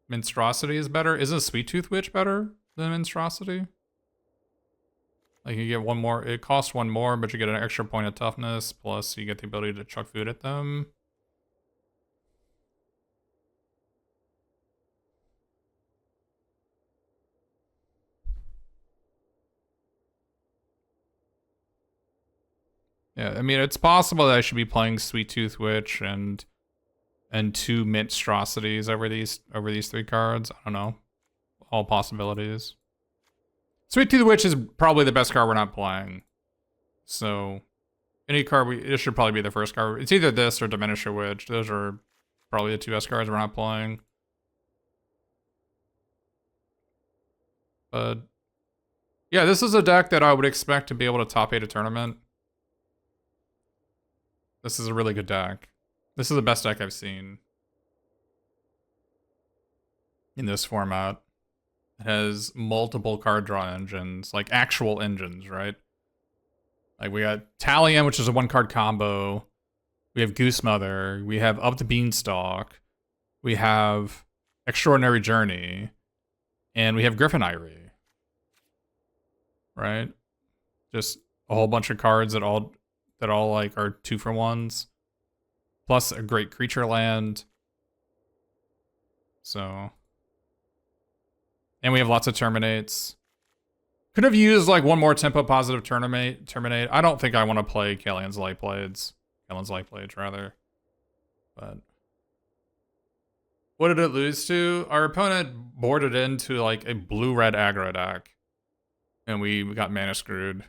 Monstrosity is better. Isn't Sweet Tooth Witch better than Monstrosity? Like you get one more, it costs one more, but you get an extra point of toughness, plus you get the ability to chuck food at them. Yeah, I mean, it's possible that I should be playing Sweet Tooth Witch and 2 Monstrosities over these 3 cards. I don't know. All possibilities. Sweet Tooth Witch is probably the best card we're not playing. So, any card it should probably be the first card. It's either this or Diminisher Witch. Those are probably the 2 best cards we're not playing. But, yeah, this is a deck that I would expect to be able to top 8 a tournament. This is a really good deck. This is the best deck I've seen in this format. It has multiple card draw engines, like actual engines, right? Like we got Talion, which is a 1-card combo. We have Goose Mother. We have Up the Beanstalk. We have Extraordinary Journey. And we have Griffin Eyrie. Right? Just a whole bunch of cards that all like are 2-for-1s. Plus a great creature land. So. And we have lots of Terminates. Could have used like one more tempo positive Terminate. I don't think I want to play Kalian's Lightblades. Kalian's Lightblades, rather. But. What did it lose to? Our opponent boarded into like a blue-red aggro deck. And we got mana screwed.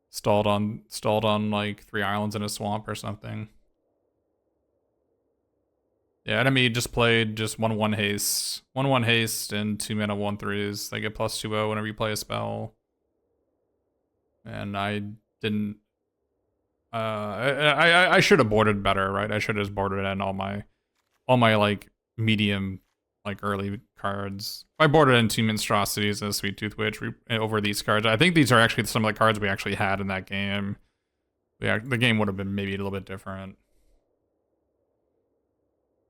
Stalled on like 3 islands in a swamp or something. Yeah, enemy just played just 1/1 haste. 1/1 haste and 2 mana 1/3s. They get plus 2/0 whenever you play a spell. And I didn't I should have boarded better, right? I should have just boarded in all my like medium like early cards. I boarded in 2 Monstrosities and a Sweet Tooth Witch over these cards. I think these are actually some of the cards we actually had in that game. Yeah, the game would have been maybe a little bit different.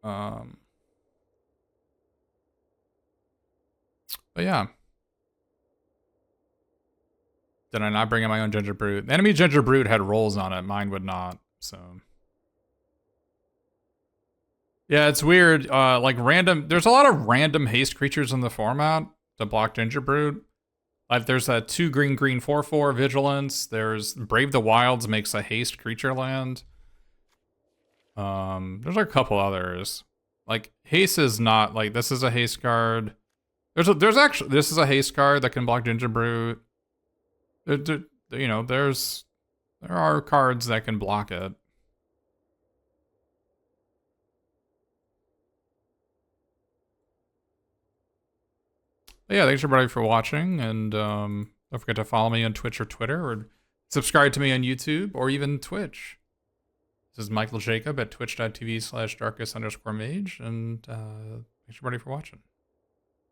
But yeah. Did I not bring in my own Ginger Brute? The enemy Ginger Brute had rolls on it. Mine would not, so. Yeah, it's weird. Like random, there's a lot of random haste creatures in the format to block Ginger Brute. Like there's that 2 green 4/4 Vigilance. There's Brave the Wilds makes a haste creature land. There's a couple others. Like haste is not like this is a haste card. There's actually this is a haste card that can block Ginger Brute. You know, there are cards that can block it. But yeah, thanks everybody for watching, and don't forget to follow me on Twitch or Twitter, or subscribe to me on YouTube, or even Twitch. This is Michael Jacob at twitch.tv/darkest_mage, and thanks everybody for watching.